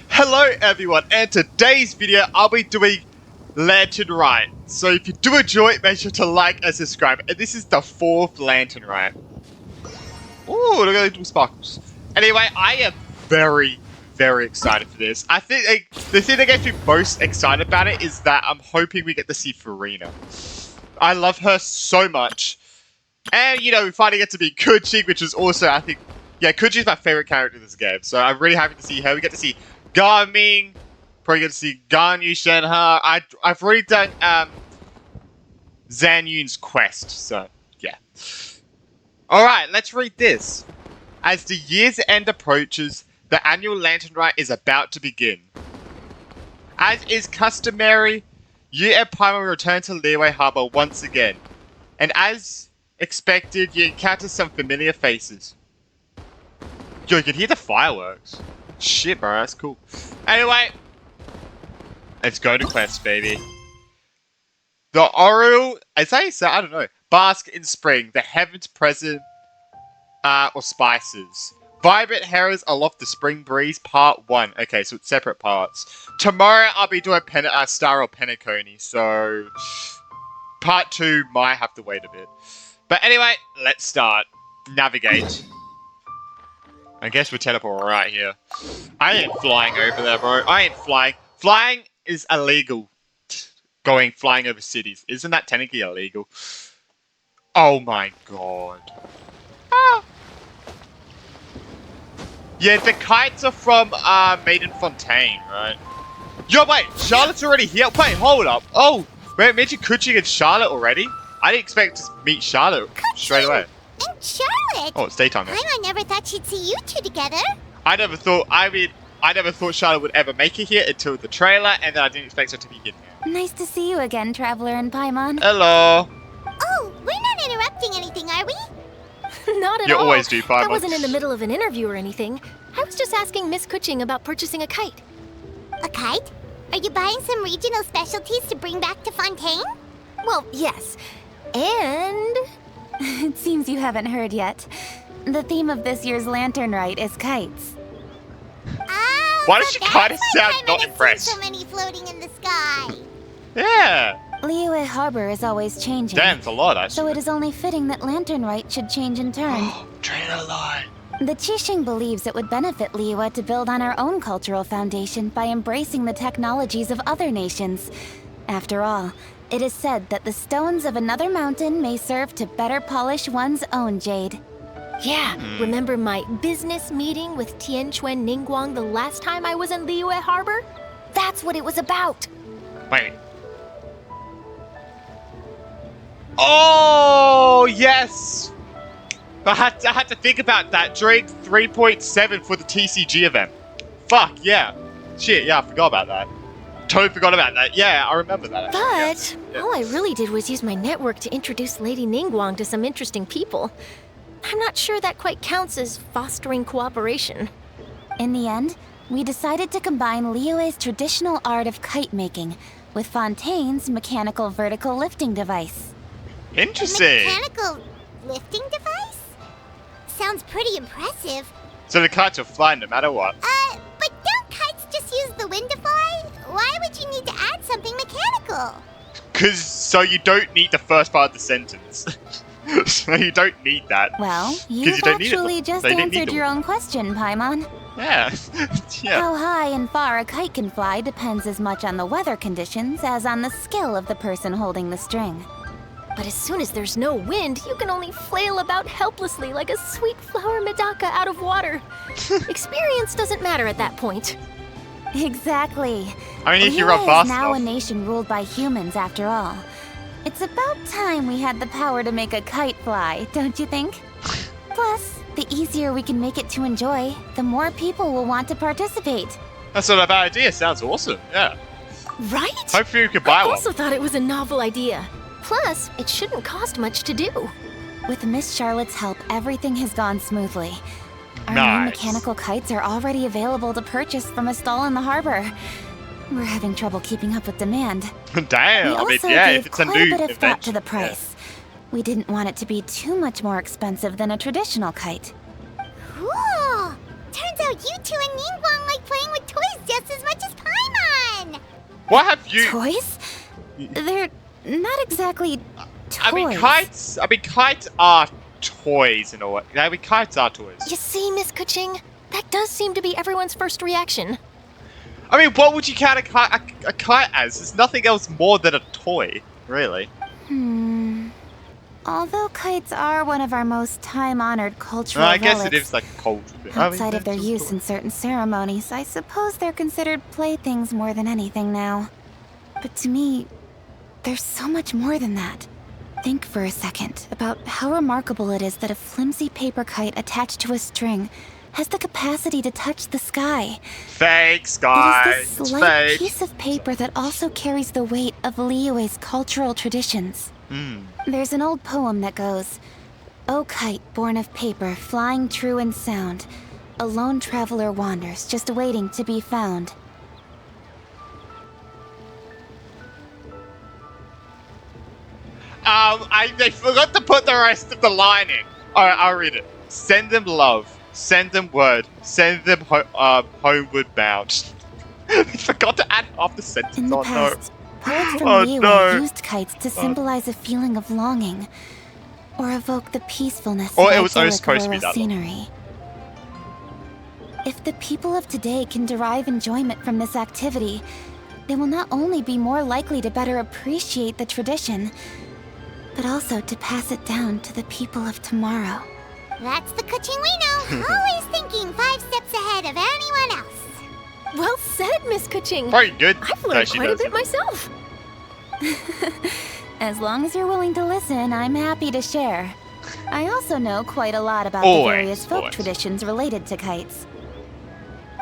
Hello everyone, and today's video I'll be doing Lantern Rite. So if you do enjoy it, make sure to like and subscribe. And this is the 4th Lantern Rite. Ooh, look at those little sparkles. Anyway, I am very excited for this. I think the thing that gets me most excited about it is that I'm hoping we get to see Farina. I love her so much. And, you know, we finally get to meet Kuchi, which is also, I think, yeah, Kuchi is my favorite character in this game. So I'm really happy to see her. We get to see Garming, probably get to see Ganyu Shenhe. I've already done Zan Yun's quest, so yeah. Alright, let's read this. As the year's end approaches, the annual Lantern Rite is about to begin. As is customary, you and Paimon return to Liyue Harbor once again. And as expected, you encounter some familiar faces. Yo, you can hear the fireworks. Shit, bro, that's cool. Anyway, let's go to quest, baby. The Oru, I don't know. Bask in spring, the heavens present, or spices. Vibrant herons aloft the spring breeze, part 1. Okay, so it's separate parts. Tomorrow I'll be doing Star or Penacony, so part 2 might have to wait a bit. But anyway, let's start. Navigate. I guess we'll teleport right here. I ain't flying over there, bro. I ain't flying. Flying is illegal. Flying over cities. Isn't that technically illegal? Oh my god. Ah. Yeah, the kites are from Maiden Fontaine, right? Yo, wait, Charlotte's already here. Wait, hold up. Oh, wait, mentioned Kuchi and Charlotte already? I didn't expect to meet Charlotte straight away. And Charlotte! Oh, it's daytime. I never thought she'd see you two together. I never thought Charlotte would ever make it here until the trailer, and then I didn't expect her to be in here. Nice to see you again, Traveler and Paimon. Hello. Oh, we're not interrupting anything, are we? Not at all. You always do, Paimon. I wasn't in the middle of an interview or anything. I was just asking Miss Kuching about purchasing a kite. A kite? Are you buying some regional specialties to bring back to Fontaine? Well, yes. And... it seems you haven't heard yet. The theme of this year's Lantern Rite is kites. Oh, Why does she kind of sound not impressed? So many floating in the sky. Yeah. Liyue Harbor is always changing. Damn, it's a lot, actually. So it is only fitting that Lantern Rite should change in turn. Trailer line. The Qixing believes it would benefit Liyue to build on our own cultural foundation by embracing the technologies of other nations. After all, it is said that the stones of another mountain may serve to better polish one's own jade. Yeah, remember my business meeting with Tianquan Ningguang the last time I was in Liyue Harbor? That's what it was about. Wait. Oh, yes! I had to think about that during 3.7 for the TCG event. Fuck, yeah. Shit, yeah, I forgot about that. Totally forgot about that. Yeah, I remember that. But yeah. all I really did was use my network to introduce Lady Ningguang to some interesting people. I'm not sure that quite counts as fostering cooperation. In the end, we decided to combine Liyue's traditional art of kite making with Fontaine's mechanical vertical lifting device. Interesting. A mechanical lifting device? Sounds pretty impressive. So the kites will fly no matter what. But don't kites just use the wind to fly? Why would you need to add something mechanical? So you don't need the first part of the sentence. So you don't need that. Well, you've actually just answered your own question, Paimon. Yeah. Yeah. How high and far a kite can fly depends as much on the weather conditions as on the skill of the person holding the string. But as soon as there's no wind, you can only flail about helplessly like a sweet flower medaka out of water. Experience doesn't matter at that point. Exactly. I mean, if you run Liyue fast is now enough. a nation ruled by humans, after all. It's about time we had the power to make a kite fly, don't you think? Plus, the easier we can make it to enjoy, the more people will want to participate. That's not a bad idea. Sounds awesome. Yeah. Right? Hopefully you can buy I one. also thought it was a novel idea. Plus, it shouldn't cost much to do. With Miss Charlotte's help, everything has gone smoothly. Our Nice. new mechanical kites are already available to purchase from a stall in the harbor. We're having trouble keeping up with demand. Damn. We I mean, also yeah, gave if it's a quite a new bit of thought event. to the price. We didn't want it to be too much more expensive than a traditional kite. Cool! Turns out you two and Ningguang like playing with toys just as much as Paimon! What have you? Toys? They're not exactly toys. I mean, kites are toys in a way. I mean, kites are toys. You see, Miss Kuching? That does seem to be everyone's first reaction. I mean, what would you count a kite as? There's nothing else more than a toy, really. Although kites are one of our most time-honored cultural I guess relics, it is like a cultural thing. outside of their use in certain ceremonies, I suppose they're considered playthings more than anything now. But to me, there's so much more than that. Think for a second about how remarkable it is that a flimsy paper kite attached to a string has the capacity to touch the sky. Fake sky. It is this slight piece of paper that also carries the weight of Liyue's cultural traditions. There's an old poem that goes, "O kite born of paper, flying true and sound, a lone traveler wanders, just waiting to be found." They forgot to put the rest of the line in. Alright, I'll read it. Send them love. Send them word. Send them homeward bound. They forgot to add half the sentence. In the Oh past, poets from Oh, Liyue no. used kites to symbolize a feeling of longing, or evoke the peacefulness Or of it was only idyllic supposed to be rural that long. scenery. If the people of today can derive enjoyment from this activity, they will not only be more likely to better appreciate the tradition, but also to pass it down to the people of tomorrow. That's the Kuching we know, always thinking 5 steps ahead of anyone else. Well said, Miss Kuching. Very good. I've No, learned she quite a does. bit myself. As long as you're willing to listen, I'm happy to share. I also know quite a lot about Always, the various folk always. traditions related to kites.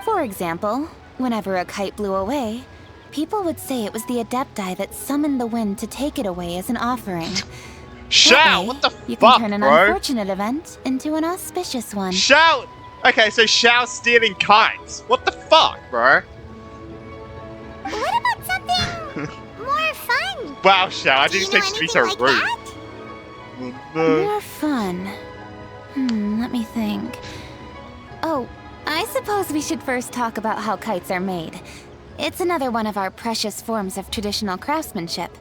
For example, whenever a kite blew away, people would say it was the Adepti that summoned the wind to take it away as an offering. Shout! That way, What the you can fuck, turn an bro? unfortunate event into an auspicious one. Shout! Okay, so Shout stealing kites. What the fuck, bro? What about something more fun? Wow, Shout, I Do you didn't know expect you to be so anything rude. like that? More fun. Let me think. Oh, I suppose we should first talk about how kites are made. It's another one of our precious forms of traditional craftsmanship.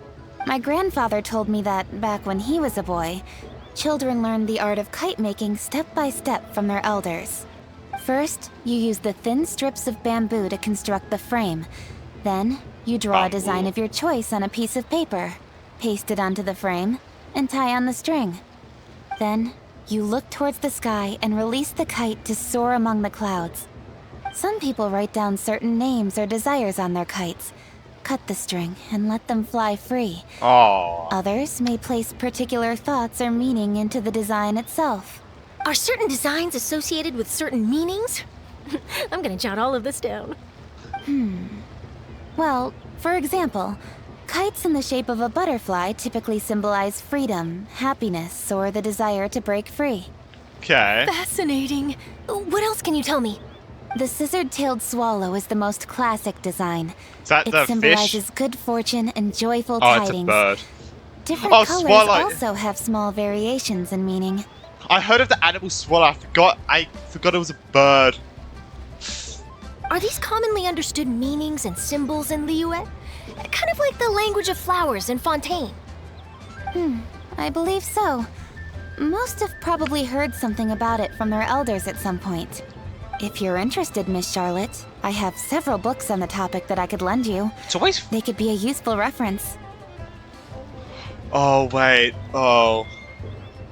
My grandfather told me that, back when he was a boy, children learned the art of kite making step by step from their elders. First, you use the thin strips of bamboo to construct the frame. Then, you draw a design of your choice on a piece of paper, paste it onto the frame, and tie on the string. Then, you look towards the sky and release the kite to soar among the clouds. Some people write down certain names or desires on their kites, cut the string, and let them fly free. Oh. Others may place particular thoughts or meaning into the design itself. Are certain designs associated with certain meanings? I'm gonna jot all of this down. Well, for example, kites in the shape of a butterfly typically symbolize freedom, happiness, or the desire to break free. Okay. Fascinating. What else can you tell me? The scissor-tailed swallow is the most classic design. Is that It the symbolizes fish? good fortune and joyful Oh, it's a tidings. bird. Different Oh, colors swallow. also have small variations in meaning. I heard of the animal swallow. I forgot it was a bird. Are these commonly understood meanings and symbols in Liyue? Kind of like the language of flowers in Fontaine. I believe so. Most have probably heard something about it from their elders at some point. If you're interested, Miss Charlotte, I have several books on the topic that I could lend you. It's always. They could be a useful reference. Oh wait. Oh.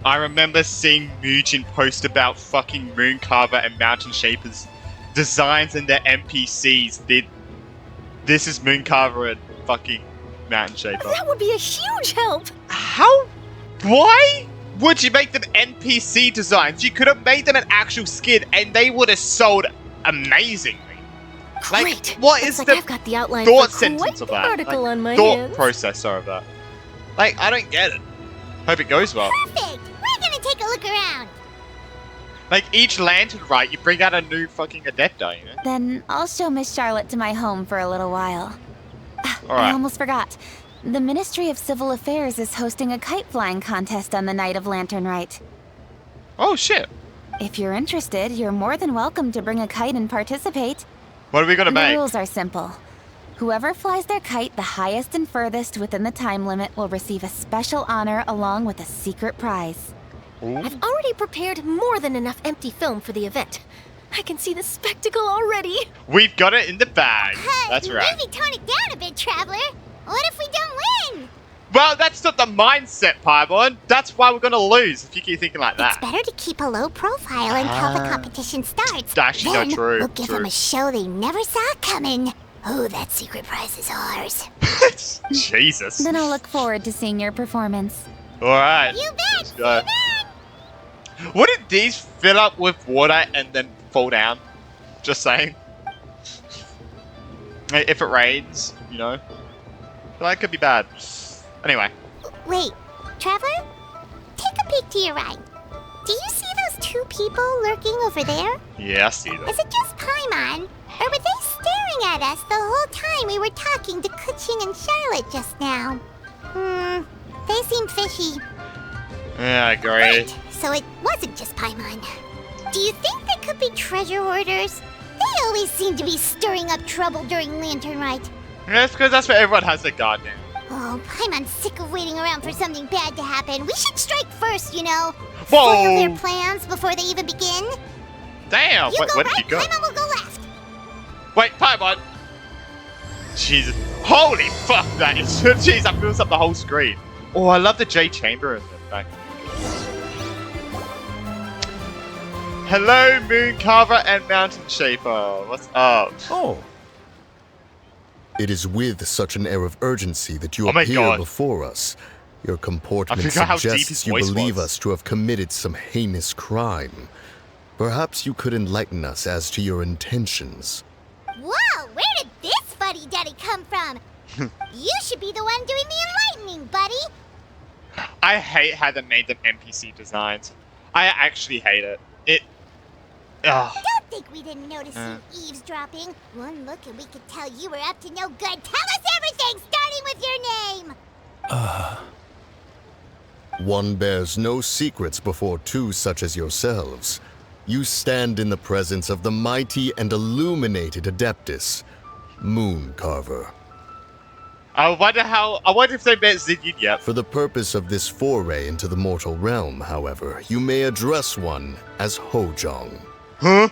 I remember seeing Mugen post about fucking Mooncarver and Mountain Shapers designs in their NPCs. This is Mooncarver and fucking Mountain Shaper. That would be a huge help! How? Why would you make them NPC designs? You could have made them an actual skin and they would have sold amazingly. Like, Great! what Looks is like the I've got the outline thought for sentence quite of the that? article on my thought hands. processor of that. Like, I don't get it. Hope it goes well. Perfect! We're gonna take a look around. Like, each lantern, right, you bring out a new fucking Adepta, you know? Then I'll show Miss Charlotte to my home for a little while. I Alright. almost forgot. The Ministry of Civil Affairs is hosting a kite flying contest on the night of Lantern Rite. Oh, shit. If you're interested, you're more than welcome to bring a kite and participate. What are we gonna The make? rules are simple. Whoever flies their kite the highest and furthest within the time limit will receive a special honor along with a secret prize. I've already prepared more than enough empty film for the event. I can see the spectacle already. We've got it in the bag. That's right. Maybe tone it down a bit, Traveler. What if we don't win? Well, that's not the mindset, Paimon. That's why we're gonna lose if you keep thinking like It's that. better to keep a low profile until the competition starts. Actually, Then not true. we'll give them a show they never saw coming. Oh, that secret prize is ours. Jesus. Then I'll look forward to seeing your performance. Alright. You bet! Let's go. You bet! Wouldn't these fill up with water and then fall down? Just saying. Like, if it rains, you know. That could be bad. Anyway. Wait, Traveler? Take a peek to your right. Do you see those two people lurking over there? Yeah, I see them. Is it just Paimon? Or were they staring at us the whole time we were talking to Kuching and Charlotte just now? They seem fishy. Yeah, I agree. Right, so it wasn't just Paimon. Do you think they could be treasure hoarders? They always seem to be stirring up trouble during Lantern Rite. Yeah, it's because that's what everyone has their guard now. Oh, Paimon's sick of waiting around for something bad to happen. We should strike first, you know. Whoa! Foil their plans before they even begin. Damn! You go Where did right, you go? Paimon will go left. Wait, Paimon! Jesus. Holy fuck, that is. Jeez, that fills up the whole screen. Oh, I love the J chamber in the back. Hello, Moon Carver and Mountain Shaper. What's up? Oh. It is with such an air of urgency that you Oh my appear God. before us. Your comportment I forgot how deep suggests his you voice believe was. us to have committed some heinous crime. Perhaps you could enlighten us as to your intentions. Whoa, where did this fuddy-duddy come from? You should be the one doing the enlightening, buddy. I hate how they made them NPC designs. I actually hate it. Ugh. Don't think we didn't notice you eavesdropping. One look and we could tell you were up to no good. Tell us everything, starting with your name. One bears no secrets before two such as yourselves. You stand in the presence of the mighty and illuminated Adeptus, Moon Carver. I wonder if they met Zinyin yet. For the purpose of this foray into the mortal realm, however, you may address one as Hojong. Huh?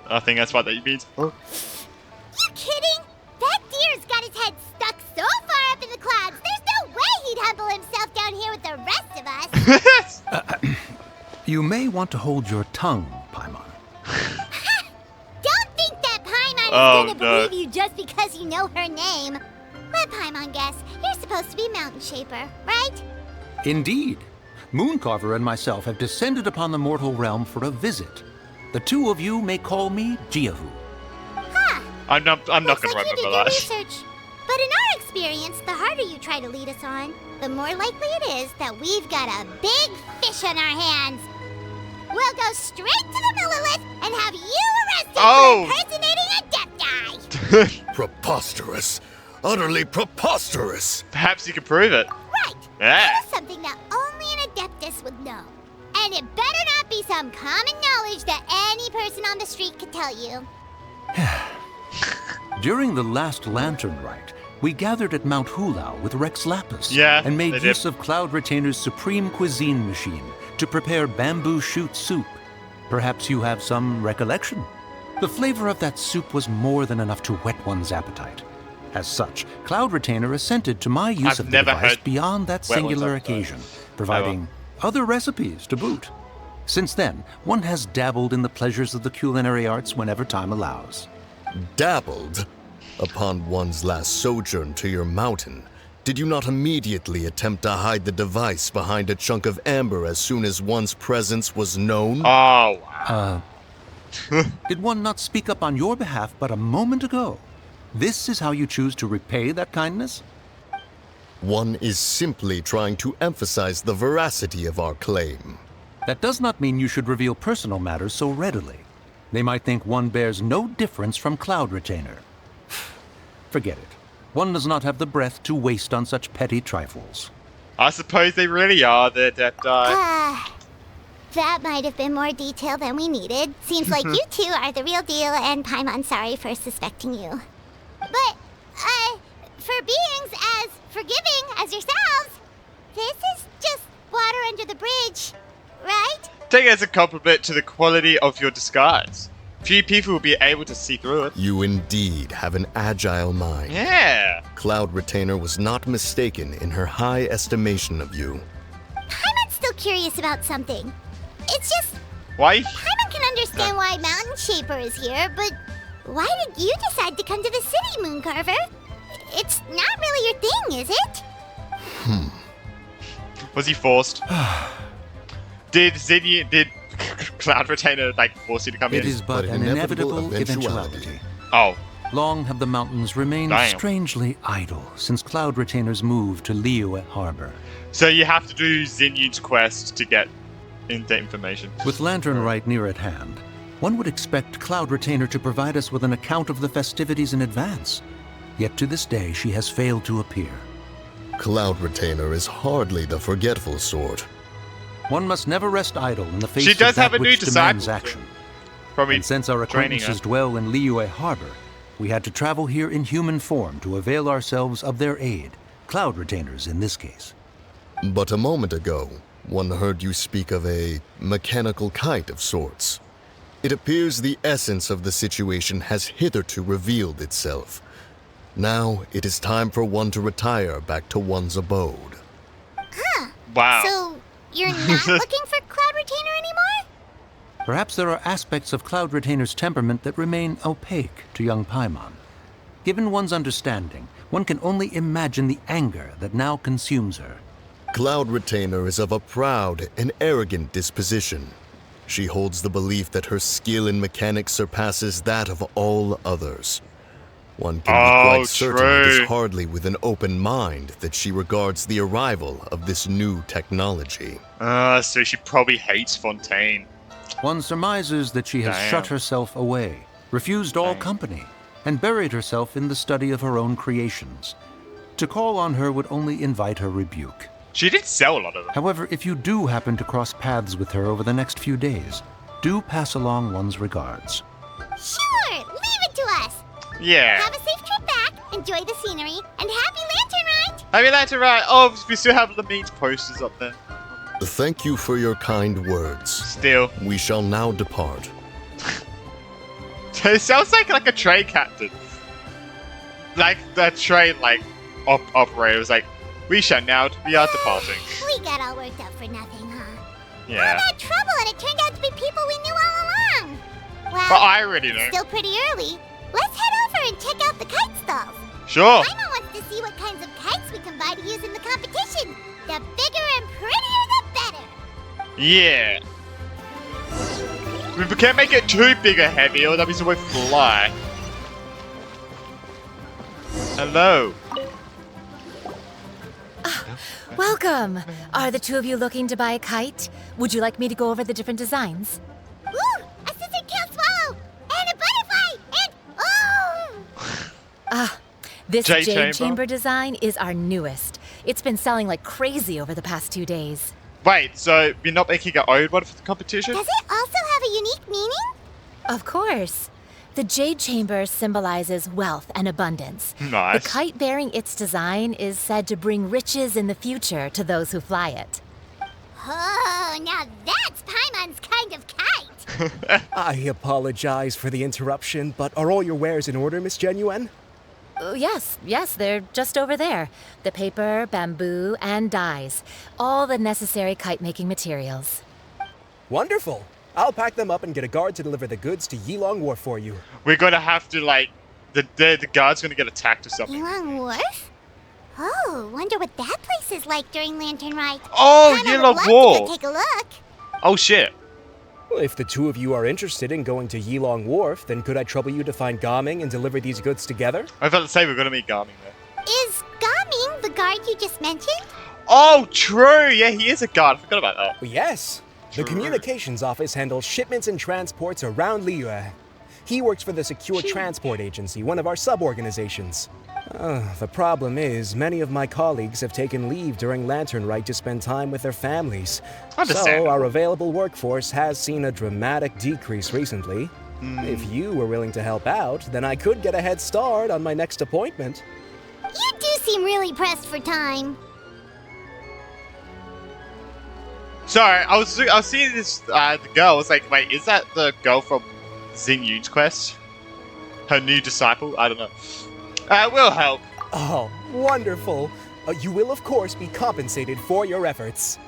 I think that's what that means. Huh? You kidding? That deer's got his head stuck so far up in the clouds, there's no way he'd humble himself down here with the rest of us. You may want to hold your tongue, Paimon. Don't think that Paimon Oh, is gonna no. believe you just because you know her name. Let Paimon guess. You're supposed to be Mountain Shaper, right? Indeed. Mooncarver and myself have descended upon the mortal realm for a visit. The two of you may call me Jiahu. Huh. I'm not gonna Looks like you did remember your that. research. But in our experience, the harder you try to lead us on, the more likely it is that we've got a big fish on our hands. We'll go straight to the Millilith and have you arrested Oh. for impersonating a death guy. Preposterous! Utterly preposterous! Perhaps you can prove it. Right. Yeah. That is something that only an Adeptus would know. And it better not be some common knowledge that any person on the street could tell you. During the last Lantern Rite, we gathered at Mount Hulau with Rex Lapis Yeah, and made they use did. of Cloud Retainer's supreme cuisine machine to prepare bamboo shoot soup. Perhaps you have some recollection? The flavor of that soup was more than enough to whet one's appetite. As such, Cloud Retainer assented to my use I've of the never device heard beyond that wet one's singular appetite. occasion, providing other recipes to boot. Since then, one has dabbled in the pleasures of the culinary arts whenever time allows. Dabbled? Upon one's last sojourn to your mountain, did you not immediately attempt to hide the device behind a chunk of amber as soon as one's presence was known? Oh, wow. Did one not speak up on your behalf but a moment ago? This is how you choose to repay that kindness? One is simply trying to emphasize the veracity of our claim. That does not mean you should reveal personal matters so readily. They might think one bears no difference from Cloud Retainer. Forget it. One does not have the breath to waste on such petty trifles. I suppose they really are the Adepti. That might have been more detail than we needed. Seems like you two are the real deal, and Paimon's sorry for suspecting you. But, for beings as forgiving as yourselves, this is just water under the bridge, right? Take it as a compliment to the quality of your disguise. Few people will be able to see through it. You indeed have an agile mind. Yeah. Cloud Retainer was not mistaken in her high estimation of you. Paimon's still curious about something. It's just, Why? Paimon can understand why Mountain Shaper is here, but why did you decide to come to the city, Mooncarver? It's not really your thing, is it? Was he forced? Did Cloud Retainer force you to come It in? is but an inevitable eventuality. Oh. Long have the mountains remained Damn. strangely idle since Cloud Retainer's move to Liyue Harbor. So you have to do Xinyun's quest to get in-depth information. With Lantern Rite near at hand, one would expect Cloud Retainer to provide us with an account of the festivities in advance. Yet to this day, she has failed to appear. Cloud Retainer is hardly the forgetful sort. One must never rest idle in the face She does of that have a new which demands disciple. action. Probably And since our training acquaintances her. dwell in Liyue Harbor, we had to travel here in human form to avail ourselves of their aid, Cloud Retainers in this case. But a moment ago, one heard you speak of a mechanical kite of sorts. It appears the essence of the situation has hitherto revealed itself. Now it is time for one to retire back to one's abode. Wow. So, you're not looking for Cloud Retainer anymore? Perhaps there are aspects of Cloud Retainer's temperament that remain opaque to young Paimon. Given one's understanding, one can only imagine the anger that now consumes her. Cloud Retainer is of a proud and arrogant disposition. She holds the belief that her skill in mechanics surpasses that of all others. One can be quite certain it true. is hardly with an open mind that she regards the arrival of this new technology. So she probably hates Fontaine. One surmises that she has Damn. shut herself away, refused all Damn. company, and buried herself in the study of her own creations. To call on her would only invite her rebuke. She did sell a lot of them. However, if you do happen to cross paths with her over the next few days, do pass along one's regards. Sure, leave it to us. Yeah. Have a safe trip back, enjoy the scenery, and happy Lantern Rite! I mean, that's right. Oh, we still have the meat posters up there. Thank you for your kind words. Still. We shall now depart. It sounds like a train captain. Like the train, operator was like, we are departing. We got all worked up for nothing, huh? Yeah. All that trouble, and it turned out to be people we knew all along. Well, But I already know. still pretty early. Let's head over and check out the kite stalls. Sure. Paimon wants to see what kinds of kites we can buy to use in the competition. The bigger and prettier, the better. Yeah. We can't make it too big or heavy, or that means it won't fly. Hello. Welcome! Are the two of you looking to buy a kite? Would you like me to go over the different designs? Ooh, a scissor tail swallow, and a butterfly, and oh! This Jade Jade Chamber? Chamber design is our newest. It's been selling like crazy over the past 2 days. Wait, so we're not making our own one for the competition? Does it also have a unique meaning? Of course. The Jade Chamber symbolizes wealth and abundance. Nice. The kite bearing its design is said to bring riches in the future to those who fly it. Oh, now that's Paimon's kind of kite. I apologize for the interruption, but are all your wares in order, Miss Genuine? Yes, they're just over there. The paper, bamboo, and dyes. All the necessary kite-making materials. Wonderful. I'll pack them up and get a guard to deliver the goods to Yilong Wharf for you. We're gonna have to, the guard's gonna get attacked or something. Yilong Wharf? Oh, wonder what that place is like during Lantern Rite. Oh, Paimon would Yilong love to Wharf. go take a look. Oh, shit. Well, if the two of you are interested in going to Yilong Wharf, then could I trouble you to find Gaming and deliver these goods together? I was about to say we're gonna meet Garmin there. Is Gaming the guard you just mentioned? Oh, true. Yeah, he is a guard. I forgot about that. Well, yes. The communications office handles shipments and transports around Liyue. He works for the Secure Transport Agency, one of our sub-organizations. The problem is, many of my colleagues have taken leave during Lantern Rite to spend time with their families. So Understandable. our available workforce has seen a dramatic decrease recently. If you were willing to help out, then I could get a head start on my next appointment. You do seem really pressed for time. Sorry, I was seeing this the girl. I was like, wait, is that the girl from Xing Yun's quest? Her new disciple? I don't know. We'll help. Oh, wonderful. You will, of course, be compensated for your efforts.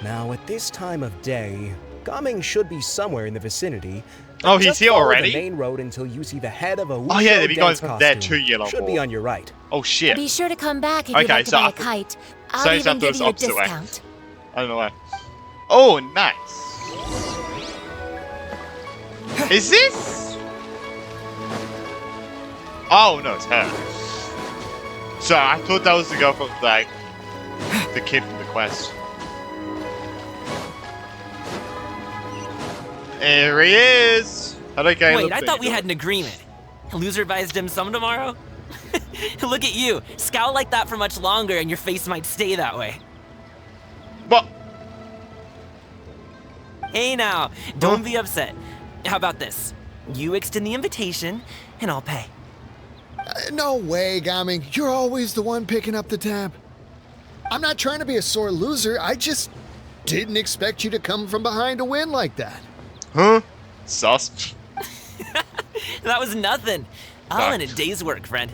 Now, at this time of day, Gaming should be somewhere in the vicinity. Oh, he's Just here follow already? the main road until you see the head of a Oh yeah, they'll be going dance from there costume. to Yellow Should be on your right. Oh shit. Be sure to come back if Okay, you'd like to so buy I a kite. I'll so I even thought it give was you a opposite way. discount. I don't know why. Oh, nice. Is this? Oh no, it's her. So I thought that was the girl from like the kid from the quest. There he is. Hello, game. Wait, I thought we had an agreement. Loser buys dim sum tomorrow? Look at you. Scowl like that for much longer and your face might stay that way. What? Hey now, don't be upset. How about this? You extend the invitation and I'll pay. No way, Gaming. You're always the one picking up the tab. I'm not trying to be a sore loser. I just didn't expect you to come from behind to win like that. Huh? Sus. That was nothing. All No. in a day's work, friend.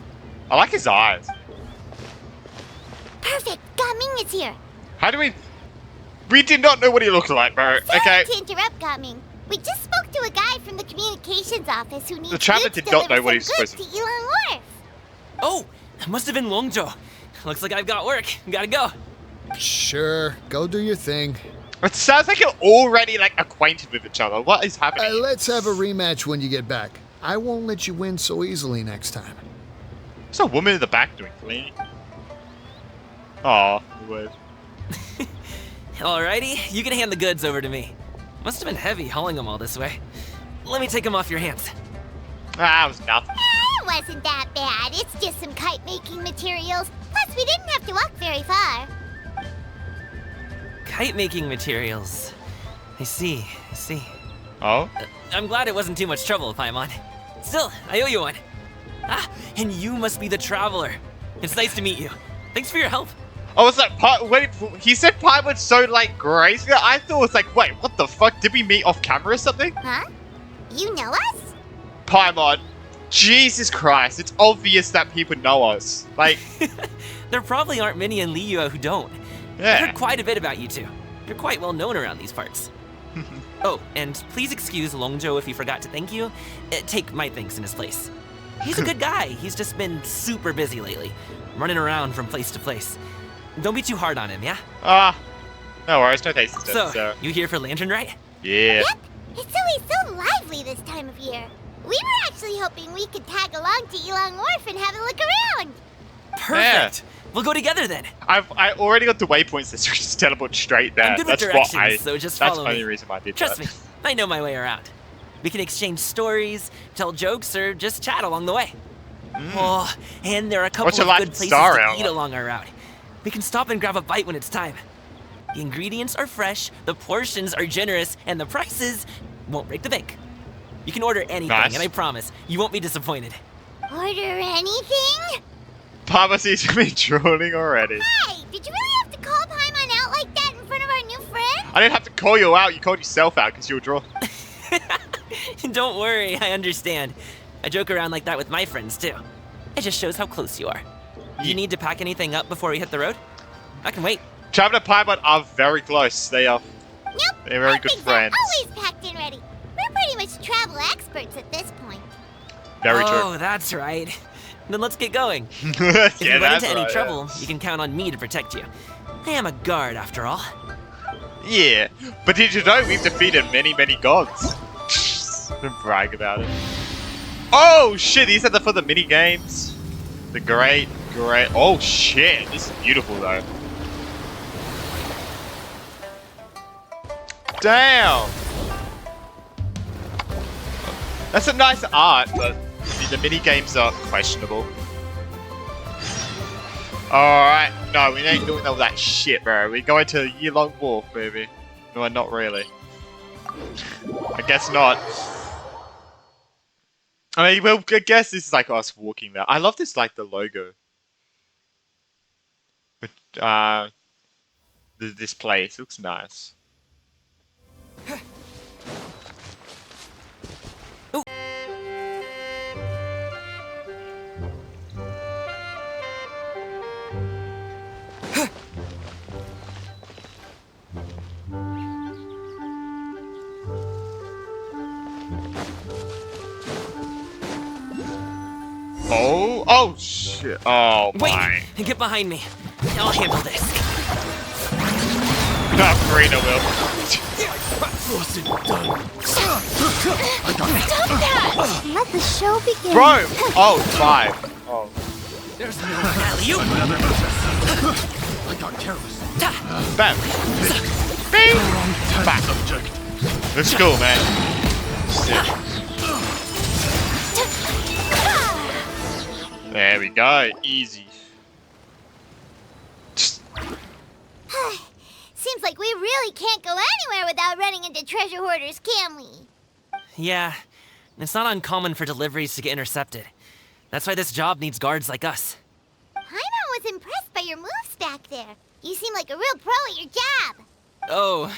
I like his eyes. Perfect. Gaming is here. How do we? We did not know what he looked like, bro. Sorry Okay. to interrupt, Gaming. We just spoke to a guy from the communications office who needs The traveler goods did not know delivered what from he was supposed goods to Elon Wharf. Oh, that must have been Longzhou. Looks like I've got work. Gotta go. Sure, go do your thing. It sounds like you're already like acquainted with each other. What is happening? Let's have a rematch when you get back. I won't let you win so easily next time. There's a woman in the back doing clean. Aw, weird. Alrighty, you can hand the goods over to me. Must have been heavy hauling them all this way. Let me take them off your hands. Ah, it was nothing. It wasn't that bad. It's just some kite-making materials. Plus, we didn't have to walk very far. Kite-making materials. I see. Oh? I'm glad it wasn't too much trouble, Paimon. Still, I owe you one. Ah, and you must be the traveler. It's nice to meet you. Thanks for your help. I was like, wait, he said Pinewood's so like graceful. I thought it was like, wait, what the fuck? Did we meet off camera or something? Huh? You know us? Paimon, Jesus Christ, it's obvious that people know us. Like, There probably aren't many in Liyue who don't. I've yeah. heard quite a bit about you two. You're quite well known around these parts. Oh, and please excuse Longzhou if he forgot to thank you. Take my thanks in his place. He's a good guy. He's just been super busy lately, running around from place to place. Don't be too hard on him, yeah? Ah, no worries, no thanks. So, you here for Lantern Rite? Yeah. Yep. It's always so lively this time of year. We were actually hoping we could tag along to Elon Wharf and have a look around. Perfect. We'll go together then. I already got the waypoints that just teleport straight there. I'm good with That's directions, what I. so just That's follow the me. only reason why I did Trust that. me, I know my way around. We can exchange stories, tell jokes, or just chat along the way. Oh, and there are a couple What's your of life good in places Star to Hour? eat along our route. We can stop and grab a bite when it's time. The ingredients are fresh, the portions are generous, and the prices won't break the bank. You can order anything, Nice. and I promise, you won't be disappointed. Order anything? Papa seems to be drooling already. Hey, did you really have to call Paimon out like that in front of our new friend? I didn't have to call you out. You called yourself out because you were drooling. Don't worry, I understand. I joke around like that with my friends, too. It just shows how close you are. Do you need to pack anything up before we hit the road? I can wait. Traveler and Paimon are very close. They are. Nope. They're very our good things friends. are always packed and ready. We're pretty much travel experts at this point. Very Oh, that's right. Then let's get going. true. If yeah, you run that's into any right, trouble, you can count on me to protect you. I am a guard, after all. Yeah, but did you know we've defeated many, many gods? Don't brag about it. Oh shit! These are for the mini games. The great. Oh shit! This is beautiful though. Damn. That's a nice art, but the mini games are questionable. Alright, no, we ain't doing all that shit, bro. We're going to a year-long walk, baby. No, not really. I guess not. I mean, well, I guess this is like us walking there. I love this, like, the logo. But, this place looks nice. Oh shit! Oh my! Wait! Get behind me. I'll handle this. No, Karina will. Stop that! Let the show begin. Bro! Oh, 5. Oh. There's no alley-oop. I got careless. Bam! Bing! Back. Let's go, man. Sick. There we go. Easy. Seems like we really can't go anywhere without running into treasure hoarders, can we? Yeah, it's not uncommon for deliveries to get intercepted. That's why this job needs guards like us. Paimon was impressed by your moves back there. You seem like a real pro at your job. Oh,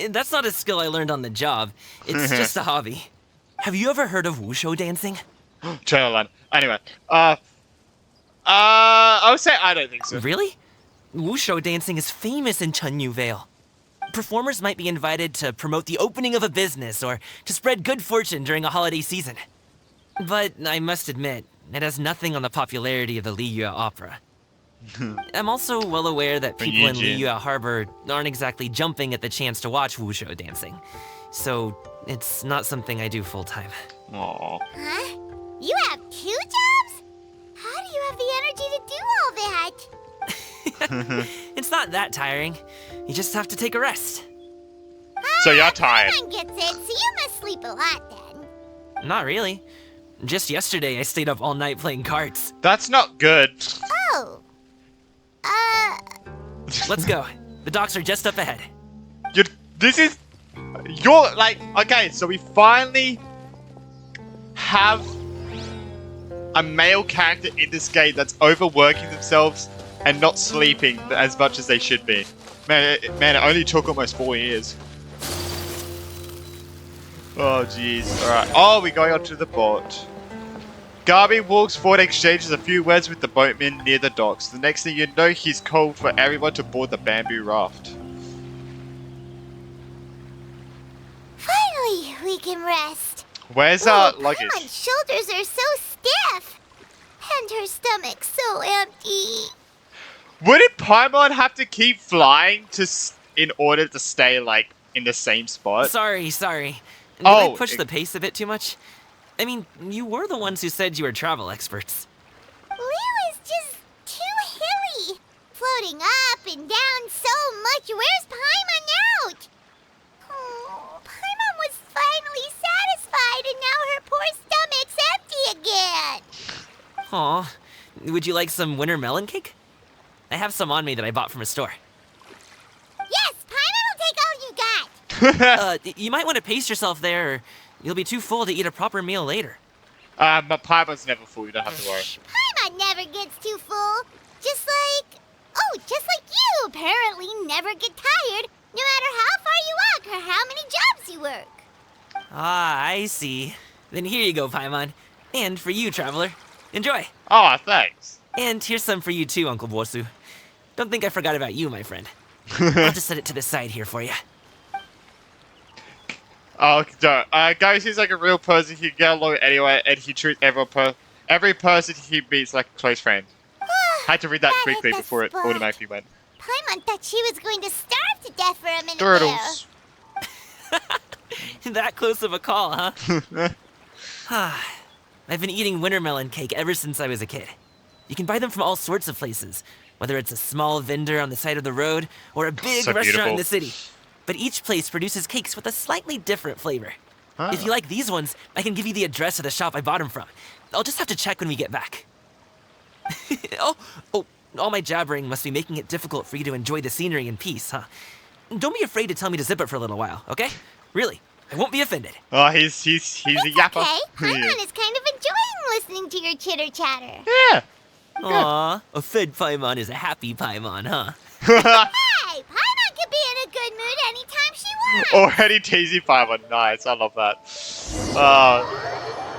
that's not a skill I learned on the job. It's just a hobby. Have you ever heard of wushu dancing? Channel line. Anyway, I would say I don't think so. Really? Wushu dancing is famous in Chunyu Vale. Performers might be invited to promote the opening of a business or to spread good fortune during a holiday season. But I must admit, it has nothing on the popularity of the Liyue Opera. I'm also well aware that people in Liyue Harbor aren't exactly jumping at the chance to watch wushu dancing. So, it's not something I do full-time. Aww. Huh? You have 2 jobs? How do you have the energy to do all that? It's not that tiring. You just have to take a rest. So you're tired. Paimon gets it, so you must sleep a lot then. Not really. Just yesterday, I stayed up all night playing cards. That's not good. Oh. Let's go. The docks are just up ahead. You're like, okay, so we finally have a male character in this game that's overworking themselves and not sleeping as much as they should be. Man, it only took almost 4 years. Oh, jeez. Alright. Oh, we're going onto the boat. Garby walks forward and exchanges a few words with the boatman near the docks. The next thing you know, he's called for everyone to board the bamboo raft. Finally, we can rest. Where's our luggage? Paimon's shoulders are so stiff. And her stomach so empty. Wouldn't Paimon have to keep flying in order to stay, like, in the same spot? Sorry. Did I push the pace a bit too much? I mean, you were the ones who said you were travel experts. Liu is just too hilly. Floating up and down so much. Where's Paimon out? Oh, Paimon was finally satisfied and now her poor stomach's empty again. Aw, would you like some winter melon cake? I have some on me that I bought from a store. Yes, Paimon will take all you got. You might want to pace yourself there, or you'll be too full to eat a proper meal later. But Paimon's never full, you don't have to worry. Paimon never gets too full. Just like you apparently never get tired, no matter how far you walk or how many jobs you work. Ah, I see. Then here you go, Paimon. And for you, traveler. Enjoy. Oh, thanks. And here's some for you too, Uncle Bosu. Don't think I forgot about you, my friend. I'll just set it to the side here for you. Oh, no. Guys, he's like a real person. He can get along anyway, and he treats every person he meets like a close friend. Had to read that quickly before it automatically went. Paimon thought she was going to starve to death for a minute Turtles. That close of a call, huh? I've been eating winter melon cake ever since I was a kid. You can buy them from all sorts of places, whether it's a small vendor on the side of the road or a big restaurant in the city. But each place produces cakes with a slightly different flavor. If you like these ones, I can give you the address of the shop I bought them from. I'll just have to check when we get back. All my jabbering must be making it difficult for you to enjoy the scenery in peace, huh? Don't be afraid to tell me to zip it for a little while, okay? Really, I won't be offended. Oh, he's a yapper. Okay, He Paimon is. is kind of enjoying listening to your chitter-chatter. Yeah. Aw, a fed Paimon is a happy Paimon, huh? Hey, Paimon can be in a good mood anytime she wants. Already teasing Paimon. Nice, I love that.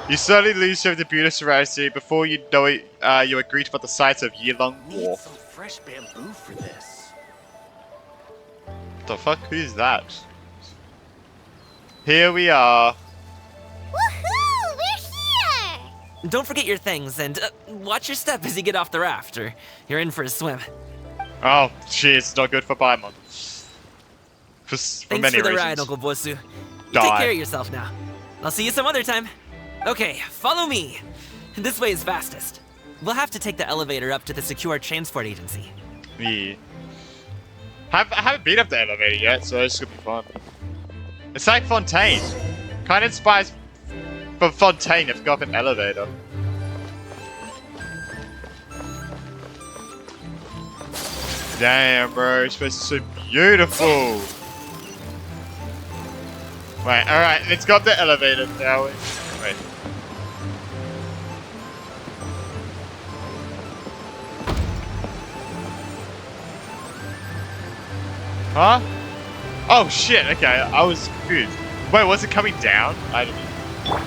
You slowly lose your the beauty of serenity. Before you know it, you are greeted by the sights of year-long war. Need some fresh bamboo for this. What the fuck? Who's that? Here we are. Woohoo! We're here! Don't forget your things, and watch your step as you get off the raft, or you're in for a swim. Oh, shit, it's not good for Paimon. For Thanks many for the reasons. ride, Uncle Bosu. You Die. take care of yourself now. I'll see you some other time. Okay, follow me. This way is fastest. We'll have to take the elevator up to the secure transport agency. Yeah. I haven't been up the elevator yet, so it's gonna be fun. It's like Fontaine. Kind of inspires from Fontaine if you got an elevator. Damn, bro, this place is so beautiful. Wait, alright, let's go up the elevator, shall we? Wait. Huh? Oh shit, okay, I was confused. Wait, was it coming down? I don't know.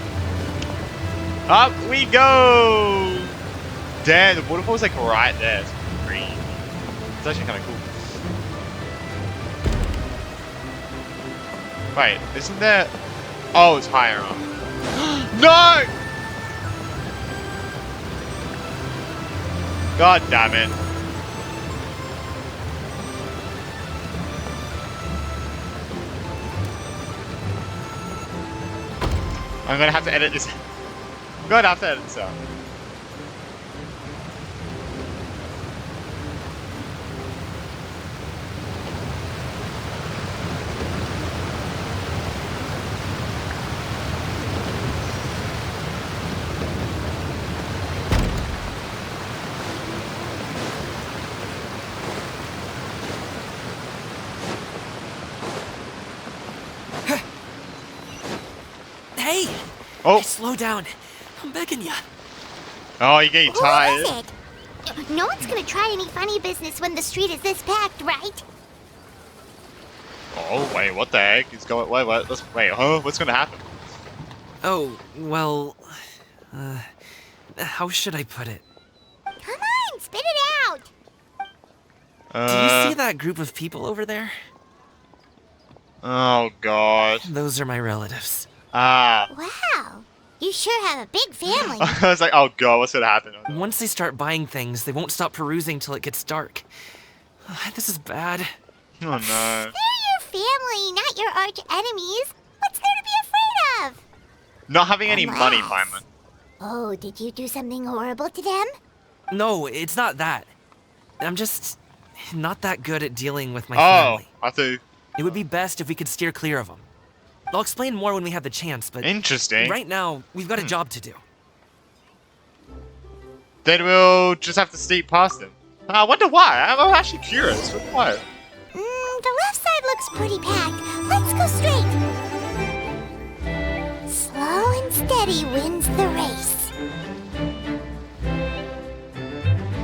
Up we go! Damn, the waterfall's like right there. It's green. It's actually kind of cool. Wait, isn't there... Oh, it's higher up. No! God damn it. I'm gonna have to edit this. I'm gonna have to edit this out. Hey! Oh. Hey, slow down. I'm begging ya. Oh, you're getting Who tired. is it? No one's gonna try any funny business when the street is this packed, right? Oh, wait, what the heck? It's going. Wait, wait, huh? What's gonna happen? Oh, well... how should I put it? Come on, spit it out! Do you see that group of people over there? Oh, God. Those are my relatives. Ah. Wow, you sure have a big family. I was like, oh, God, what's gonna happen? Once they start buying things, they won't stop perusing till it gets dark. This is bad. Oh, no. They're your family, not your arch enemies. What's there to be afraid of? Not having any money, Unless- Paimon. Oh, did you do something horrible to them? No, it's not that. I'm just not that good at dealing with my Oh, family. I thought. It would be best if we could steer clear of them. I'll explain more when we have the chance, but Interesting. right now, we've got a job to do. Then we'll just have to sneak past them. I wonder why. I'm actually curious. Why? The left side looks pretty packed. Let's go straight. Slow and steady wins the race.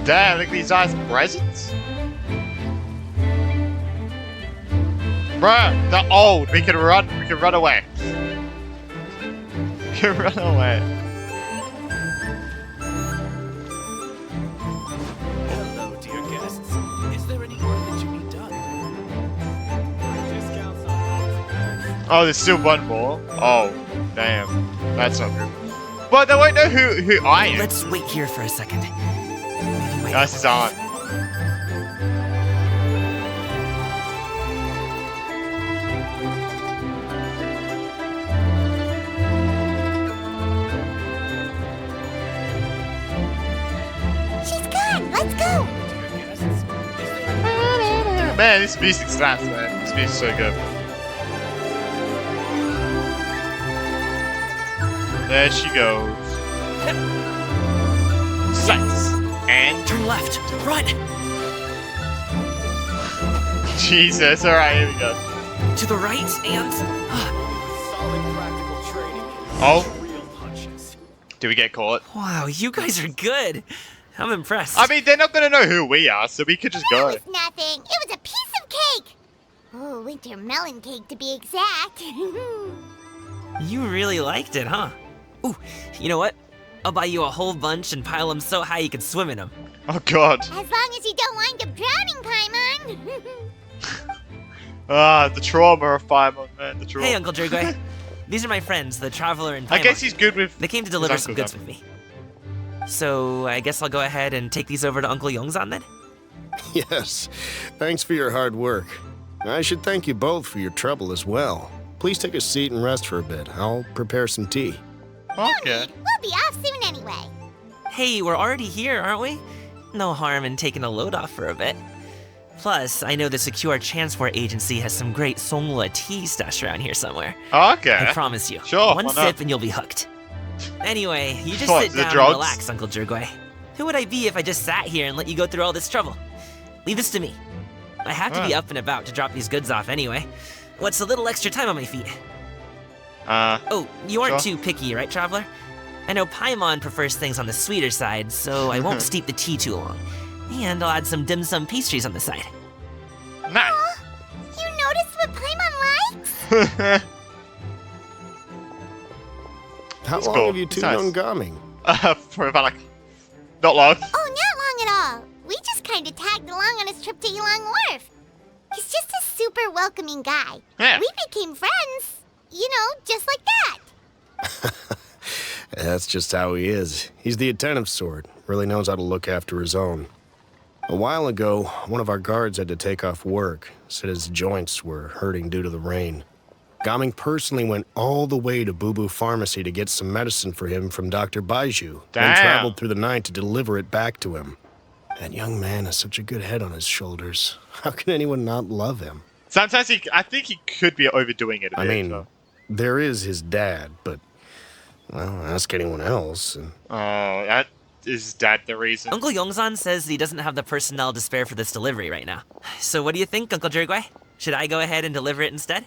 Damn, look at these nice presents. Bruh, they're old. We can run. We can run away. We can run away. Hello, dear guests. Is there any work that you need done? Discounts on Oh, there's still one more. Oh, damn. That's not good. Well, they won't know who I am. Let's wait here for a second. Wait. That's his aunt. She's gone. Let's go. Man, this music slaps, man. This music's so good. There she goes. Sights. And Turn left. Run! Jesus. All right, here we go. To the right and... Solid practical training. Oh, Real punches. do we get caught? Wow, you guys are good. I'm impressed. I mean, they're not gonna know who we are, so we could just That go. was nothing. It was a piece of cake. Oh, winter melon cake to be exact. You really liked it, huh? Ooh, you know what? I'll buy you a whole bunch and pile them so high you can swim in them. Oh God. As long as you don't wind up drowning, Paimon. Ah, the trauma of Paimon, man. The trauma. Hey, Uncle Jergway. These are my friends, the Traveler and Paimon. I guess he's good with. They came to his deliver some uncle, goods with me. So, I guess I'll go ahead and take these over to Uncle Yongzan then? Yes. Thanks for your hard work. I should thank you both for your trouble as well. Please take a seat and rest for a bit. I'll prepare some tea. Okay. We'll be off soon anyway. Hey, we're already here, aren't we? No harm in taking a load off for a bit. Plus, I know the Secure Transport Agency has some great Songhua tea stashed around here somewhere. Okay. I promise you. Sure, One why sip not? and you'll be hooked. Anyway, you just What, sit the down and drugs? relax, Uncle Jergway. Who would I be if I just sat here and let you go through all this trouble? Leave this to me. I have to be up and about to drop these goods off anyway. What's a little extra time on my feet? Oh, you aren't Sure. too picky, right, Traveler? I know Paimon prefers things on the sweeter side, so I won't steep the tea too long. And I'll add some dim sum pastries on the side. Nice. You noticed what Paimon likes? How That's long cool. have you It's two nice. known Gaming? For about like, not long. Oh, not long at all. We just kind of tagged along on his trip to Yulong Wharf. He's just a super welcoming guy. Yeah. We became friends. You know, just like that. That's just how he is. He's the attentive sort. Really knows how to look after his own. A while ago, one of our guards had to take off work. Said his joints were hurting due to the rain. Gaming personally went all the way to Boo Boo Pharmacy to get some medicine for him from Dr. Baiju, then Damn. traveled through the night to deliver it back to him. That young man has such a good head on his shoulders. How can anyone not love him? Sometimes I think he could be overdoing it a I bit. mean, so. there is his dad, but, well, ask anyone else. And Oh, that is that the reason? Uncle Yongzan says he doesn't have the personnel to spare for this delivery right now. So what do you think, Uncle Jergway? Should I go ahead and deliver it instead?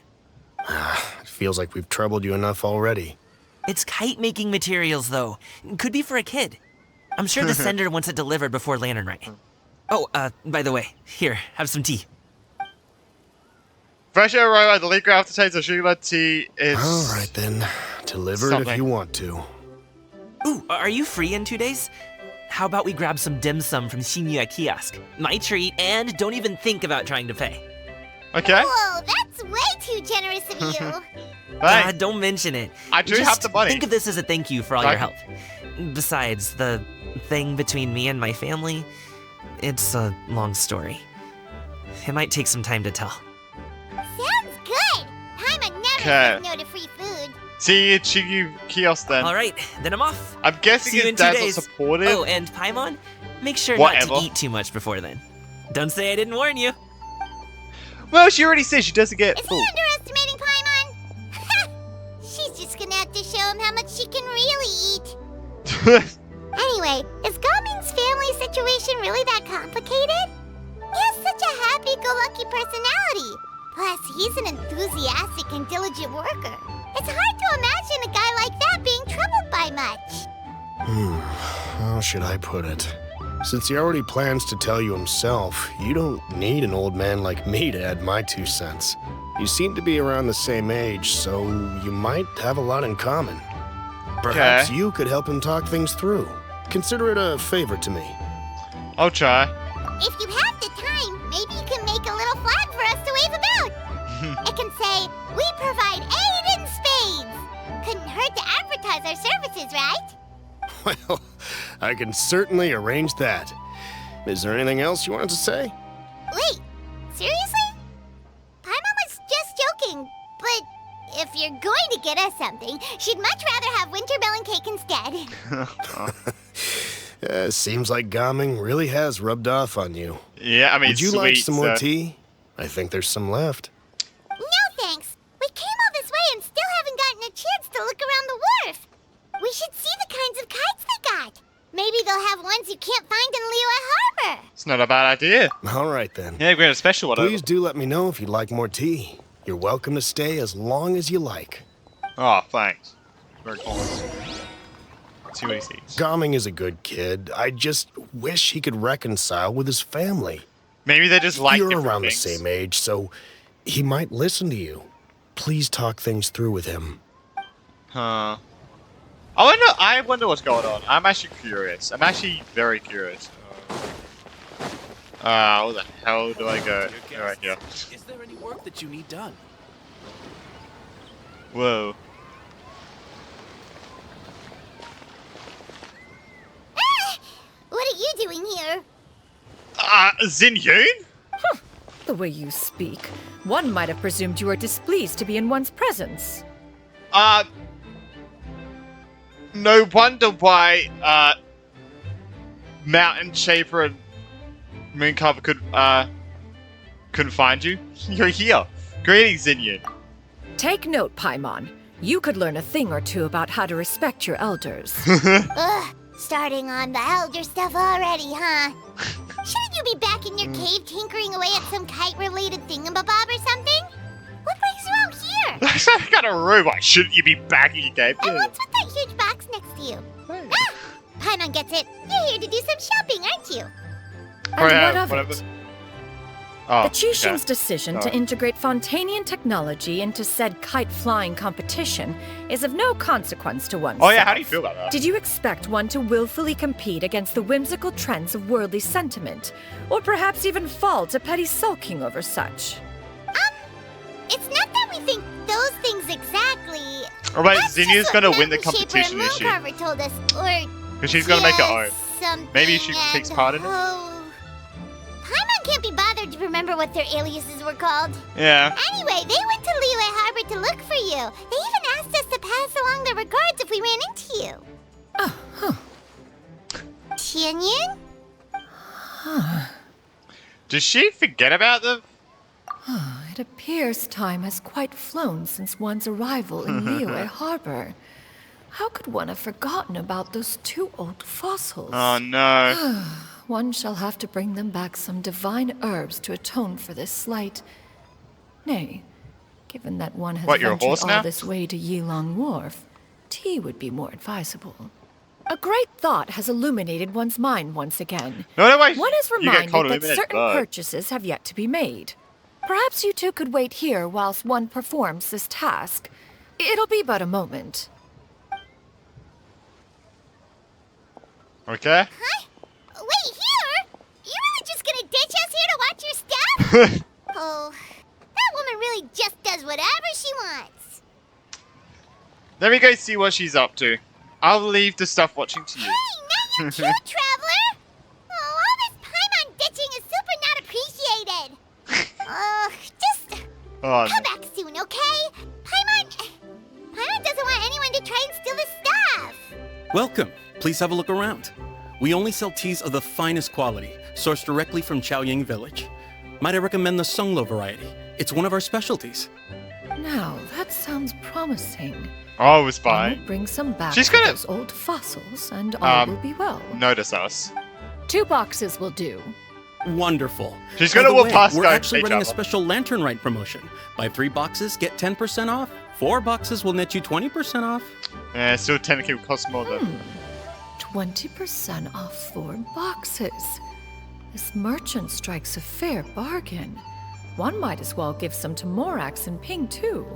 it feels like we've troubled you enough already. It's kite-making materials, though. Could be for a kid. I'm sure the sender wants it delivered before Lantern Rite. Oh, by the way, here, have some tea. Fresh aroma, the liquor aftertaste of sugar tea is. All right, then. Deliver it if Something. you want to. Ooh, are you free in 2 days? How about we grab some dim sum from Shinya Kiosk? My treat, and don't even think about trying to pay. Okay. Whoa, that's way too generous of you. Hey, Don't mention it. I do Just have the money. Think of this as a thank you for all Right. your help. Besides, the thing between me and my family, it's a long story. It might take some time to tell. Sounds good. Paimon never Okay. says no to free food. see you at Chigu Kiosk then. All right, then I'm off. I'm guessing See you his in 2 dad's not days. supportive. Oh, and Paimon, make sure Whatever. not to eat too much before then. Don't say I didn't warn you. Well, she already said she doesn't get Is full. he underestimating Paimon? She's just gonna have to show him how much she can really eat. Anyway, is Gaming's family situation really that complicated? He has such a happy-go-lucky personality. Plus, he's an enthusiastic and diligent worker. It's hard to imagine a guy like that being troubled by much. How should I put it? Since he already plans to tell you himself, you don't need an old man like me to add my 2 cents. You seem to be around the same age, so you might have a lot in common. Perhaps you could help him talk things through. Consider it a favor to me. I'll try. If you have the time, maybe you can make a little flag for us to wave about. It can say, "We provide aid in spades." Couldn't hurt to advertise our services, right? Well, I can certainly arrange that. Is there anything else you wanted to say? Wait, seriously? Paimon was just joking, but if you're going to get us something, she'd much rather have winter melon cake instead. Seems like Gaming really has rubbed off on you. Yeah, I mean, Would you sweet, like some more so- tea? I think there's some left. No thanks. We came all this way and still haven't gotten a chance to look around the wharf. We should see the kinds of kites they got. Maybe they'll have ones you can't find in Liyue Harbor. It's not a bad idea. All right then. Yeah, we're in a special one. Please do let me know if you'd like more tea. You're welcome to stay as long as you like. Oh, thanks. Very cool. Let's see what he sees. Gaming is a good kid. I just wish he could reconcile with his family. Maybe they just like You're different around things. the same age, so he might listen to you. Please talk things through with him. Huh. I wonder what's going on. I'm actually curious. I'm actually very curious. Where the hell do I go? Dear Right here. guests, is there any work that you need done? Whoa. What are you doing here? Xin Yun? The way you speak, one might have presumed you were displeased to be in one's presence. No wonder why, Mountain Shaper and Mooncarver couldn't find you. You're here. Greetings, Xin Yun. Take note, Paimon. You could learn a thing or two about how to respect your elders. Ugh, starting on the elder stuff already, huh? Shouldn't you be back in your cave tinkering away at some kite-related thingamabob or something? What brings you out here? That's not kind of rude. Why shouldn't you be back in your cave? And what's with that huge box next to you? Hey. Ah! Paimon gets it. You're here to do some shopping, aren't you? And what of whatever. it? Oh, The Qixing's okay. decision to Sorry. integrate Fontanian technology into said kite-flying competition is of no consequence to oneself. Oh yeah, how do you feel about that? Did you expect one to willfully compete against the whimsical trends of worldly sentiment? Or perhaps even fall to petty sulking over such? It's not that we think those things exactly. Oh wait, That's Zinnia's just gonna what win the Mountain Shaper competition, and is she? Mooncarver told us, or Because she's gonna make her own. just something Maybe she takes and part in it? Paimon can't be bothered to remember what their aliases were called. Yeah. Anyway, they went to Liyue Harbor to look for you. They even asked us to pass along their regards if we ran into you. Oh, huh. Tianyun? Does she forget about them? It appears time has quite flown since one's arrival in Liyue Harbor. How could one have forgotten about those two old fossils? Oh no. One shall have to bring them back some divine herbs to atone for this slight. Nay, given that one has What, you're a ventured horse all now? this way to Yilong Wharf, tea would be more advisable. A great thought has illuminated one's mind once again. No way. One is you get called reminded that illuminated certain bird. purchases have yet to be made. Perhaps you two could wait here whilst one performs this task. It'll be but a moment. Okay. Huh? Wait, here? You really just gonna ditch us here to watch your stuff? Oh, that woman really just does whatever she wants. Let me go see what she's up to. I'll leave the stuff watching to you. Hey, now you're cute, traveler! Oh, all this Paimon ditching is super not appreciated. Just Oh, come back soon, okay? Paimon doesn't want anyone to try and steal the stuff. Welcome. Please have a look around. We only sell teas of the finest quality, sourced directly from Chaoying Village. Might I recommend the Songlo variety? It's one of our specialties. Now, that sounds promising. oh, it was I fine. will bring some back She's for gonna- those old fossils, and all will be well. Notice us. 2 boxes will do. Wonderful. She's By gonna the walk way, past we're guys, actually each running a other. special Lantern Rite promotion. Buy 3 boxes, get 10% off. 4 boxes will net you 20% off. Yeah, still technically would cost more than. 20% off 4 boxes. This merchant strikes a fair bargain. One might as well give some to Morax and Ping, too.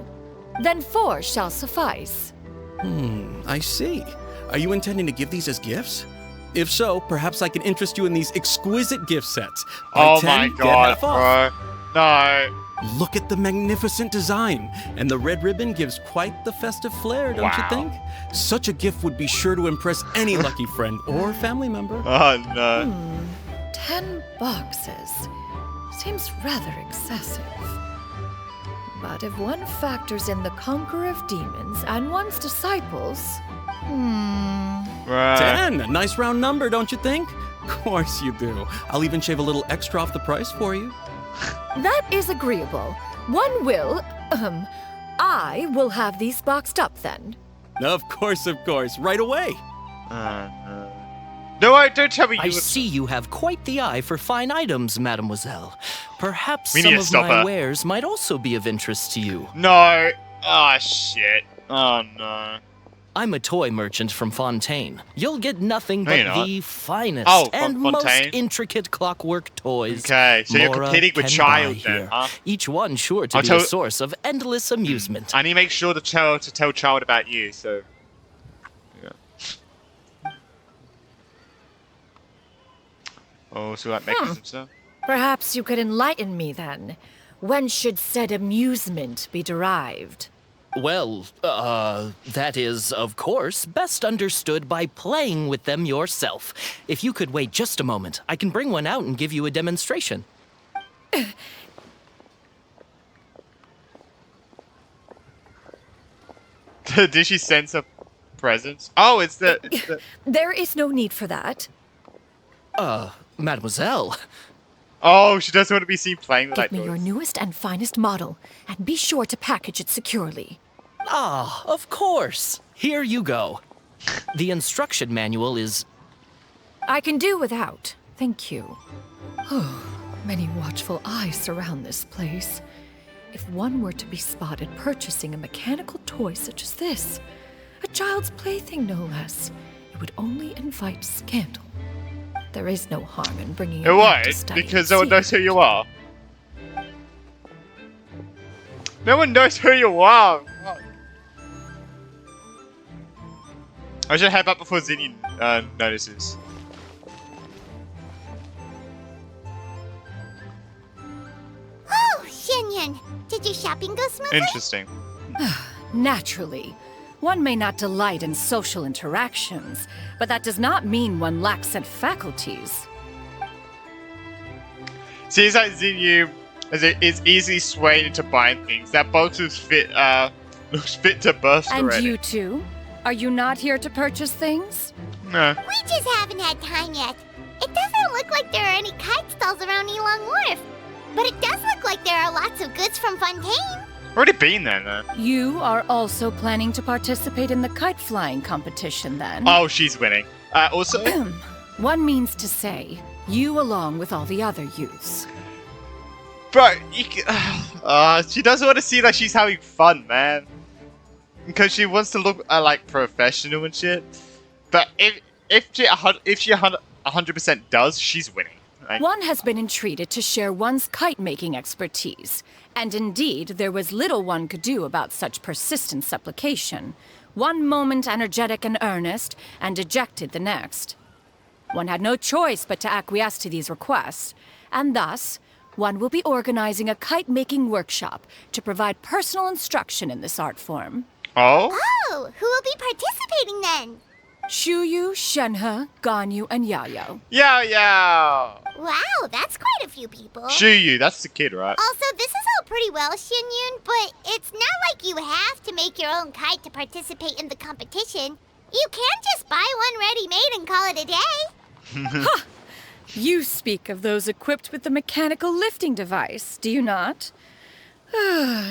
Then 4 shall suffice. I see. Are you intending to give these as gifts? If so, perhaps I can interest you in these exquisite gift sets. Buy Oh 10, my get god, half off. bro. No. Look at the magnificent design. And the red ribbon gives quite the festive flair, don't you Wow. think? Such a gift would be sure to impress any lucky friend or family member. Oh no. 10 boxes. Seems rather excessive. But if one factors in the conqueror of demons and one's disciples... Right. 10, a nice round number, don't you think? Of course you do. I'll even shave a little extra off the price for you. That is agreeable. One will... I will have these boxed up then. Of course, right away. No. No, don't tell me you I see you have quite the eye for fine items, mademoiselle. Perhaps We need some to of stop my her. wares might also be of interest to you. No. Oh, shit. Oh, no. I'm a toy merchant from Fontaine. You'll get nothing No, but you're not. the finest Oh, and most Fontaine. intricate clockwork toys. Okay, so you're Mora competing with can Child buy then, here. huh? Each one sure to I'll be tell- a source of endless amusement. I need to make sure to tell Child about you, so... Yeah. Oh, so that mechanism stuff? Perhaps you could enlighten me then. When should said amusement be derived? Well, that is, of course, best understood by playing with them yourself. If you could wait just a moment, I can bring one out and give you a demonstration. Did she sense a presence? Oh, it's the... There is no need for that. Mademoiselle. Oh, she doesn't want to be seen playing with Give that me your newest and finest model, and be sure to package it securely. Ah, of course. Here you go. The instruction manual is... I can do without. Thank you. Oh, many watchful eyes surround this place. If one were to be spotted purchasing a mechanical toy such as this, a child's plaything no less, it would only invite scandal. There is no harm in bringing It it back to won't, study because in no one knows who secret. you are. No one knows who you are! Fuck. I should head back before Zinni notices. Oh, Xinyun, did your shopping go smoothly? Interesting. Naturally. One may not delight in social interactions, but that does not mean one lacks said faculties. Seems like Zinni is easily swayed into buying things. That box looks fit to burst And already. you too? Are you not here to purchase things? No. We just haven't had time yet. It doesn't look like there are any kite stalls around Elong Wharf. But it does look like there are lots of goods from Fontaine. Already been there, though. You are also planning to participate in the kite flying competition then? Oh, she's winning. Also... One means to say, you along with all the other youths. Bro, she doesn't want to see that she's having fun, man. Because she wants to look like professional and shit. But if she 100% does, she's winning. Right? One has been entreated to share one's kite-making expertise, and indeed, there was little one could do about such persistent supplication. One moment energetic and earnest, and dejected the next. One had no choice but to acquiesce to these requests, and thus, one will be organizing a kite-making workshop to provide personal instruction in this art form. Oh? Oh, who will be participating then? Shuyu, Shenhe, Ganyu, and Yayo. Yo! Wow, that's quite a few people. Shuyu, that's the kid, right? Also, this is all pretty well, Xinyun, but it's not like you have to make your own kite to participate in the competition. You can just buy one ready-made and call it a day. Ha! You speak of those equipped with the mechanical lifting device, do you not?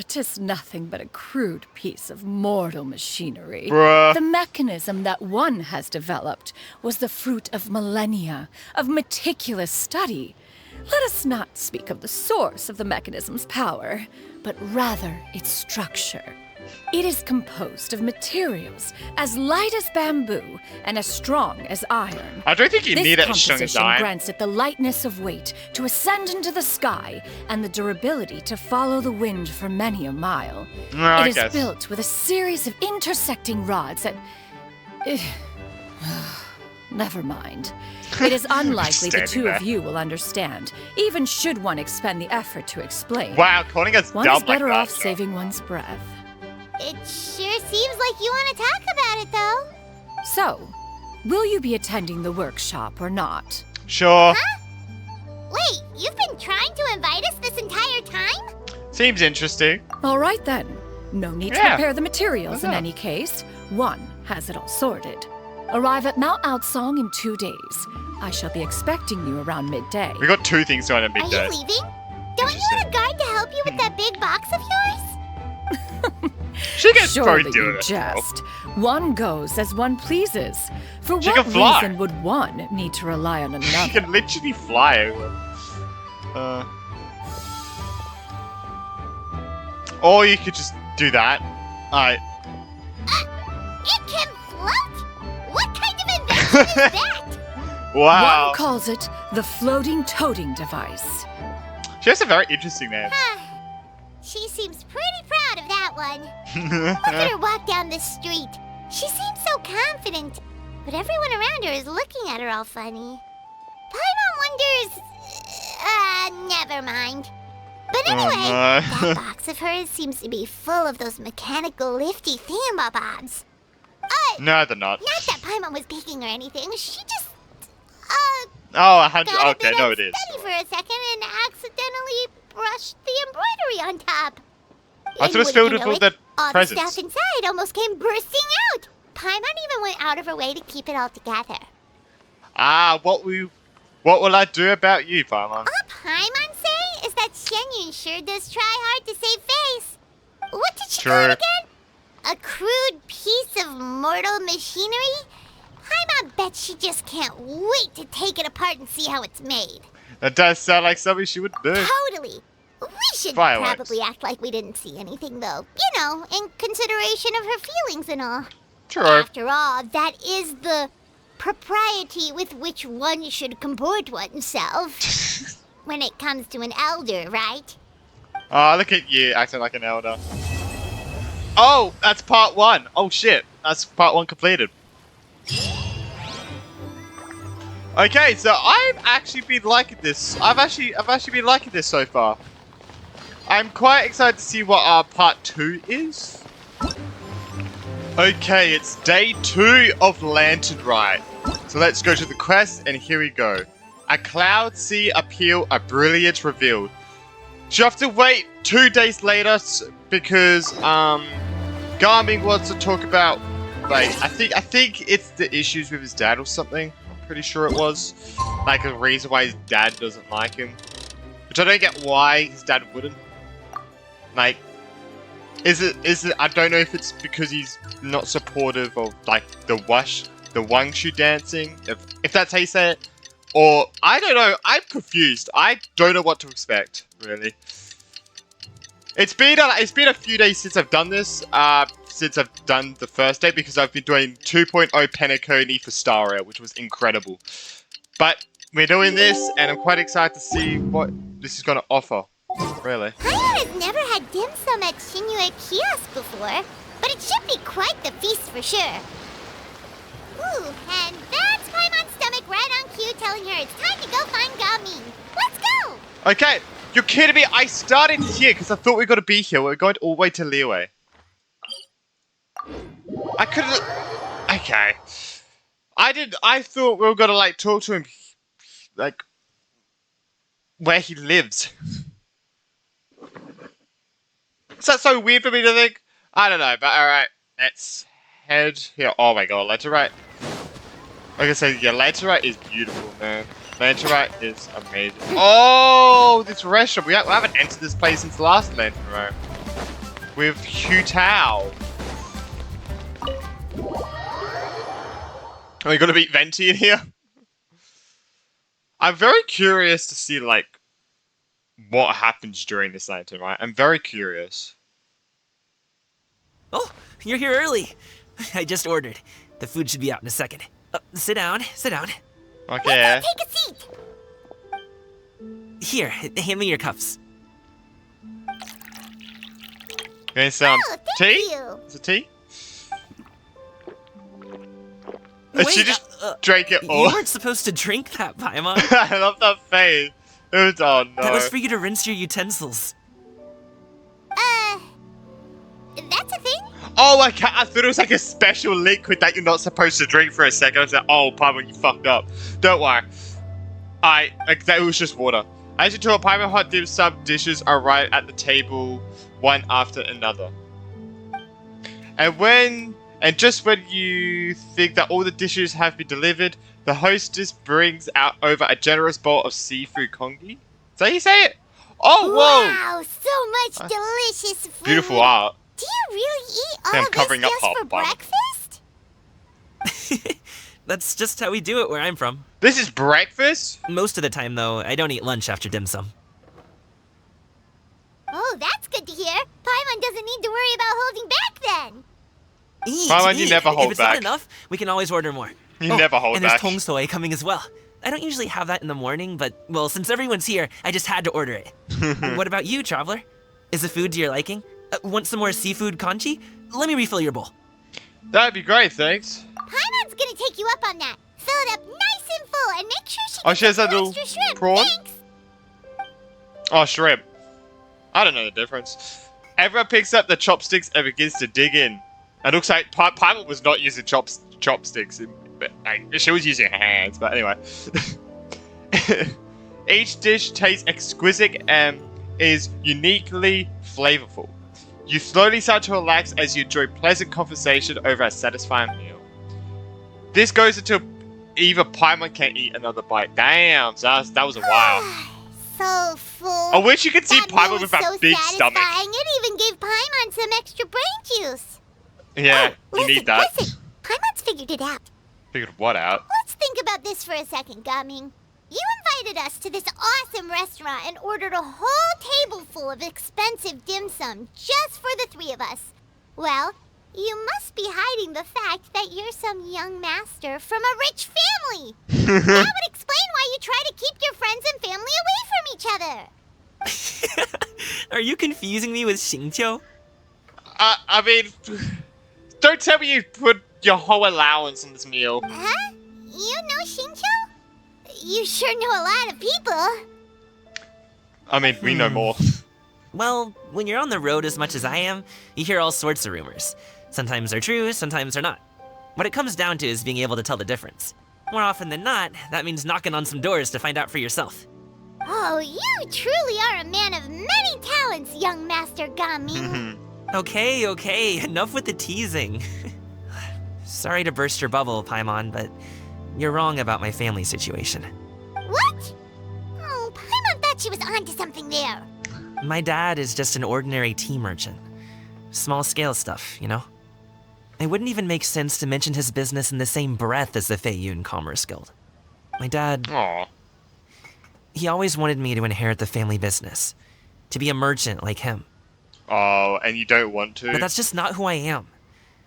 'Tis nothing but a crude piece of mortal machinery. Bruh. The mechanism that one has developed was the fruit of millennia of meticulous study. Let us not speak of the source of the mechanism's power, but rather its structure. It is composed of materials as light as bamboo and as strong as iron. I don't think you need it as strong as This composition iron. grants it the lightness of weight to ascend into the sky and the durability to follow the wind for many a mile. I It is guess. built with a series of intersecting rods that... Never mind. It is unlikely the Standing two there. of you will understand, even should one expend the effort to explain. Wow, calling us One dumb is like better that. off saving one's breath. It sure seems like you want to talk about it, though. So, will you be attending the workshop or not? Sure. Wait, you've been trying to invite us this entire time? Seems interesting. All right then. No need to Yeah. prepare the materials in Yeah. any case. One has it all sorted. Arrive at Mount Outsong in 2 days. I shall be expecting you around midday. We got two things going on Are big day. you leaving? Don't you want a guard to help you with that big box of yours? She can Surely probably do you it herself. jest. One goes as one pleases. For She what can fly. reason would one need to rely on She another? can literally fly over. Or you could just do that. Alright. It can float? What kind of invention is that? Wow. One calls it the floating toting device. She has a very interesting name. She seems pretty proud of that one. Look at her walk down the street. She seems so confident, but everyone around her is looking at her all funny. Paimon wonders... never mind. But anyway, no. that box of hers seems to be full of those mechanical lifty thingamabobs. No, they're not. Not that Paimon was peeking or anything. She just... Oh, 100. got a Okay, bit no, it is. unsteady for a second and accidentally brushed the embroidery on top. I thought it was And filled wouldn't with you know all the all presents. the stuff inside almost came bursting out. Paimon even went out of her way to keep it all together. What will I do about you, Paimon? All Paimon say is that Shenyun sure does try hard to save face. What did she call it again? A crude piece of mortal machinery? Paimon bets she just can't wait to take it apart and see how it's made. That does sound like something she would do. Totally. We should Fireworks. probably act like we didn't see anything, though. You know, in consideration of her feelings and all. Sure. After all, that is the propriety with which one should comport oneself when it comes to an elder, right? Oh, look at you acting like an elder. Oh, that's part 1. Oh shit, that's part 1 completed. Okay, so I've actually been liking this. I've actually been liking this so far. I'm quite excited to see what our part 2 is. Okay, it's day 2 of Lantern Rite. So let's go to the quest, and here we go. A cloud sea appeal, a brilliance revealed. So you have to wait 2 days later because Garmin wants to talk about, like, I think it's the issues with his dad or something. I'm pretty sure it was, like, a reason why his dad doesn't like him, which I don't get why his dad wouldn't. Like, is it? I don't know if it's because he's not supportive of, like, the Wangshu dancing, if that's how you say it, or I don't know. I'm confused. I don't know what to expect, really. It's been a few days since I've done this. Since I've done the first day, because I've been doing 2.0 Penacony for Star Rail, which was incredible. But we're doing this, and I'm quite excited to see what this is going to offer. Really. Paimon has never had dim sum at Shinue Kiosk before, but it should be quite the feast for sure. Ooh, and that's Paimon's stomach right on cue telling her it's time to go find Gamin. Let's go! Okay, you're kidding me. I started here because I thought we were going to be here. We're going all the way to Liyue. I couldn't... Okay. I thought we were going to, like, talk to him, like, where he lives. Is that so weird for me to think? I don't know, but alright. Let's head here. Oh my god, Laterite. Like I said, yeah, Laterite is beautiful, man. Laterite is amazing. Oh, this restaurant. We haven't entered this place since the last Laterite. With Hu Tao. Are we gonna beat Venti in here? I'm very curious to see, like, what happens during this lantern, right? I'm very curious. Oh, you're here early. I just ordered. The food should be out in a second. Sit down, sit down. Okay. Take a seat. Here, hand me your cups. Getting some tea? You. Is it tea? She just drank it all. You weren't supposed to drink that, Paimon. I love that face. It was, oh no. That was for you to rinse your utensils. That's a thing? Oh, I thought it was like a special liquid that you're not supposed to drink for a second. I was like, oh, Paimon, you fucked up. Don't worry. It was just water. As you told Paimon, hot dim sum dishes are right at the table, one after another. And just when you think that all the dishes have been delivered, the hostess brings out over a generous bowl of seafood congee. Is that how you say it? Oh, whoa! Wow, so much delicious food. Beautiful art. Do you really eat all I'm of covering this up just half for a bun. breakfast? That's just how we do it where I'm from. This is breakfast? Most of the time, though, I don't eat lunch after dim sum. Oh, that's good to hear. Paimon doesn't need to worry about holding back then. Eat, Paimon, you eat. never hold If it's back. not enough, we can always order more. You never hold and back. there's tong soy coming as well. I don't usually have that in the morning, but, well, since everyone's here, I just had to order it. What about you, traveler? Is the food to your liking? Want some more seafood kanchi? Let me refill your bowl. That'd be great, thanks. Paimon's gonna take you up on that. Fill it up nice and full and make sure she Oh, gets she has some that little extra shrimp. prawn? Thanks. Oh, shrimp. I don't know the difference. Everyone picks up the chopsticks and begins to dig in. It looks like Paimon was not using chopsticks. She was using her hands, but anyway. Each dish tastes exquisite and is uniquely flavorful. You slowly start to relax as you enjoy pleasant conversation over a satisfying meal. This goes until either Paimon can eat another bite. Damn, so that was a while. So full. I wish you could see That meal Paimon was with that so big satisfying, stomach. It even gave Paimon some extra brain juice. Yeah, you Listen, need that. listen. Paimon's figured it out. Figured what out? Let's think about this for a second, Gaming. You invited us to this awesome restaurant and ordered a whole table full of expensive dim sum just for the three of us. Well, you must be hiding the fact that you're some young master from a rich family. That would explain why you try to keep your friends and family away from each other. Are you confusing me with Xingqiu? I mean, don't tell me you put your whole allowance on this meal. Huh? You know Xingqiu? You sure know a lot of people. I mean, we know more. Well, when you're on the road as much as I am, you hear all sorts of rumors. Sometimes they're true, sometimes they're not. What it comes down to is being able to tell the difference. More often than not, that means knocking on some doors to find out for yourself. Oh, you truly are a man of many talents, young Master Gaming. Okay, enough with the teasing. Sorry to burst your bubble, Paimon, but you're wrong about my family situation. What? Oh, Paimon thought she was onto something there. My dad is just an ordinary tea merchant. Small scale stuff, you know? It wouldn't even make sense to mention his business in the same breath as the Feiyun Commerce Guild. My dad... Aww. He always wanted me to inherit the family business. To be a merchant like him. Oh, and you don't want to? But that's just not who I am.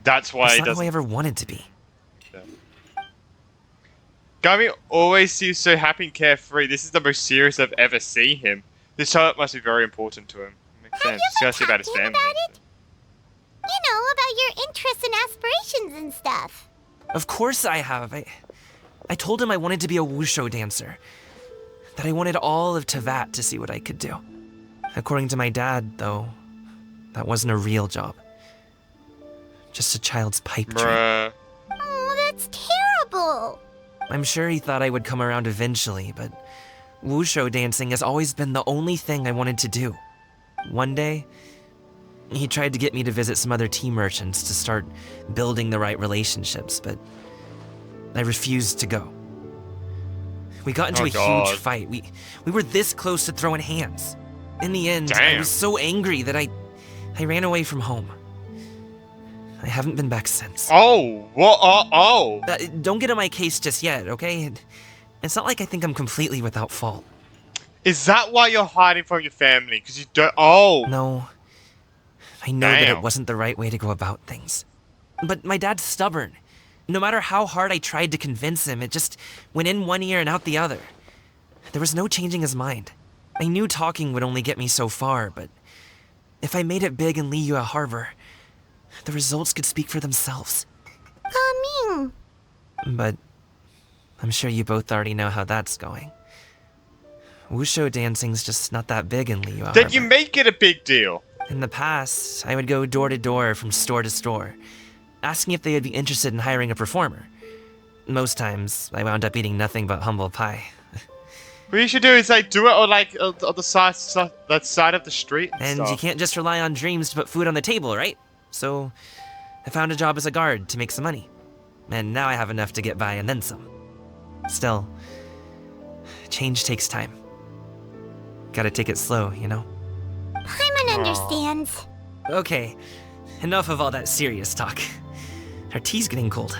That's why That's he not who I doesn't. ever wanted to be. Gami always seems so happy and carefree. This is the most serious I've ever seen him. This child must be very important to him. Makes sense. He's gotta see about his talked to him family. about it? You know, about your interests and aspirations and stuff. Of course I have. I told him I wanted to be a wushu dancer. That I wanted all of Tevat to see what I could do. According to my dad, though, that wasn't a real job. Just a child's pipe dream. Bruh. Oh, that's terrible. I'm sure he thought I would come around eventually, but wushu dancing has always been the only thing I wanted to do. One day, he tried to get me to visit some other tea merchants to start building the right relationships, but I refused to go. We got into a huge fight. We were this close to throwing hands. In the end, I was so angry that I ran away from home. I haven't been back since. Oh, what? Oh. Don't get on my case just yet, okay? It's not like I think I'm completely without fault. Is that why you're hiding from your family? Because you don't. Oh. No. I know that it wasn't the right way to go about things. But my dad's stubborn. No matter how hard I tried to convince him, it just went in one ear and out the other. There was no changing his mind. I knew talking would only get me so far, but if I made it big in Liyue Harbor, the results could speak for themselves. Gaming. But I'm sure you both already know how that's going. Wushu dancing's just not that big in Liyue Harbor. Then you make it a big deal. In the past, I would go door to door from store to store, asking if they would be interested in hiring a performer. Most times, I wound up eating nothing but humble pie. What you should do is like do it on like on the side of the street. And stuff. you can't just rely on dreams to put food on the table, right? So, I found a job as a guard to make some money. And now I have enough to get by and then some. Still, change takes time. Gotta take it slow, you know? Paimon understands. Okay, enough of all that serious talk. Our tea's getting cold.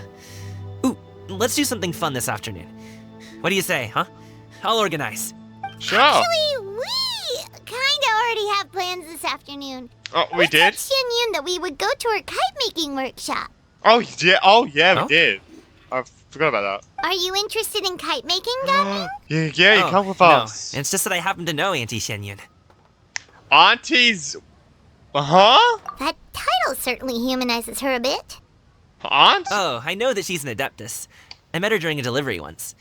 Ooh, let's do something fun this afternoon. What do you say, huh? I'll organize. Sure. Actually, we kinda already have plans this afternoon. Oh, we did? told Xianyun that we would go to her kite-making workshop. Oh, yeah. Oh, yeah, Oh? we did. I forgot about Are you interested in kite-making, Gamin? that. Yeah, you Oh, come with no. us. It's just that I happen to know Auntie Xianyun. Auntie's... Huh? That title certainly humanizes her a bit. Aunt? Oh, I know that she's an adeptus. I met her during a delivery once.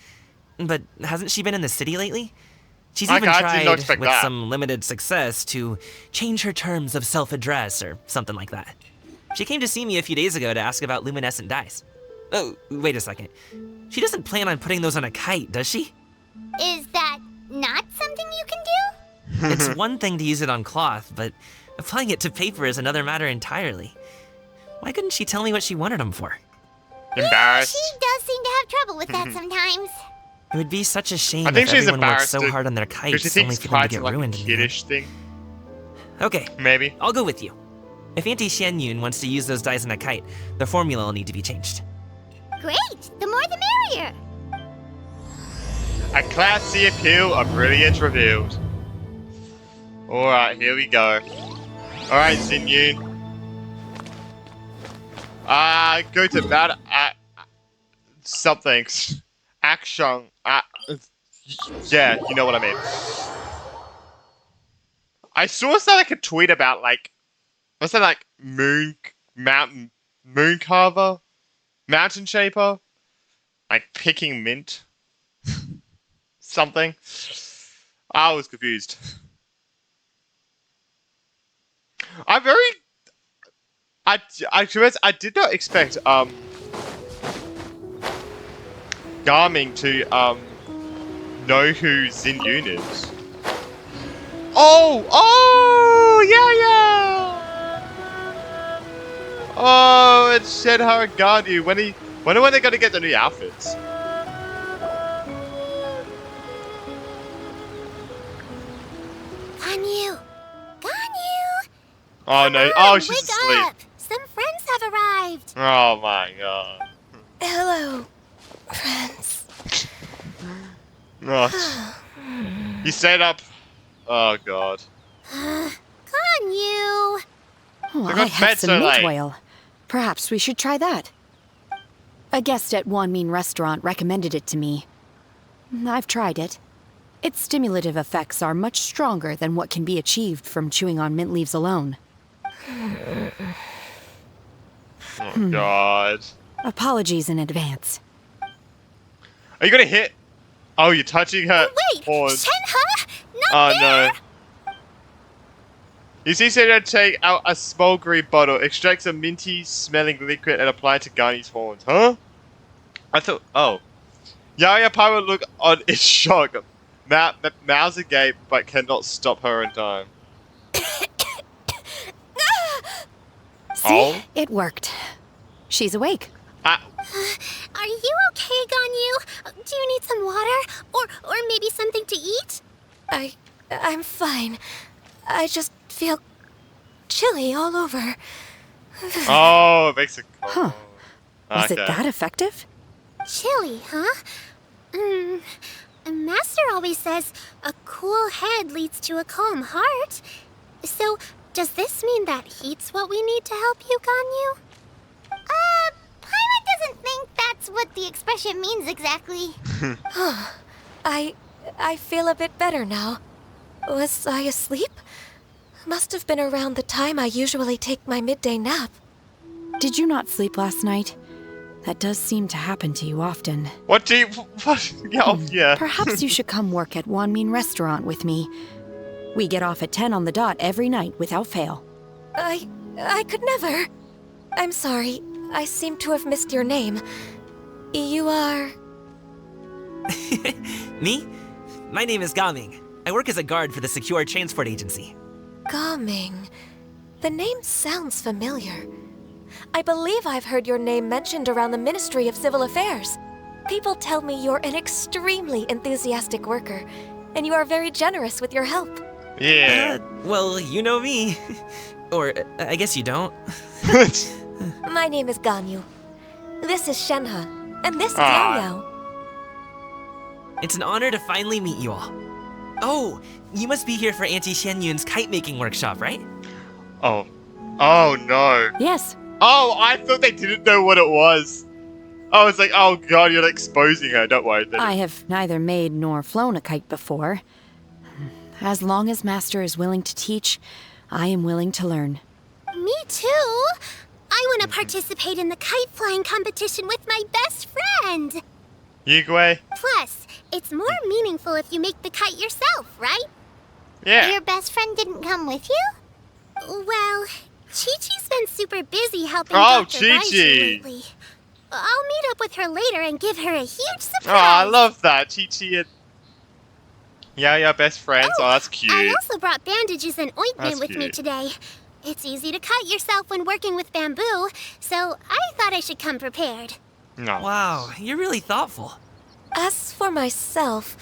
But hasn't she been in the city lately? She's even I did not tried, expect with that. some limited success, to change her terms of self-address or something like that. She came to see me a few days ago to ask about luminescent dyes. Oh, wait a second. She doesn't plan on putting those on a kite, does she? Is that not something you can do? It's one thing to use it on cloth, but applying it to paper is another matter entirely. Why couldn't she tell me what she wanted them for? Embarrassed. She does seem to have trouble with that sometimes. It would be such a shame I think if she's everyone worked embarrassed so hard on their because she kites only thinks for them to kites get are like a ruined in the end. kiddish thing. Okay, Maybe. I'll go with you. If Auntie Xianyun wants to use those dyes on a kite, the formula will need to be changed. Great! The more the merrier. A classy appeal, a brilliant revealed. Alright, here we go. Alright, Xianyun. Go to that something. Action. Yeah, you know what I mean. I saw like a tweet about like, what's that like moon carver, mountain shaper, like picking mint, something. I was confused. I did not expect Garming to know who Xianyun is. Oh, yeah. Oh, it said how it guard you. When are they gonna get the new outfits? Ganyu! Ganyu! Oh no! Come Oh, on, she's wake asleep. up! Some friends have arrived. Oh my god. Hello, friends. Oh, you stayed up. Oh god. Ganyu! Oh, They're I going to had bed some so mint late. oil. Perhaps we should try that. A guest at Wanmin Restaurant recommended it to me. I've tried it. Its stimulative effects are much stronger than what can be achieved from chewing on mint leaves alone. Oh god. Apologies in advance. Are you gonna hit? Oh, you're touching her. Wait! Horns. Shenhe! Oh Not there! no. You see, Sarah take out a small green bottle, extracts a minty smelling liquid, and apply it to Garni's horns. Huh? I thought. Oh. Yaya Pyro look on in shock. Mouths agape, but cannot stop her in time. See? Oh? It worked. She's awake. Are you okay, Ganyu? Do you need some water? Or maybe something to eat? I'm fine. I just feel chilly all over. Oh, it makes it cold. Huh. Was it Okay. that effective? Chilly, huh? Master always says a cool head leads to a calm heart. So, does this mean that heat's what we need to help you, Ganyu? Paimon doesn't think that's what the expression means exactly. I feel a bit better now. Was I asleep? Must have been around the time I usually take my midday nap. Did you not sleep last night? That does seem to happen to you often. What do you... What? Yeah, oh, yeah. Perhaps you should come work at Wanmin Restaurant with me. We get off at 10 on the dot every night without fail. I could never. I'm sorry. I seem to have missed your name. You are... Me? My name is Gaming. I work as a guard for the Secure Transport Agency. Gaming. The name sounds familiar. I believe I've heard your name mentioned around the Ministry of Civil Affairs. People tell me you're an extremely enthusiastic worker, and you are very generous with your help. Yeah. Well, you know me. Or, I guess you don't. My name is Ganyu. This is Shenhe. And this is Aw. Yao Yao. It's an honor to finally meet you all. Oh, you must be here for Auntie Shenyun's kite-making workshop, right? Oh. Oh, no. Yes. Oh, I thought they didn't know what it was. I was like, oh god, you're exposing her. Don't worry. I have neither made nor flown a kite before. As long as Master is willing to teach, I am willing to learn. Me too. I want to participate in the kite flying competition with my best friend. Yigwe? Plus, it's more meaningful if you make the kite yourself, right? Yeah. Your best friend didn't come with you? Well, Chi-Chi's been super busy helping Oh, Dr. Rite Chi-Chi. lately. I'll meet up with her later and give her a huge surprise. Oh, I love that. Chi-Chi and... Yeah, best friends. Oh, that's cute. I also brought bandages and ointment That's with me cute. today. It's easy to cut yourself when working with bamboo, so I thought I should come prepared. No. Wow, you're really thoughtful. As for myself,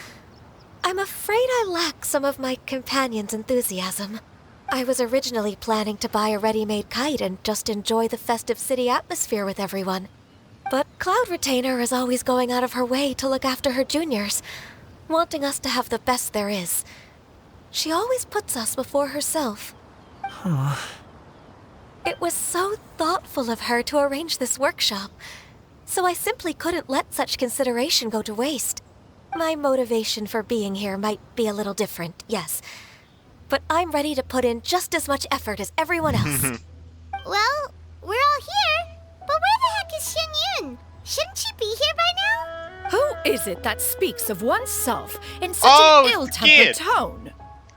I'm afraid I lack some of my companion's enthusiasm. I was originally planning to buy a ready-made kite and just enjoy the festive city atmosphere with everyone. But Cloud Retainer is always going out of her way to look after her juniors, wanting us to have the best there is. She always puts us before herself. It was so thoughtful of her to arrange this workshop, so I simply couldn't let such consideration go to waste. My motivation for being here might be a little different, yes, but I'm ready to put in just as much effort as everyone else. Well, we're all here, but where the heck is Shenyun? Shouldn't she be here by now? Who is it that speaks of oneself in such Oh, an ill-tempered kid. tone?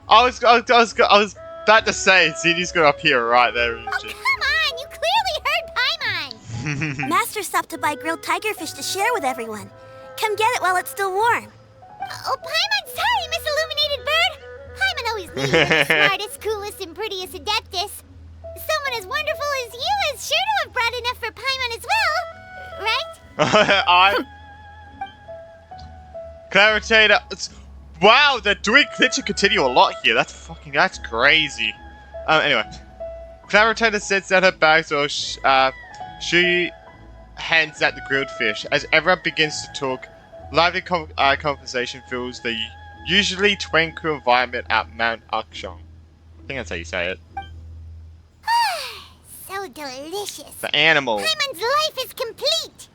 I was about to say, Ziggy's got up here right there. Oh, come on! You clearly heard Paimon! Master stopped to buy grilled tigerfish to share with everyone. Come get it while it's still warm. Oh, Paimon, sorry, Miss Illuminated Bird! Paimon always leaves with the smartest, coolest, and prettiest adeptus. Someone as wonderful as you is sure to have brought enough for Paimon as well, right? Claritator. Wow, they're doing glitch and continue a lot here. That's crazy. Anyway. Claritator sets down her bag so she hands out the grilled fish. As everyone begins to talk, lively conversation fills the usually tranquil environment at Mount Akshong. I think that's how you say it. So delicious. The animal. Paimon's life is complete.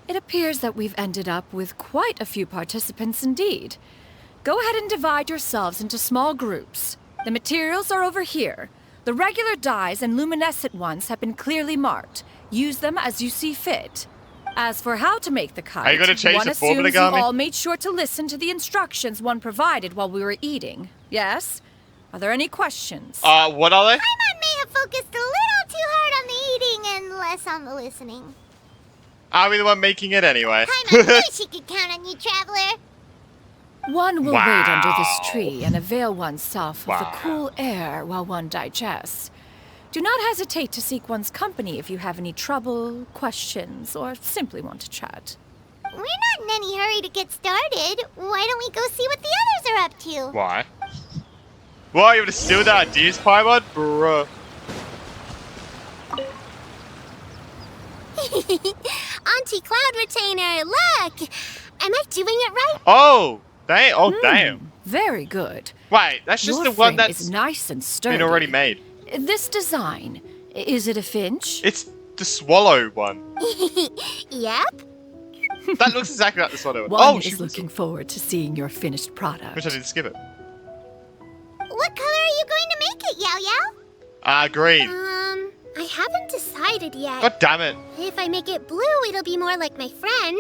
It appears that we've ended up with quite a few participants indeed. Go ahead and divide yourselves into small groups. The materials are over here. The regular dyes and luminescent ones have been clearly marked. Use them as you see fit. As for how to make the kite, Are you gonna change one the formula, assumes you Gami? all made sure to listen to the instructions one provided while we were eating. Yes? Are there any questions? What are they? Paimon may have focused a little too hard on the eating and less on the listening. Are we the one making it anyway? Paimon knew she could count on you, Traveler. One will wait under this tree and avail oneself of the Wow. cool air while one digests. Do not hesitate to seek one's company if you have any trouble, questions, or simply want to chat. We're not in any hurry to get started. Why don't we go see what the others are up to? Why? Why, you want to steal the ideas, Paimon? Bruh. Auntie Cloud Retainer, look! Am I doing it right? Oh, damn. Very good. Wait, that's just Your the one frame that's is nice and sturdy. been already made. This design, is it a finch? It's the swallow one. Yep. That looks exactly like the swallow one. One Oh, is shoot. looking forward to seeing your finished product. Which I didn't skip it. What color are you going to make it, Yao Yao? Green. I haven't decided yet. God damn it. If I make it blue, it'll be more like my friend.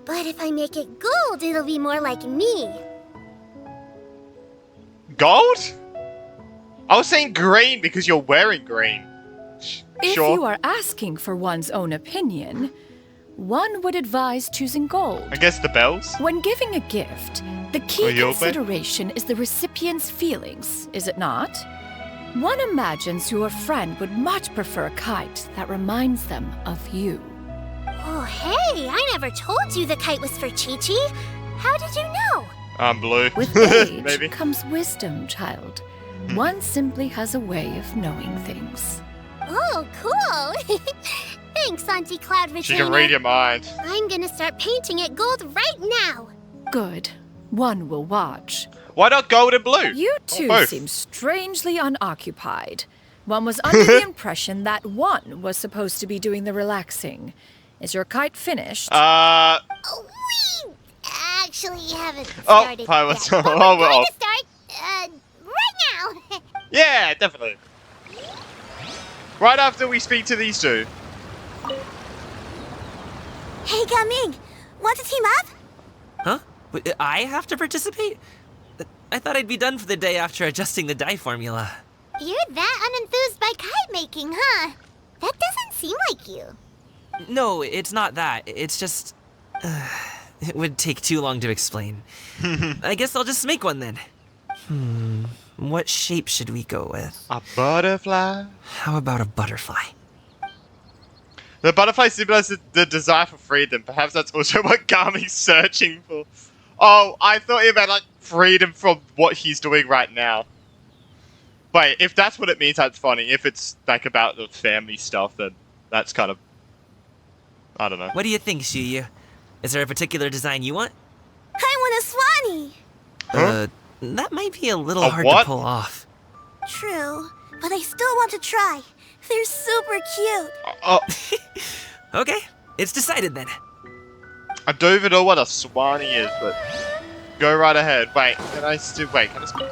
But if I make it gold, it'll be more like me. Gold? I was saying green because you're wearing green. If Sure. you are asking for one's own opinion, one would advise choosing gold. I guess the bells? When giving a gift, the Oh, key you open? consideration is the recipient's feelings, is it not? One imagines your friend would much prefer a kite that reminds them of you. Oh, hey, I never told you the kite was for Chi-Chi. How did you know? Blue. With age Maybe. comes wisdom, child. One simply has a way of knowing things. Oh, cool! Thanks, Auntie Cloud Retainer. She can read your mind. I'm gonna start painting it gold right now. Good. One will watch. Why not gold and blue? You Or two both? seem strangely unoccupied. One was under the impression that one was supposed to be doing the relaxing. Is your kite finished? We actually haven't started pilot. yet. But Oh, we're well. going to start, right now. Yeah, definitely. Right after we speak to these two. Hey, Gaming, want to team up? Huh? Wait, I have to participate? I thought I'd be done for the day after adjusting the dye formula. You're that unenthused by kite making, huh? That doesn't seem like you. No, it's not that. It's just... it would take too long to explain. I guess I'll just make one then. What shape should we go with? A butterfly? How about a butterfly? The butterfly symbolizes the desire for freedom. Perhaps that's also what Gami's searching for. Oh, I thought you meant like freedom from what he's doing right now. Wait, if that's what it means, that's funny. If it's like about the family stuff, then that's kind of... I don't know. What do you think, Shuyu? Is there a particular design you want? I want a swanee. Huh? That might be a little A hard what? to pull off. True, but I still want to try. They're super cute. Okay, it's decided then. I don't even know what a swanee is, but go right ahead. Wait, can I still... Wait, can I still...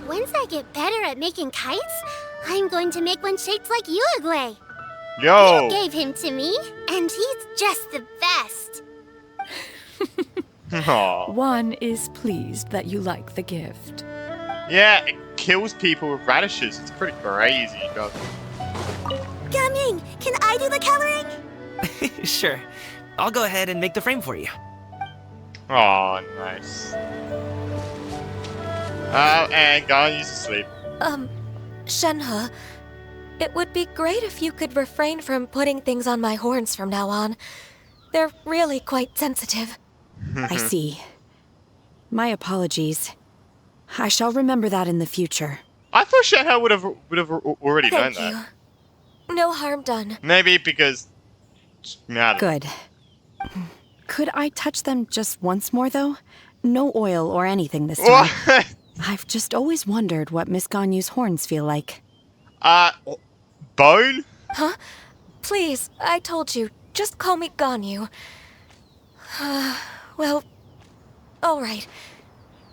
Once I get better at making kites, I'm going to make one shaped like Uruguay. Yo! You gave him to me, and he's just the best. Aw. One is pleased that you like the gift. Yeah, it kills people with radishes. It's pretty crazy. God. Gaming, can I do the coloring? Sure. I'll go ahead and make the frame for you. Oh, nice. Oh, and Gan used to sleep. Shenhe, it would be great if you could refrain from putting things on my horns from now on. They're really quite sensitive. I see. My apologies. I shall remember that in the future. I thought Shenhe would have already known Thank that. you. No harm done. Maybe because... Nah, Good. Could I touch them just once more, though? No oil or anything this time. What? I've just always wondered what Miss Ganyu's horns feel like. Bone? Huh? Please, I told you. Just call me Ganyu. Well, alright.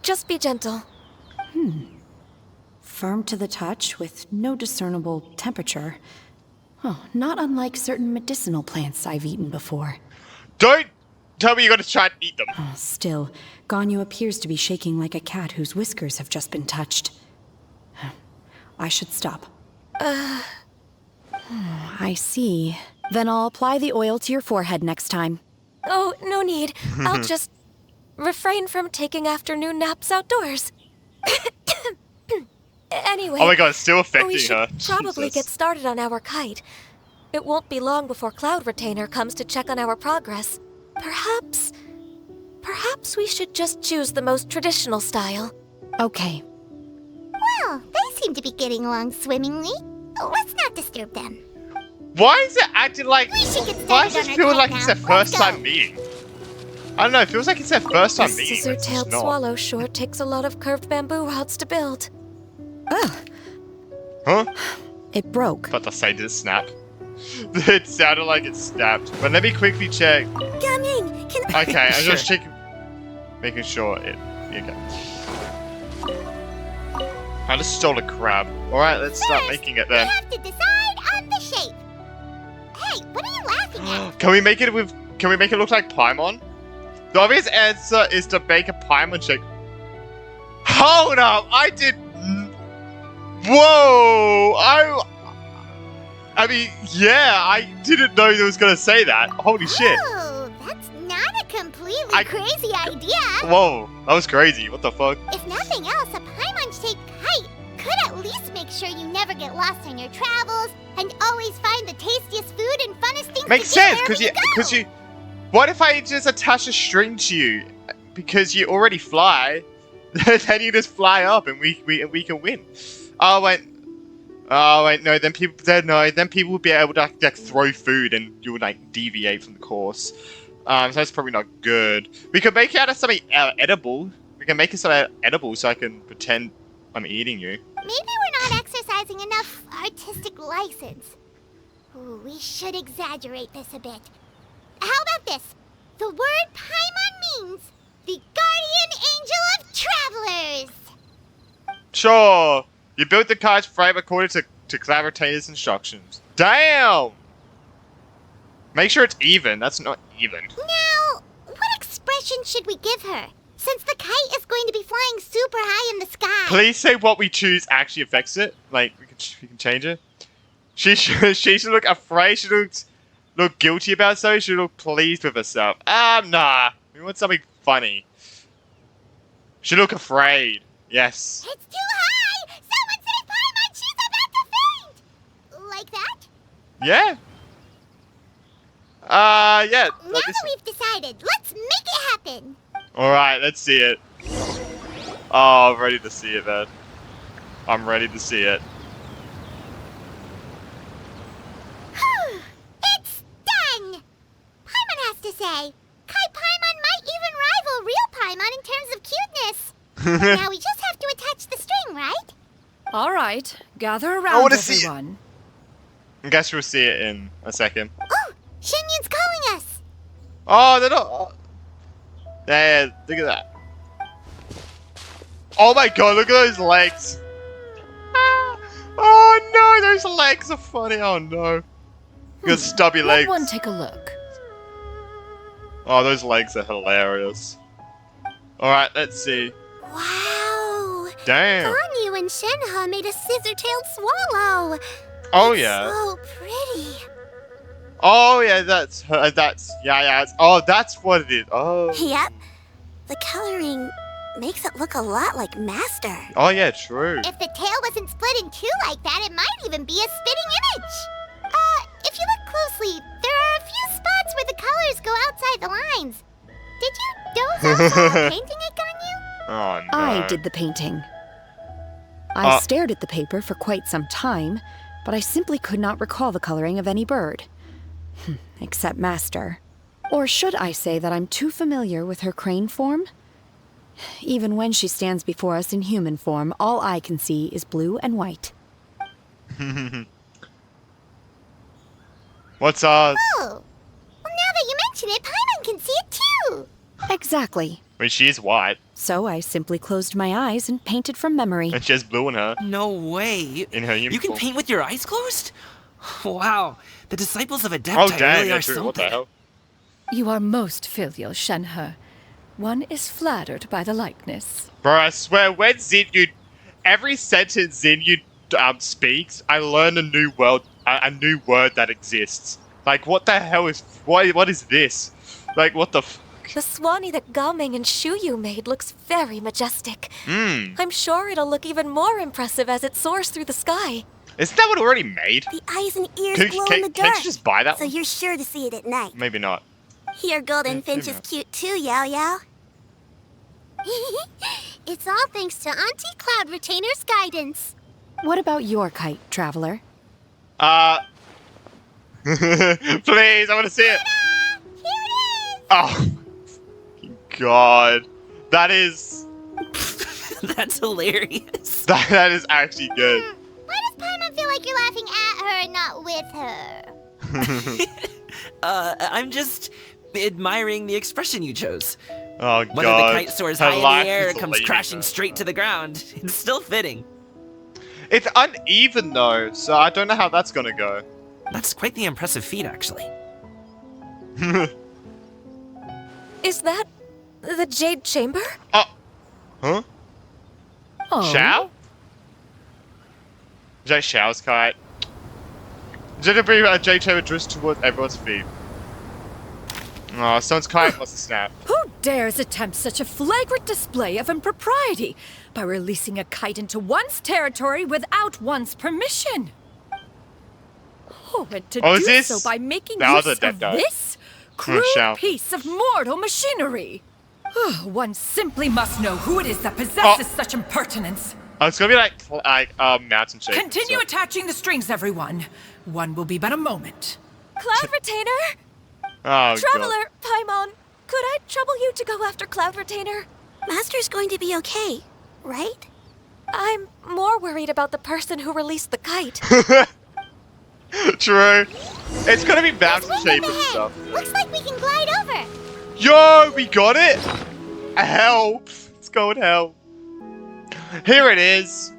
Just be gentle. Firm to the touch with no discernible temperature. Oh, not unlike certain medicinal plants I've eaten before. Don't tell me you're going to try and eat them. Oh, still, Ganyu appears to be shaking like a cat whose whiskers have just been touched. I should stop. I see. Then I'll apply the oil to your forehead next time. Oh, no need. I'll just refrain from taking afternoon naps outdoors. Anyway. Oh my god, it's still we affecting should her. probably Jesus. get started on our kite. It won't be long before Cloud Retainer comes to check on our progress. Perhaps we should just choose the most traditional style. Okay. Well, they seem to be getting along swimmingly. Let's not disturb them. Why is it acting like... We should get Why started does on it our feel kite like now. it's their Let's first go. time meeting? I don't know, it feels like it's their first The time meeting. but it's scissor-tailed not. swallow sure takes a lot of curved bamboo rods to build. Huh? It broke. But the say did it snap? It sounded like it snapped. But let me quickly check. Gaming, can I... Okay, I'm Sure. just checking. Making sure it... Okay. I just stole a crab. Alright, let's start First, making it We then. have to decide on the shape. Hey, what are you laughing at? Can we make it with... Can we make it look like Paimon? The obvious answer is to make a Paimon shape. Hold up! I did... Whoa! I mean, yeah, I didn't know you was gonna say that. Holy shit. Oh, that's not a completely crazy idea. Whoa, that was crazy. What the fuck? If nothing else, a Paimon-shaped kite could at least make sure you never get lost on your travels and always find the tastiest food and funnest things Makes to do sense, wherever because you you... What if I just attach a string to you? Because you already fly. then you just fly up and we can win. Oh wait. Oh wait, no. Then people will be able to like throw food and you would like deviate from the course. So that's probably not good. We could make it out of something edible. We can make it something edible so I can pretend I'm eating you. Maybe we're not exercising enough artistic license. Ooh, we should exaggerate this a bit. How about this? The word Paimon means the guardian angel of travelers. Sure. You built the kite's frame according to Clavitator's instructions. Damn! Make sure it's even. That's not even. Now, what expression should we give her? Since the kite is going to be flying super high in the sky. Please say what we choose actually affects it. Like, we can change it. She should look afraid. She looks look guilty about so. She should look pleased with herself. Nah. We want something funny. She look afraid. Yes. It's too high! Someone save Paimon! She's about to faint! Like that? Yeah. Yeah. Now that we've decided, let's make it happen! Alright, let's see it. Oh, I'm ready to see it, man. I'm ready to see it. It's done! Paimon has to say. Kai Paimon might even rival real Paimon in terms of cuteness. Now we just have to attach the string, right? All right, gather around, everyone. I guess we'll see it in a second. Oh, Shenyun's calling us. Oh, they're not. Yeah, look at that. Oh my god, look at those legs. Oh no, those legs are funny. Oh no. Got stubby legs. Let one take a look. Oh, those legs are hilarious. Alright, let's see. Wow. Damn. Ganyu and Shenhe made a scissor-tailed swallow. Oh It's yeah. so pretty. Oh yeah, that's yeah. Oh, that's what it is. Oh. Yep. The coloring makes it look a lot like Master. Oh yeah, true. If the tail wasn't split in two like that, it might even be a spitting image. If you look closely, there are a few spots where the colors go outside the lines. Did you doze off while painting it, Ganyu? Oh no. I did the painting. I stared at the paper for quite some time, but I simply could not recall the coloring of any bird. Except Master. Or should I say that I'm too familiar with her crane form? Even when she stands before us in human form, all I can see is blue and white. What's ours? Oh, well, now that you mention it, Paimon can see it too. Exactly. I mean, she is white. So I simply closed my eyes and painted from memory. And she has blue in her. No way. In her uniform. You can paint with your eyes closed? Wow. The disciples of Adepti Oh damn, really yeah, are true. something. What the hell? You are most filial, Shenhe. One is flattered by the likeness. Bro, I swear, when Xinyu, every sentence Xinyu speaks, I learn a new word that exists. Like, what the hell is, what is this? Like, what the fuck? The Swanee that Gaming and Shuyu made looks very majestic. I'm sure it'll look even more impressive as it soars through the sky. Isn't that what already made? The eyes and ears Can- glow can- in the can't dark. you just buy that So one? you're sure to see it at night. Maybe not. Your golden finch is cute too, Yao Yao. It's all thanks to Auntie Cloud Retainer's guidance. What about your kite, Traveler? Please, I want to see it. Here it is. Oh, God. That is... That's hilarious. That is actually good. Why does Paimon feel like you're laughing at her and not with her? I'm just admiring the expression you chose. Oh, Whether God. the kite soars Her high in life the air or is comes leaving crashing her. straight to the ground, it's still fitting. It's uneven, though, so I don't know how that's gonna go. That's quite the impressive feat, actually. Is that the Jade Chamber? Huh? Oh. Shao? Is that Shao's kite? Is it a bring a J chamber drift towards everyone's feet? Oh, someone's kite must have snapped. Who dares attempt such a flagrant display of impropriety by releasing a kite into one's territory without one's permission? Oh, and to is do this so by making the use other of dead guy? this crude Shao. piece of mortal machinery. One simply must know who it is that possesses such impertinence. Oh, it's gonna be like mountain shape. Continue attaching the strings, everyone. One will be but a moment. Cloud Retainer! Oh, Traveler, Paimon, could I trouble you to go after Cloud Retainer? Master's going to be okay, right? I'm more worried about the person who released the kite. True. It's gonna be mountain shape and stuff. Looks like we can glide over. Yo, we got it! Help! It's going help. Here it is.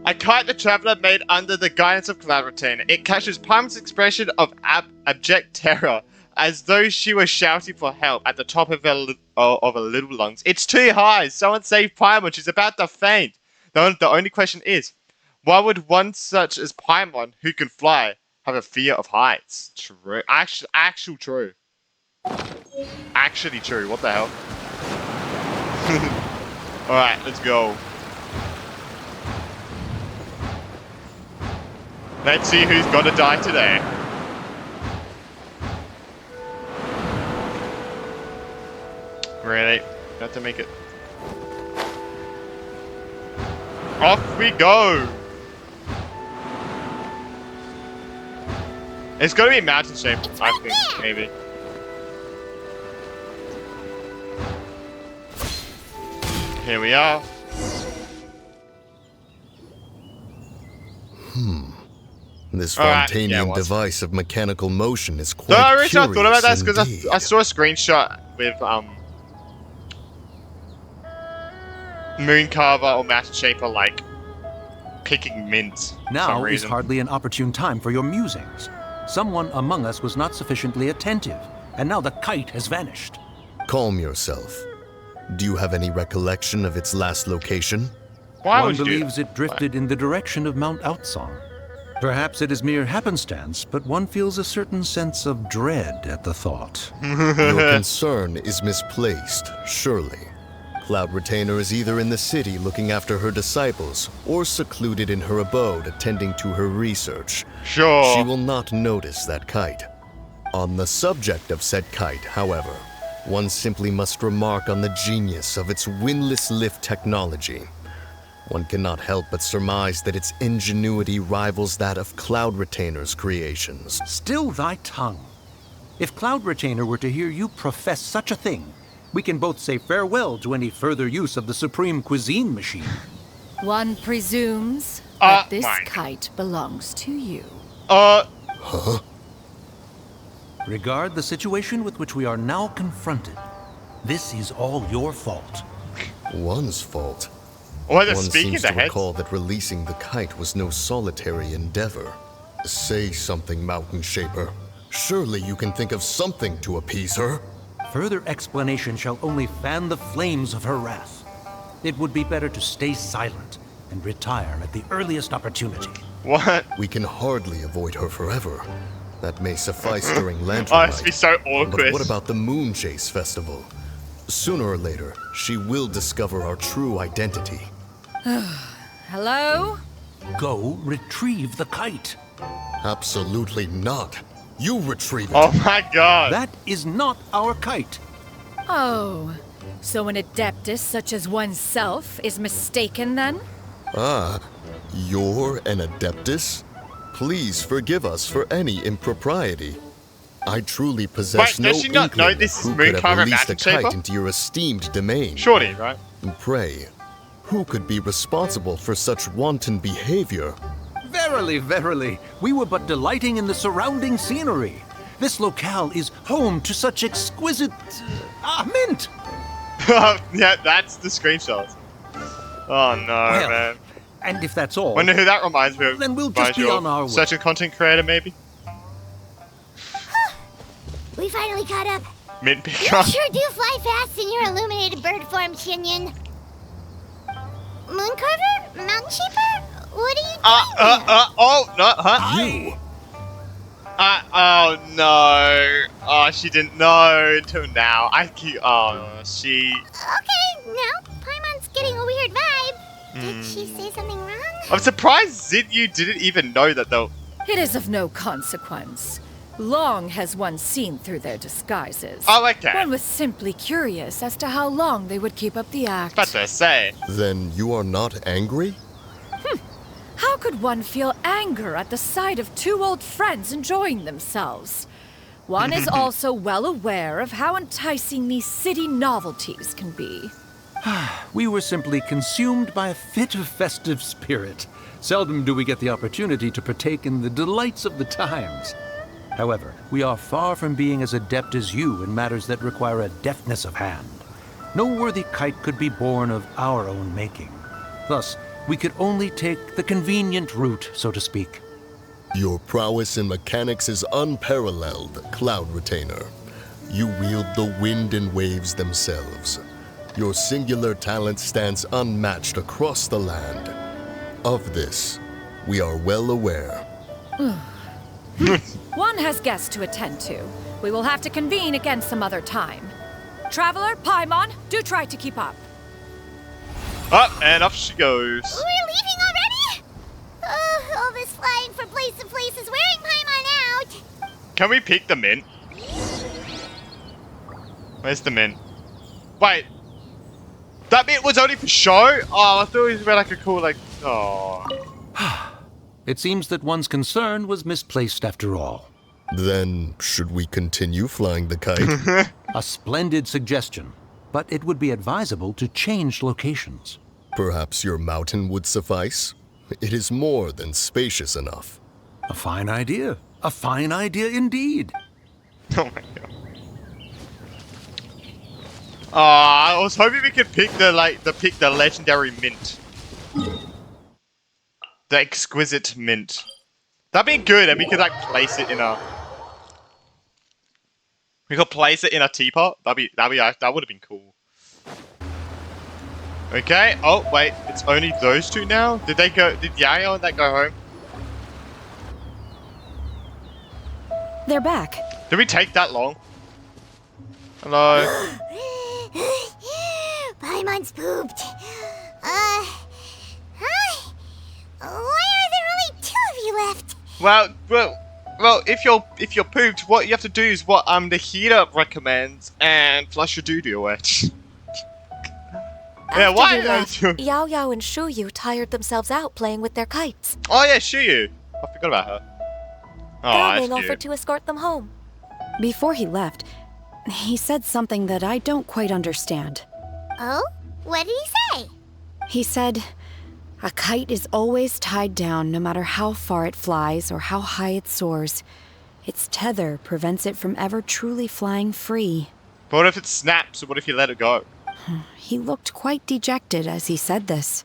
A kite the traveler made under the guidance of Cloud Retainer. It captures Paimon's expression of abject terror, as though she was shouting for help at the top of her little lungs. It's too high! Someone save Paimon, she's about to faint! The only question is, why would one such as Paimon, who can fly, have a fear of heights? True. Actual true. Actually true, what the hell? Alright, let's go. Let's see who's gonna die today. Really? Have to make it. Off we go! It's gonna be mountain shape, I think, maybe. Here we are. This Alright, Fontanian device of mechanical motion is quite The reason I thought about that is curious because indeed. I saw a screenshot with Mooncarver or Master Shaper like picking mint. Now is hardly an opportune time for your musings. Someone among us was not sufficiently attentive, and now the kite has vanished. Calm yourself. Do you have any recollection of its last location? One believes it drifted in the direction of Mount Outsong. Perhaps it is mere happenstance, but one feels a certain sense of dread at the thought. Your concern is misplaced, surely. Cloud Retainer is either in the city looking after her disciples, or secluded in her abode attending to her research. Sure. She will not notice that kite. On the subject of said kite, however, one simply must remark on the genius of its windless lift technology. One cannot help but surmise that its ingenuity rivals that of Cloud Retainer's creations. Still thy tongue. If Cloud Retainer were to hear you profess such a thing, we can both say farewell to any further use of the Supreme Cuisine Machine. One presumes that this kite belongs to you. Huh? Regard the situation with which we are now confronted. This is all your fault. One's fault? One seems to recall that releasing the kite was no solitary endeavor. Say something, Mountain Shaper. Surely you can think of something to appease her. Further explanation shall only fan the flames of her wrath. It would be better to stay silent and retire at the earliest opportunity. What? We can hardly avoid her forever. That may suffice during Lantern Rite. It's be so awkward. But what about the Moon Chase Festival? Sooner or later, she will discover our true identity. Hello? Go retrieve the kite. Absolutely not. You retrieve it. Oh my god. That is not our kite. Oh, so an adeptus such as oneself is mistaken then? Ah, you're an adeptus? Please forgive us for any impropriety. I truly possess Wait, no does she not know inkling this of is who could have Mooncarver released a Mountain Shaper? kite into your esteemed domain. Shorty, right? And pray, who could be responsible for such wanton behavior? Verily, verily, we were but delighting in the surrounding scenery. This locale is home to such exquisite... mint! Yeah, that's the screenshot. Oh no, Well, man. And if that's all... Wonder who that reminds me of. Then we'll just be on our way. Such a content creator, maybe? We finally caught up. Mint You picker. sure do fly fast in your illuminated bird form, Shinyan. Mooncarver? Mountain Shaper? What are you doing? Oh, no, huh? You! Oh no. Oh, she didn't know until now. She... Okay, now Paimon's getting a weird vibe. Did she say something wrong? I'm surprised Zinyu didn't even know that though. It is of no consequence. Long has one seen through their disguises. Oh, okay. One was simply curious as to how long they would keep up the act. That's what I say. Then you are not angry? How could one feel anger at the sight of two old friends enjoying themselves? One is also well aware of how enticing these city novelties can be. We were simply consumed by a fit of festive spirit. Seldom do we get the opportunity to partake in the delights of the times. However, we are far from being as adept as you in matters that require a deftness of hand. No worthy kite could be born of our own making. Thus, we could only take the convenient route, so to speak. Your prowess in mechanics is unparalleled, Cloud Retainer. You wield the wind and waves themselves. Your singular talent stands unmatched across the land. Of this, we are well aware. One has guests to attend to. We will have to convene again some other time. Traveler, Paimon, do try to keep up. Up and off she goes. We're leaving already? Oh, all this flying from place to place is wearing Paimon out. Can we pick the mint? Where's the mint? Wait. That mint was only for show? Oh, I thought it was like a cool, like, oh. It seems that one's concern was misplaced after all. Then, should we continue flying the kite? A splendid suggestion, but it would be advisable to change locations. Perhaps your mountain would suffice? It is more than spacious enough. A fine idea. A fine idea indeed. Oh my god. I was hoping we could pick the legendary mint. The exquisite mint. That'd be good, and we could like place it in a. We could place it in a teapot. That would have been cool. Okay. Oh wait, it's only those two now. Did Yayo and that go home? They're back. Did we take that long? Hello. Paimon's pooped. Why are there only two of you left? Well, if you're pooped, what you have to do is what the heater recommends and flush your doo-doo away. Yeah, why? Yao Yao and Shu Yu tired themselves out playing with their kites. Oh yeah, Shu Yu. I forgot about her. Oh, Gaming that's offered cute. to escort them home. Before he left, he said something that I don't quite understand. Oh? What did he say? He said, a kite is always tied down no matter how far it flies or how high it soars. Its tether prevents it from ever truly flying free. But what if it snaps, or what if you let it go? He looked quite dejected as he said this.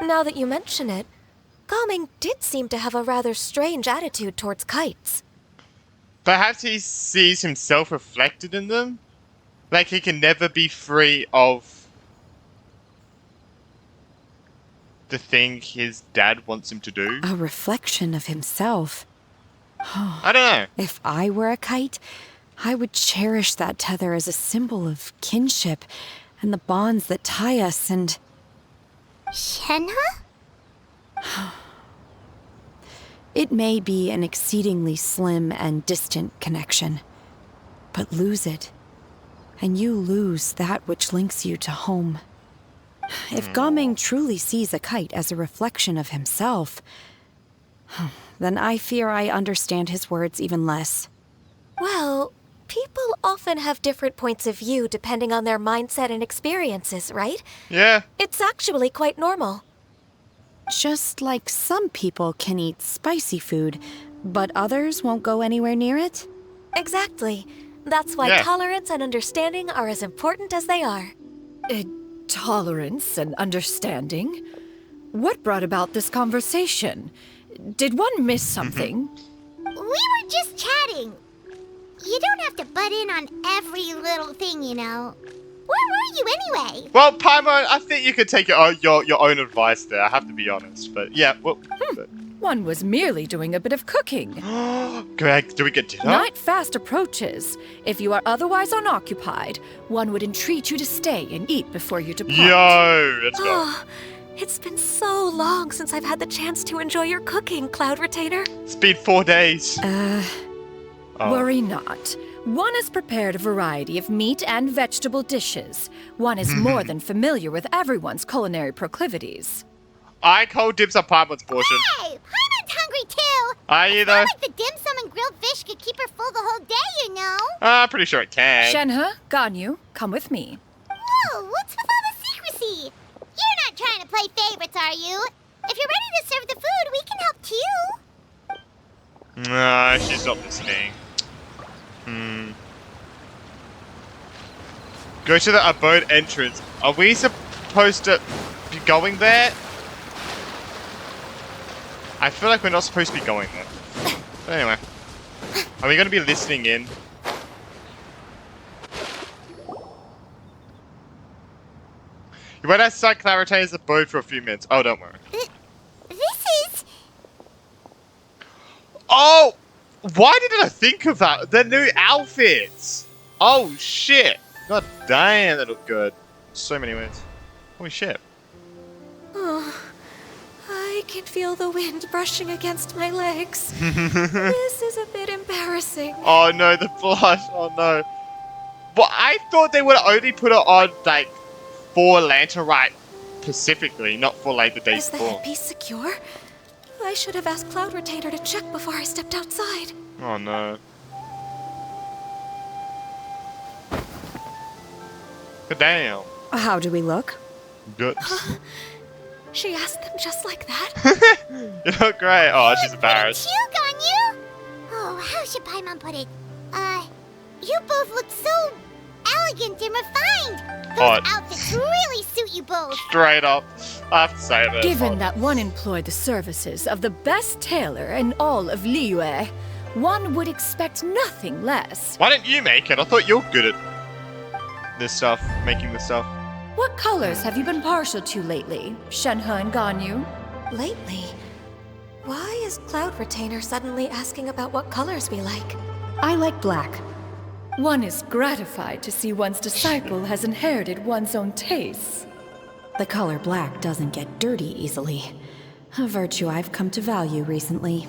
Now that you mention it, Gaming did seem to have a rather strange attitude towards kites. Perhaps he sees himself reflected in them? Like he can never be free of the thing his dad wants him to do? A reflection of himself. I don't know. If I were a kite, I would cherish that tether as a symbol of kinship and the bonds that tie us and... Shenhe? It may be an exceedingly slim and distant connection, but lose it, and you lose that which links you to home. If Gaming truly sees a kite as a reflection of himself, then I fear I understand his words even less. Well, people often have different points of view depending on their mindset and experiences, right? Yeah. It's actually quite normal. Just like some people can eat spicy food, but others won't go anywhere near it? Exactly. That's why tolerance and understanding are as important as they are. Tolerance and understanding? What brought about this conversation? Did one miss something? We were just chatting. You don't have to butt in on every little thing, you know. Where were you anyway? Well, Paimon, I think you could take your own advice there. I have to be honest, but yeah. Well, One was merely doing a bit of cooking. Greg, do we get dinner? Night fast approaches. If you are otherwise unoccupied, one would entreat you to stay and eat before you depart. Yo, let's go. Oh, it's been so long since I've had the chance to enjoy your cooking, Cloud Retainer. It's been 4 days. Worry not. One has prepared a variety of meat and vegetable dishes. One is more than familiar with everyone's culinary proclivities. I call dibs on Paimon's portion. Hey, Paimon's hungry too. Are you It's though? not like the dim sum and grilled fish could keep her full the whole day, you know. I'm pretty sure it can. Shenhe, Ganyu, come with me. Whoa, what's with all the secrecy? You're not trying to play favorites, are you? If you're ready to serve the food, we can help too. Nah, she's not listening. Go to the abode entrance. Are we supposed to be going there? I feel like we're not supposed to be going there. But anyway. Are we going to be listening in? You went outside Claritane's abode for a few minutes. Oh, don't worry. This is... Oh! Why didn't I think of that? The new outfits! Oh, shit! God damn, they look good. So many ways. Holy shit. Oh, I can feel the wind brushing against my legs. This is a bit embarrassing. Oh no, the blush. Oh no. But I thought they would only put it on, like, for Lantern Rite specifically, not for Labor Day Is the before. headpiece secure? I should have asked Cloud Retainer to check before I stepped outside. Oh no. Good damn. How do we look? Good. She asked them just like that? You look great. Oh, she's embarrassed. You, Ganyu? Oh, how should Paimon put it? You both look so elegant and refined. Those Hot. outfits really suit you both. Straight up. I have to say that. Given that one employed the services of the best tailor in all of Liyue, one would expect nothing less. Why didn't you make it? I thought you were good at this stuff, making this stuff. What colors have you been partial to lately, Shenhe and Ganyu? Lately? Why is Cloud Retainer suddenly asking about what colors we like? I like black. One is gratified to see one's disciple has inherited one's own tastes. The color black doesn't get dirty easily. A virtue I've come to value recently.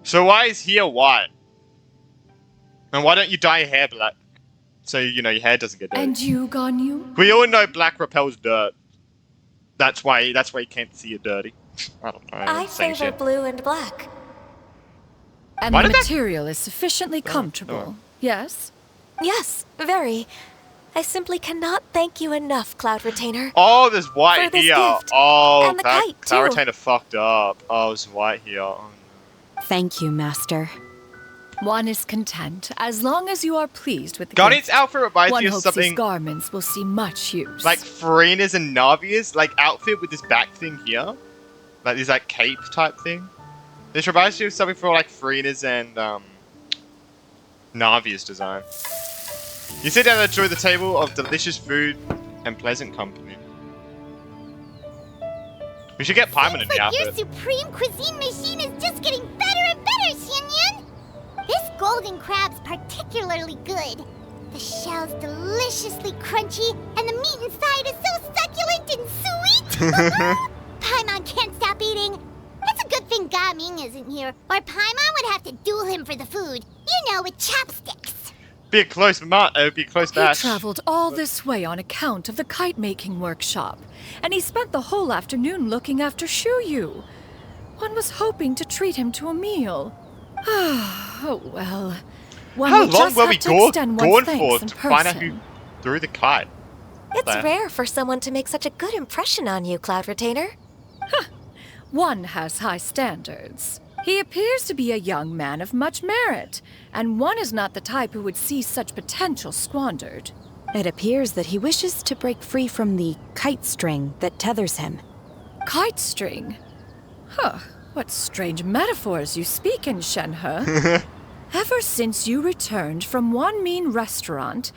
So why is here white? And why don't you dye your hair black? So, you know, your hair doesn't get dirty. And you, Ganyu? We all know black repels dirt. That's why you can't see it dirty. I don't know. I same favor shit. blue and black. And Why the did that- material is sufficiently comfortable, yes? Yes, very. I simply cannot thank you enough, Cloud Retainer. Oh, there's white For this here. gift. Oh, And the that kite, Cloud too. Retainer fucked up. Oh, there's white here. Oh, Thank you, Master. One is content as long as you are pleased with the Guardian's gift. outfit reminds One me of hopes something these garments will see much use. like Farina's and Navia's like outfit with this back thing here. Like this like cape type thing. This reminds me of something for like Farina's and Navia's design. You sit down and enjoy the table of delicious food and pleasant company. We should get Paimon in the Like your outfit. supreme cuisine machine is just getting better and better, Xinyun. This golden crab's particularly good. The shell's deliciously crunchy, and the meat inside is so succulent and sweet. Paimon can't stop eating. It's a good thing Gaming isn't here, or Paimon would have to duel him for the food. You know, with chopsticks. Be a close be a close He match. traveled all this way on account of the kite-making workshop, and he spent the whole afternoon looking after Shuyu. One was hoping to treat him to a meal. Oh well. One How will long just were have we to gone extend one's for thanks in to find out person. who threw the kite? It's There. rare for someone to make such a good impression on you, Cloud Retainer. One has high standards. He appears to be a young man of much merit, and one is not the type who would see such potential squandered. It appears that he wishes to break free from the kite string that tethers him. Kite string? Huh, what strange metaphors you speak in, Shenhe. Ever since you returned from one mean restaurant,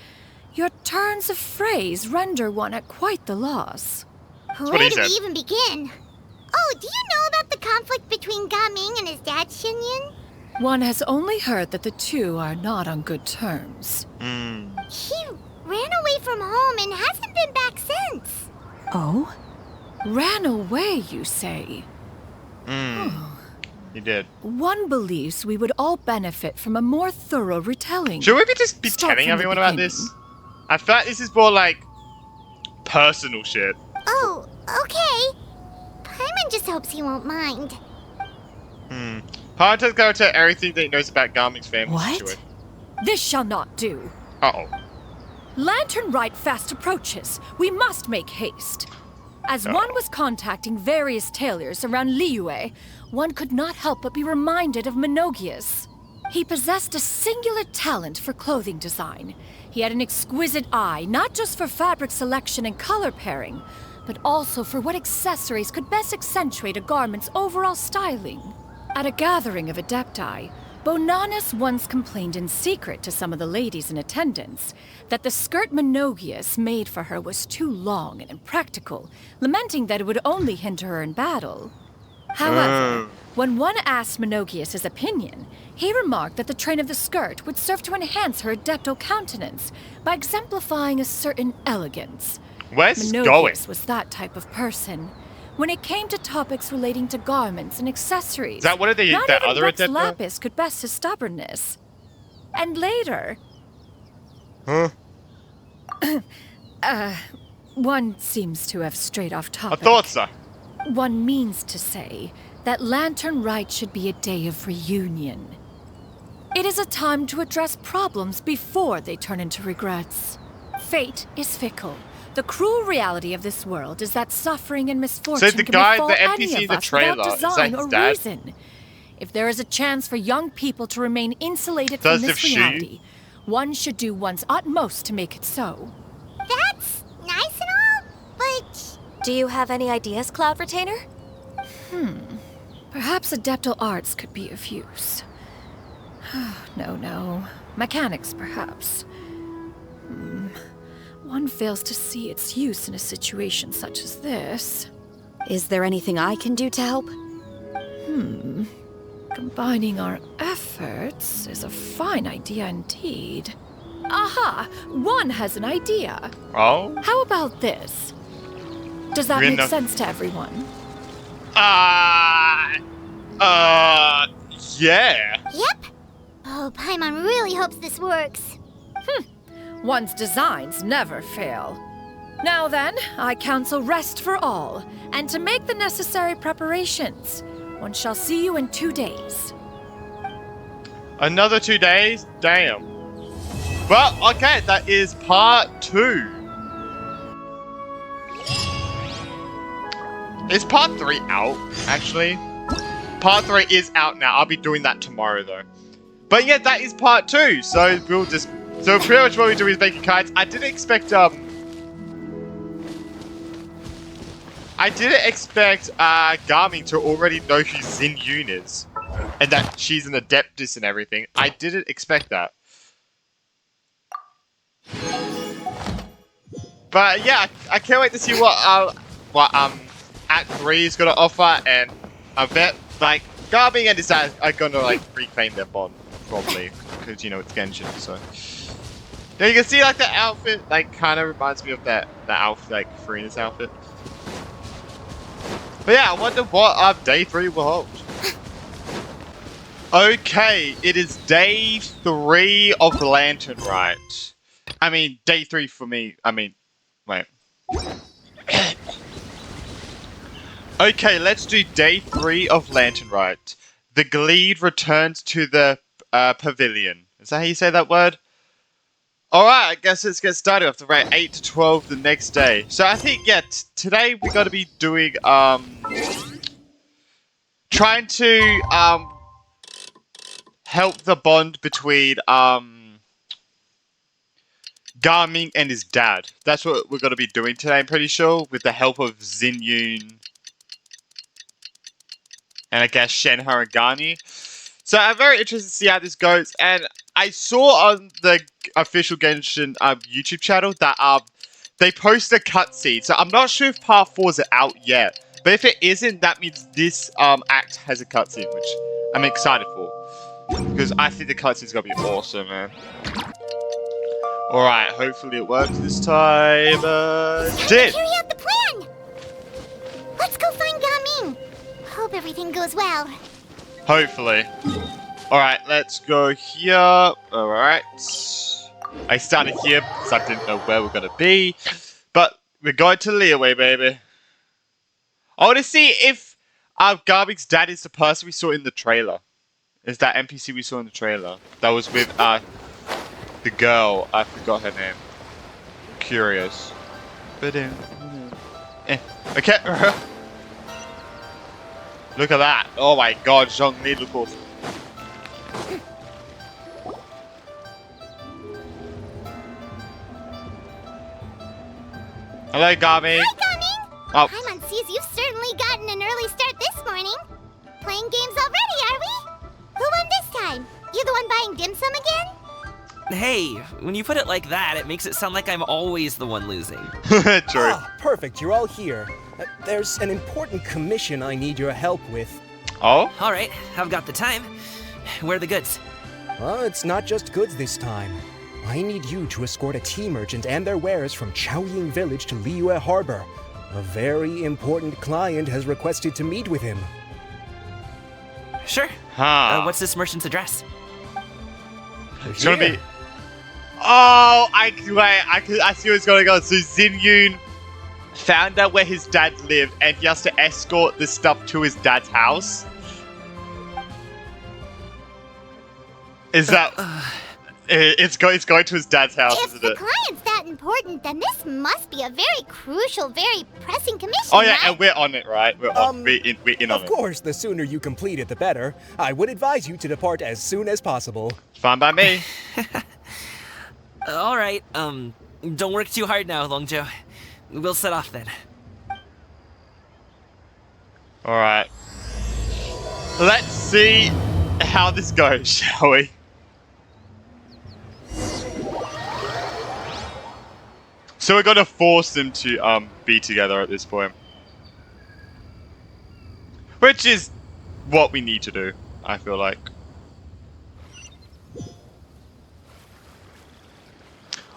your turns of phrase render one at quite the loss. what Where he do said. we even begin? Oh, do you know about the conflict between Gaming and his dad, Xinyun? One has only heard that the two are not on good terms. He ran away from home and hasn't been back since. Oh? Ran away, you say? You did. One believes we would all benefit from a more thorough retelling. Should we just be Start telling from the everyone about beginning. this? I feel like this is more like personal shit. Oh, okay. Paimon just hopes he won't mind. Parata's going to tell everything that he knows about Garmin's family What? situation. This shall not do. Uh-oh. Lantern Rite fast approaches. We must make haste. As one was contacting various tailors around Liyue, one could not help but be reminded of Menogias. He possessed a singular talent for clothing design. He had an exquisite eye, not just for fabric selection and color pairing, but also for what accessories could best accentuate a garment's overall styling. At a gathering of Adepti, Bonanas once complained in secret to some of the ladies in attendance that the skirt Menogias made for her was too long and impractical, lamenting that it would only hinder her in battle. However, when one asked Menogias his opinion, he remarked that the train of the skirt would serve to enhance her adeptal countenance by exemplifying a certain elegance. Where's this going? Menogias was that type of person. When it came to topics relating to garments and accessories, Is that one of the not that even other Rex Adepta? Lapis could best his stubbornness. And later, Huh? one seems to have strayed off I topic. thought so. One means to say that Lantern Rite should be a day of reunion. It is a time to address problems before they turn into regrets. Fate is fickle. The cruel reality of this world is that suffering and misfortune So the can guy, befall the any NPC of in the us trailer, without is that design his or dad? reason. If there is a chance for young people to remain insulated Does from this the shoe? reality, one should do one's utmost to make it so. That's nice and all, but... Do you have any ideas, Cloud Retainer? Perhaps adeptal arts could be of use. No. Mechanics, perhaps. One fails to see its use in a situation such as this. Is there anything I can do to help? Combining our efforts is a fine idea indeed. Aha! One has an idea. Oh? How about this? Does that We're make not- sense to everyone? Yeah. Yep. Oh, Paimon really hopes this works. One's designs never fail. Now then, I counsel rest for all, and to make the necessary preparations. One shall see you in 2 days. Another 2 days? Damn. Well, okay, that is part 2. Is part 3 out, actually? Part 3 is out now. I'll be doing that tomorrow, though. But yeah, that is part 2. So we'll just... So pretty much what we do is making kites. I didn't expect, Garmin to already know who Xin Yun is. And that she's an Adeptus and everything. I didn't expect that. But yeah, I can't wait to see what Act 3 is gonna offer, and I bet like Garmin and his dad are gonna like reclaim their bond probably, because you know it's Genshin. So yeah, you can see like the outfit like kind of reminds me of that outfit, like Farina's outfit. But yeah, I wonder what day 3 will hold. Okay, it is day 3 of Lantern Rite. I mean, day 3 for me. I mean, wait. Okay, let's do day 3 of Lantern Rite. The Glede returns to the pavilion. Is that how you say that word? Alright, I guess let's get started. We have to rate 8 to 12 the next day. So I think, yeah, today we gotta be doing, trying to, help the bond between, Garmin and his dad. That's what we're gonna be doing today, I'm pretty sure, with the help of Xin Yun. And I guess Shenhe and Garni. So I'm very interested to see how this goes, and I saw on the official Genshin YouTube channel that they posted a cutscene, so I'm not sure if part 4 is out yet. But if it isn't, that means this act has a cutscene, which I'm excited for. Because I think the cutscene's gonna be awesome, man. Alright, hopefully it works this time. Did! Carry out the plan! Let's go find Gamin! Hope everything goes well. Hopefully. Alright, let's go here. Alright. I started here because I didn't know where we're going to be. But we're going to Leeway, baby. I want to see if Garvey's dad is the person we saw in the trailer. Is that NPC we saw in the trailer? That was with the girl. I forgot her name. Curious. Okay. Look at that. Oh my god, Zhongli, look awesome. Hello, Garvey. Hi, Gummy. Oh. Paimon sees you've certainly gotten an early start this morning. Playing games already, are we? Who won this time? You the one buying dim sum again? Hey, when you put it like that, it makes it sound like I'm always the one losing. True. Ah, perfect, you're all here. There's an important commission I need your help with. Oh? Alright, I've got the time. Where are the goods? Well, it's not just goods this time. I need you to escort a tea merchant and their wares from Chaoying Village to Liyue Harbor. A very important client has requested to meet with him. Sure. Huh. What's this merchant's address? It's gonna be... Oh, I see where it's gonna go. So Xinyun found out where his dad lived and he has to escort this stuff to his dad's house. Is that... It's going to his dad's house, If isn't the it? client's that important, then this must be a very crucial, very pressing commission, Oh yeah, right? and we're on it, right? We're in on it. Of course, the sooner you complete it, the better. I would advise you to depart as soon as possible. Fine by me. Alright, don't work too hard now, Longjo. We'll set off then. Alright. Let's see how this goes, shall we? So we're gonna force them to be together at this point. Which is what we need to do, I feel like.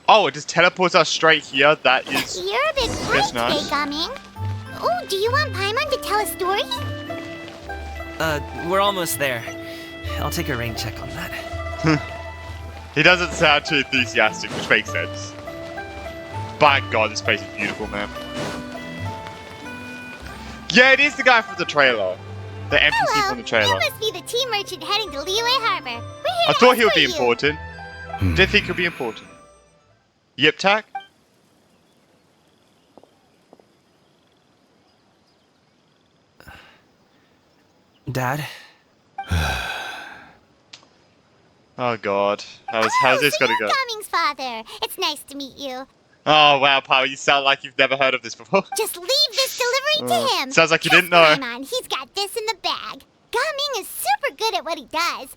Oh, it just teleports us straight here. That is... You're a big client today, nice. Gaming. Oh, do you want Paimon to tell a story? We're almost there. I'll take a rain check on that. He doesn't sound too enthusiastic, which makes sense. By God, this place is beautiful, man. Yeah, it is the guy from the trailer. The NPC Hello, from the trailer. you must be the tea merchant heading to Liyue Harbor. We're here I to thought he would escort be you. important. Didn't think he'd be important. Yip tack? Dad? Oh God. How's this gonna go? Gaming's father. It's nice to meet you. Oh wow, Power, you sound like you've never heard of this before. Just leave this delivery to him. Sounds like you Trust didn't know. Paimon, he's got this in the bag. Gaming is super good at what he does.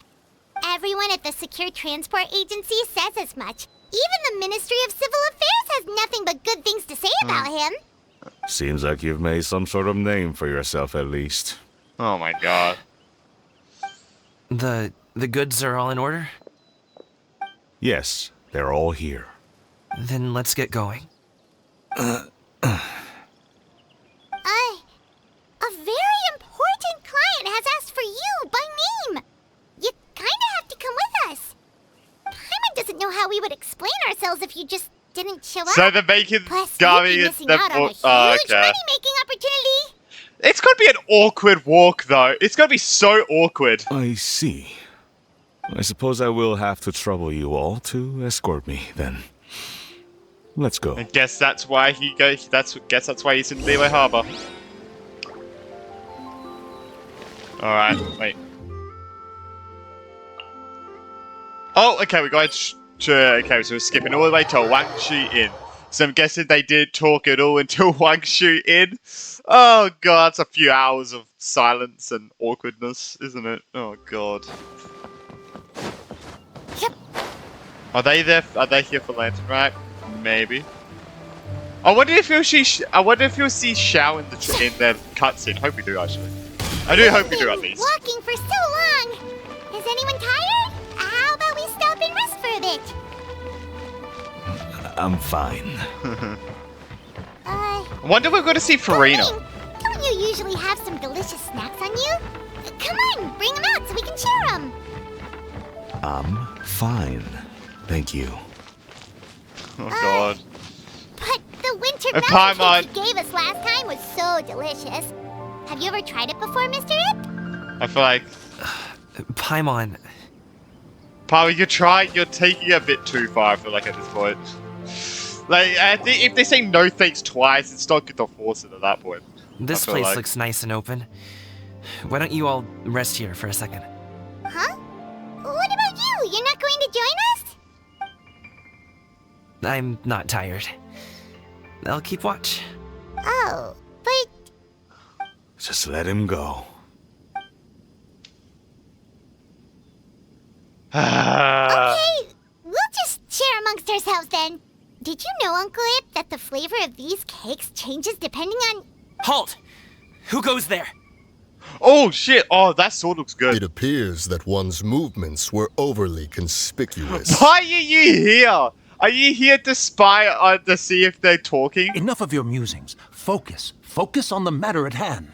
Everyone at the Secure Transport Agency says as much. Even the Ministry of Civil Affairs has nothing but good things to say about him. Seems like you've made some sort of name for yourself at least. Oh my God. The goods are all in order? Yes, they're all here. Then let's get going. A very important client has asked for you by name. You kinda have to come with us. Paimon doesn't know how we would explain ourselves if you just didn't show up. So they're making Plus, Garvey you'd be is missing the out on a huge okay. money-making opportunity. It's gonna be an awkward walk though. It's gonna be so awkward. I see. I suppose I will have to trouble you all to escort me then. Let's go. I guess that's why he goes. Guess that's why he's in Liyue Harbor. All right, wait. Oh, okay, we're going okay, so we're skipping all the way to Wangshu Inn. So I'm guessing they did talk it all until Wangshu Inn. Oh God, that's a few hours of silence and awkwardness, isn't it? Oh God. Yep. Are they there? Are they here for Lantern Rite? Maybe. I wonder if you'll see. I wonder if you'll see Xiao in the cutscene. Hope we do actually. I do hope we do at least. Walking for so long. Is anyone tired? How about we stop and rest for a bit? I'm fine. I wonder if we're going to see Farina. Don't you usually have some delicious snacks on you? Come on, bring them out so we can share them. I'm fine. Thank you. Oh god. But the winter Hey, melon Paimon. cake you gave us last time was so delicious. Have you ever tried it before, Mr. Ip? I feel like Paimon, Paimon, you're taking it a bit too far, I feel like at this point. Like, I think if they say no thanks twice, it's not good to force it at that point. this I feel place like. looks nice and open. Why don't you all rest here for a second? Huh? What about you? You're not going to join us? I'm not tired. I'll keep watch. Oh, but Just let him go. okay, we'll just share amongst ourselves then. Did you know, Uncle Ip, that the flavor of these cakes changes depending on... Halt! Who goes there? Oh shit! Oh, that sword looks good. It appears that one's movements were overly conspicuous. Why are you here? Are you here to spy to see if they're talking? Enough of your musings. Focus. Focus on the matter at hand.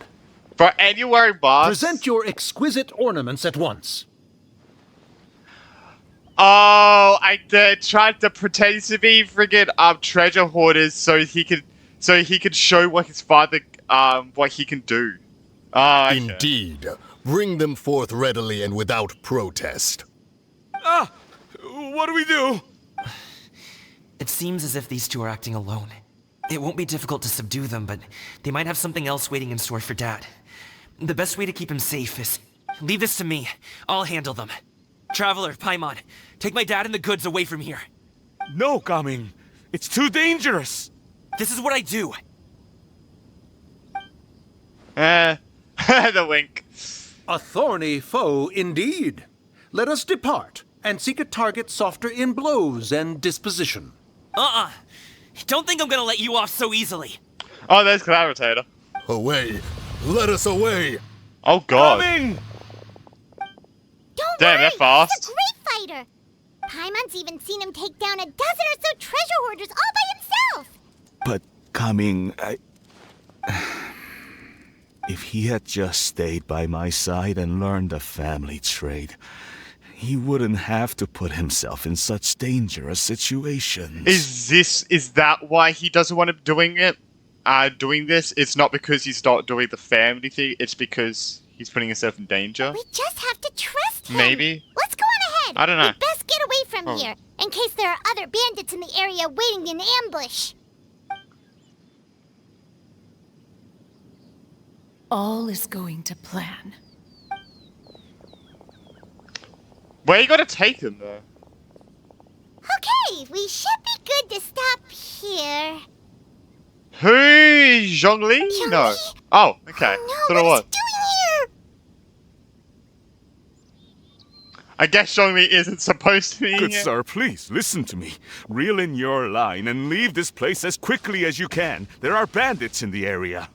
Bro, and you're wearing masks? Present your exquisite ornaments at once. Oh, they tried to pretend to be friggin' treasure hoarders so he could show what his father what he can do. Oh, okay. Indeed. Bring them forth readily and without protest. Ah! What do we do? It seems as if these two are acting alone. It won't be difficult to subdue them, but they might have something else waiting in store for Dad. The best way to keep him safe is leave this to me. I'll handle them. Traveler, Paimon, take my dad and the goods away from here. No, Coming. It's too dangerous. This is what I do. The wink. A thorny foe indeed. Let us depart and seek a target softer in blows and disposition. Don't think I'm gonna let you off so easily. Oh, there's Claritator. Away! Let us away! Oh god. Coming! Don't Damn, worry, they're fast. he's a great fighter. Paimon's even seen him take down a dozen or so treasure hoarders all by himself. But Coming, if he had just stayed by my side and learned the family trade, he wouldn't have to put himself in such dangerous situations. Is that why he doesn't want to doing this? It's not because he's not doing the family thing, it's because he's putting himself in danger? We just have to trust him. Maybe. Let's go on ahead. I don't know. We'd best get away from here, in case there are other bandits in the area waiting in ambush. All is going to plan. Where you gotta take him, though? Okay, we should be good to stop here. Who is Zhongli? No. Oh, okay. Oh Thought no, it was. what is he doing here? I guess Zhongli isn't supposed to be Good here. sir, please listen to me. Reel in your line and leave this place as quickly as you can. There are bandits in the area.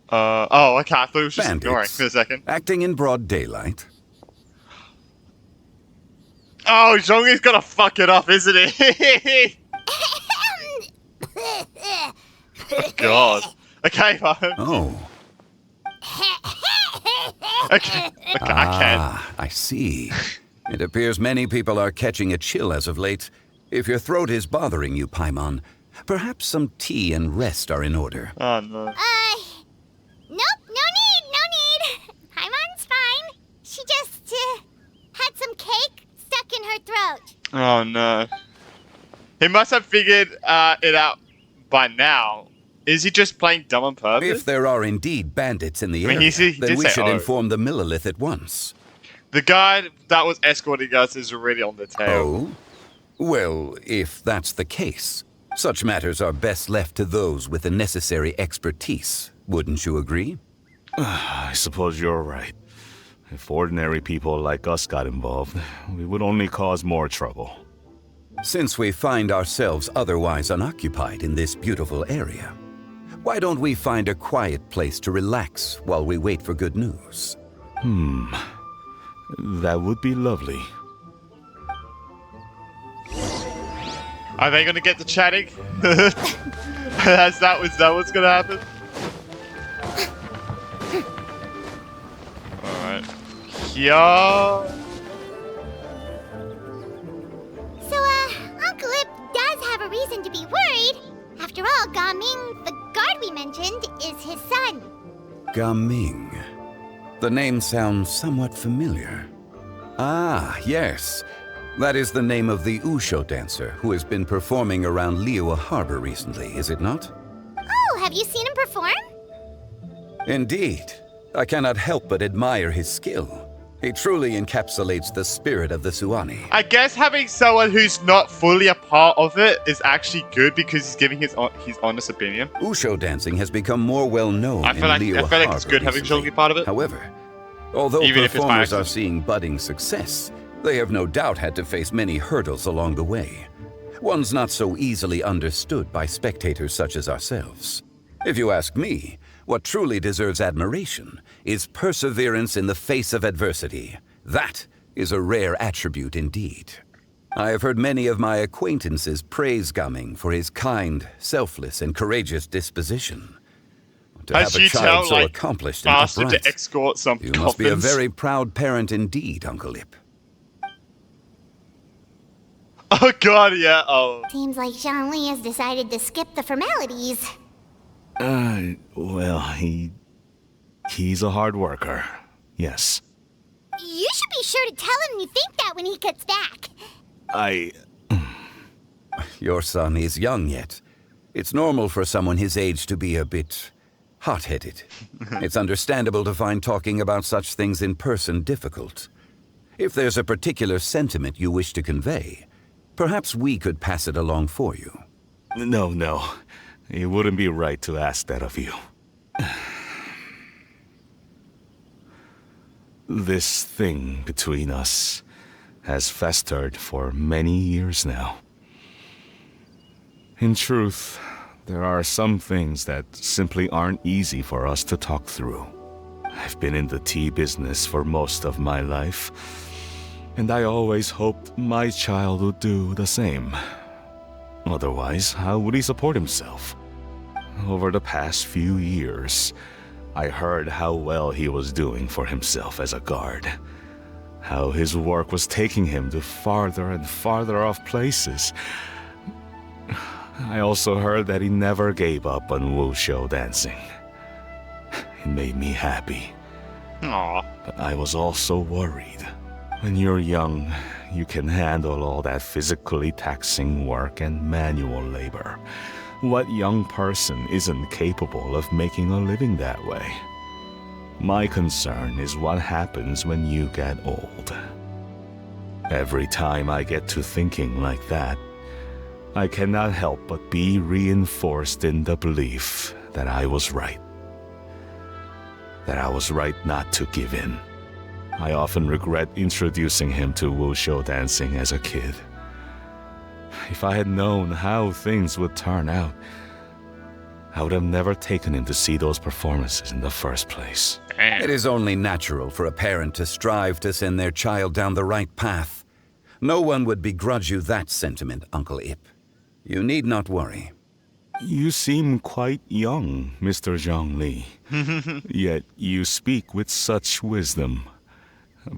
Oh, okay. I thought it was just Bandits. ignoring for a second. Acting in broad daylight. Oh, Zhongli's gonna fuck it up, isn't he? Oh, God. Okay, fine. Oh. Okay, I can. I see. It appears many people are catching a chill as of late. If your throat is bothering you, Paimon, perhaps some tea and rest are in order. Oh, no. Nope, no need. Paimon's fine. She just, had some cake stuck in her throat. Oh, no. He must have figured it out by now. Is he just playing dumb on purpose? If there are indeed bandits in the I mean, area, he then did we say, should "Oh." inform the Millilith at once. The guy that was escorting us is already on the tail. Oh? Well, if that's the case, such matters are best left to those with the necessary expertise. Wouldn't you agree? I suppose you're right. If ordinary people like us got involved, we would only cause more trouble. Since we find ourselves otherwise unoccupied in this beautiful area, why don't we find a quiet place to relax while we wait for good news? That would be lovely. Are they gonna get to chatting? Is that what's gonna happen? Alright. Yeah. So, Uncle Ip does have a reason to be worried. After all, Gaming, the guard we mentioned, is his son. Gaming. The name sounds somewhat familiar. Ah, yes. That is the name of the Wushu dancer who has been performing around Liyue Harbor recently, is it not? Oh, have you seen him perform? Indeed. I cannot help but admire his skill. He truly encapsulates the spirit of the Suani. I guess having someone who's not fully a part of it is actually good because he's giving his honest opinion. Wushu dancing has become more well known in Liyue I feel like it's good having someone be part of it. However, although Even if it's by performers are accident. seeing budding success, they have no doubt had to face many hurdles along the way. Ones not so easily understood by spectators such as ourselves. If you ask me, what truly deserves admiration is perseverance in the face of adversity. That is a rare attribute indeed. I have heard many of my acquaintances praise Gaming for his kind, selfless, and courageous disposition. To As have a you child tell, so like, accomplished and bastard upright, to escort some you must be a coffins. very proud parent indeed, Uncle Ip. Oh god, yeah. Oh. Seems like Zhongli has decided to skip the formalities. Well, he's a hard worker. Yes. You should be sure to tell him you think that when he gets back. Your son is young yet. It's normal for someone his age to be a bit hot-headed. It's understandable to find talking about such things in person difficult. If there's a particular sentiment you wish to convey, perhaps we could pass it along for you. No. It wouldn't be right to ask that of you. This thing between us has festered for many years now. In truth, there are some things that simply aren't easy for us to talk through. I've been in the tea business for most of my life, and I always hoped my child would do the same. Otherwise, how would he support himself? Over the past few years, I heard how well he was doing for himself as a guard. How his work was taking him to farther and farther off places. I also heard that he never gave up on Wushu dancing. It made me happy. Aww. But I was also worried. When you're young, you can handle all that physically taxing work and manual labor. What young person isn't capable of making a living that way? My concern is what happens when you get old. Every time I get to thinking like that, I cannot help but be reinforced in the belief that I was right. That I was right not to give in. I often regret introducing him to Wushu dancing as a kid. If I had known how things would turn out, I would have never taken him to see those performances in the first place. It is only natural for a parent to strive to send their child down the right path. No one would begrudge you that sentiment, Uncle Ip. You need not worry. You seem quite young, Mr. Zhongli. Yet you speak with such wisdom.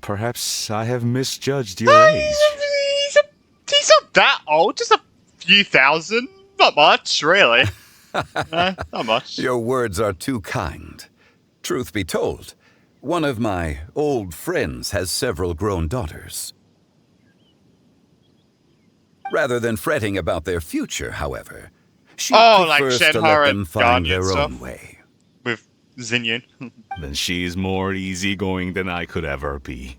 Perhaps I have misjudged your age. He's not that old, just a few thousand. Not much, really. Not much. Your words are too kind. Truth be told, one of my old friends has several grown daughters. Rather than fretting about their future, however, she prefers to let them find their own way. With Xinyun. Then she's more easygoing than I could ever be.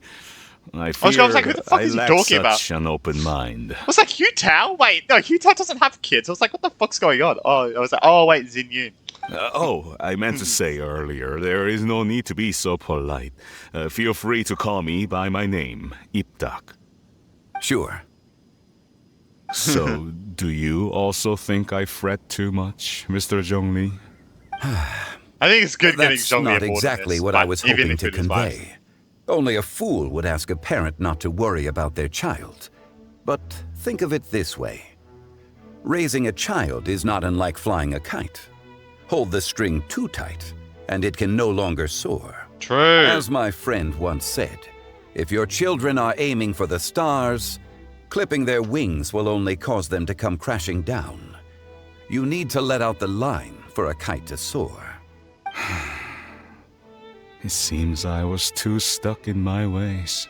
I was like, who the fuck is he lack talking about? such an open mind. I was like, Hu Tao? Wait, no, Hu Tao doesn't have kids. I was like, what the fuck's going on? Oh, I was like, oh, wait, Xinyun. I meant to say earlier, there is no need to be so polite. Feel free to call me by my name, Ipdak. Sure. So, do you also think I fret too much, Mr. Zhongli? I think it's good getting That's Zhongli not aboard exactly this, what but I was even hoping if to it is biased. convey. Only a fool would ask a parent not to worry about their child. But think of it this way. Raising a child is not unlike flying a kite. Hold the string too tight, and it can no longer soar. True. As my friend once said, if your children are aiming for the stars, clipping their wings will only cause them to come crashing down. You need to let out the line for a kite to soar. It seems I was too stuck in my ways.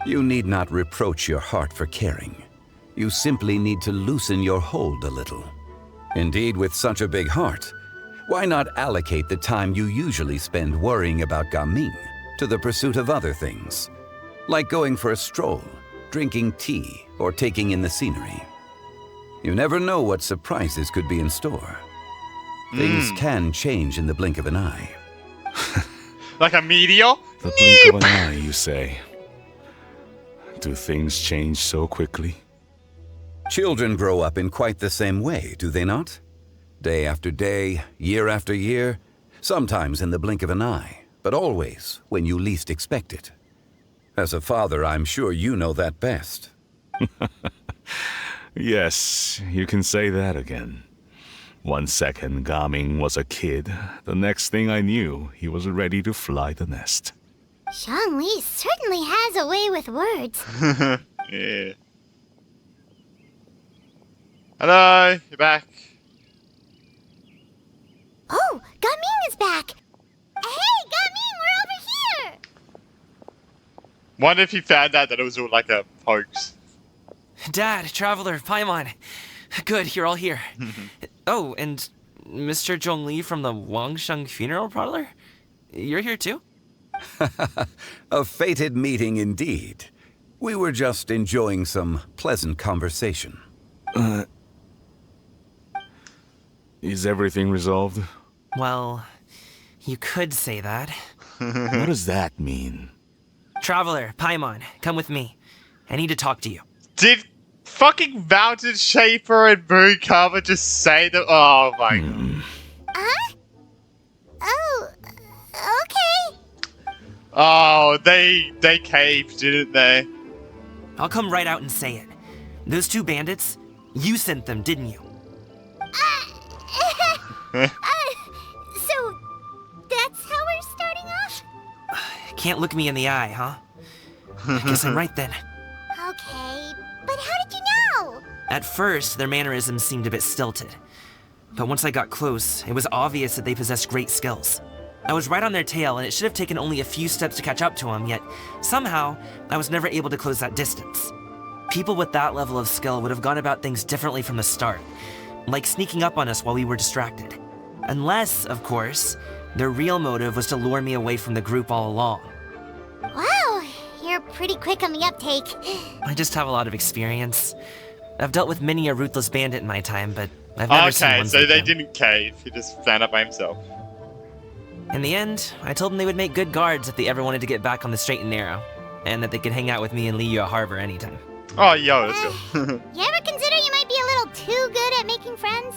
You need not reproach your heart for caring. You simply need to loosen your hold a little. Indeed, with such a big heart, why not allocate the time you usually spend worrying about Gaming to the pursuit of other things, like going for a stroll, drinking tea, or taking in the scenery? You never know what surprises could be in store. Things can change in the blink of an eye. Like a meteor? The blink of an eye, you say? Do things change so quickly? Children grow up in quite the same way, do they not? Day after day, year after year, sometimes in the blink of an eye, but always when you least expect it. As a father, I'm sure you know that best. Yes, you can say that again. 1 second, Gaming was a kid. The next thing I knew, he was ready to fly the nest. Zhongli certainly has a way with words. Yeah. Hello, you're back. Oh, Gaming is back! Hey, Gaming, we're over here! Wonder if he found out that it was all like a hoax. Dad, Traveler, Paimon. Good, you're all here. Oh, and Mr. Zhongli from the Wangsheng Funeral Parlor? You're here too? A fated meeting indeed. We were just enjoying some pleasant conversation. Is everything resolved? Well, you could say that. What does that mean? Traveler, Paimon, come with me. I need to talk to you. Did fucking Mountain Shaper and Mooncarver just say that? Oh my god. Huh? Oh, okay. Oh, they caved, didn't they? I'll come right out and say it. Those two bandits, you sent them, didn't you? So, that's how we're starting off? Can't look me in the eye, huh? I guess I'm right then. Okay, but how did you know? At first, their mannerisms seemed a bit stilted. But once I got close, it was obvious that they possessed great skills. I was right on their tail, and it should have taken only a few steps to catch up to them, yet somehow, I was never able to close that distance. People with that level of skill would have gone about things differently from the start, like sneaking up on us while we were distracted. Unless, of course, their real motive was to lure me away from the group all along. Wow, you're pretty quick on the uptake. I just have a lot of experience. I've dealt with many a ruthless bandit in my time, but I've never seen one. Okay, so like they him. didn't cave. He just found out by himself. In the end, I told them they would make good guards if they ever wanted to get back on the straight and narrow, and that they could hang out with me in Liyue Harbor anytime. Oh, yo, let's go. You ever consider you might be a little too good at making friends?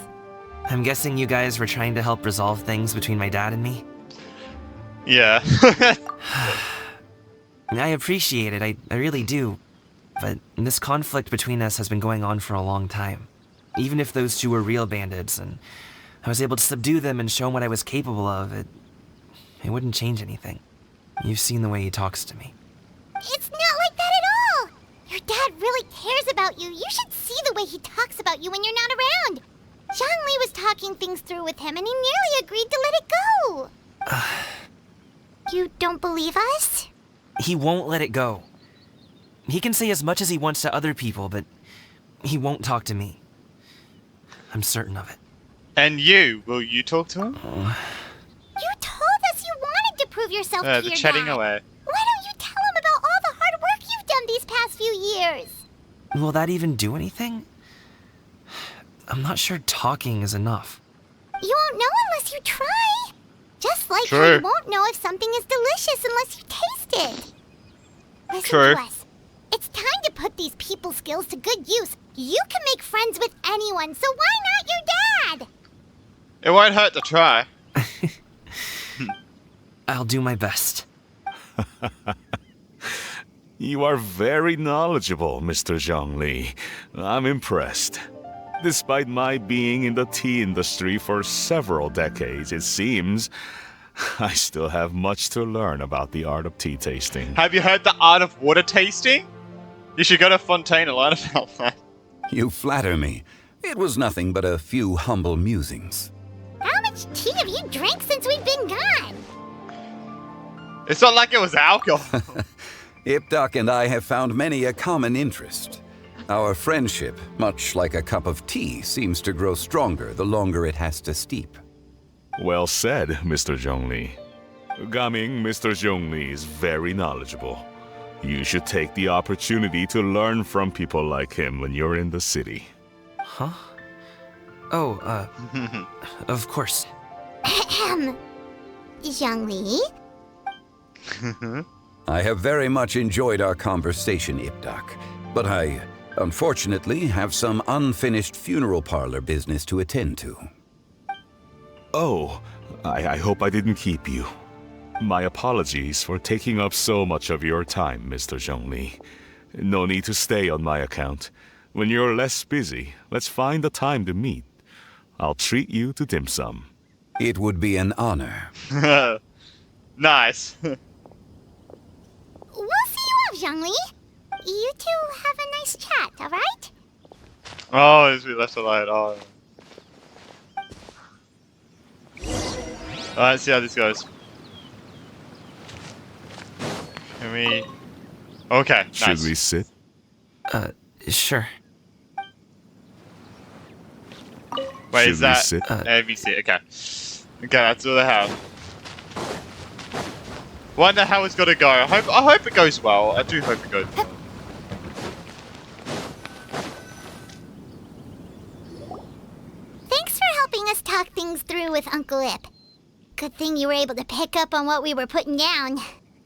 I'm guessing you guys were trying to help resolve things between my dad and me? Yeah. I appreciate it, I really do. But this conflict between us has been going on for a long time. Even if those two were real bandits, and I was able to subdue them and show them what I was capable of, it wouldn't change anything. You've seen the way he talks to me. It's not like that at all! Your dad really cares about you. You should see the way he talks about you when you're not around. Zhongli was talking things through with him, and he nearly agreed to let it go. You don't believe us? He won't let it go. He can say as much as he wants to other people, but he won't talk to me. I'm certain of it. And you, will you talk to him? You told us you wanted to prove yourself to They're your chatting dad. away. Why don't you tell him about all the hard work you've done these past few years? Will that even do anything? I'm not sure talking is enough. You won't know unless you try. Just like how True. you won't know if something is delicious unless you taste it. Listen True. to us. It's time to put these people skills to good use. You can make friends with anyone, so why not your dad? It won't hurt to try. I'll do my best. You are very knowledgeable, Mr. Zhongli. I'm impressed. Despite my being in the tea industry for several decades, it seems I still have much to learn about the art of tea tasting. Have you heard the art of water tasting? You should go to Fontaine and learn about that. You flatter me. It was nothing but a few humble musings. How much tea have you drank since we've been gone? It's not like it was alcohol. Ipdak and I have found many a common interest. Our friendship, much like a cup of tea, seems to grow stronger the longer it has to steep. Well said, Mr. Zhongli. Gaming, Mr. Zhongli is very knowledgeable. You should take the opportunity to learn from people like him when you're in the city. Huh? Oh, of course. Zhongli? I have very much enjoyed our conversation, Ipdak, but I, unfortunately, have some unfinished funeral parlor business to attend to. Oh, I hope I didn't keep you. My apologies for taking up so much of your time, Mr. Zhongli. No need to stay on my account. When you're less busy, let's find a time to meet. I'll treat you to dim sum. It would be an honor. Nice. We'll see you off, Zhongli. You two have a nice chat, alright? Oh, as we left alone. Oh. Alright, let's see how this goes. Can we... Okay, Should nice. we sit? Sure. Wait, Should is we that sit? ABC? Okay. Okay, that's all I have. Wonder how it's gonna go. I hope it goes well. I do hope it goes well. Thanks for helping us talk things through with Uncle Ip. Good thing you were able to pick up on what we were putting down.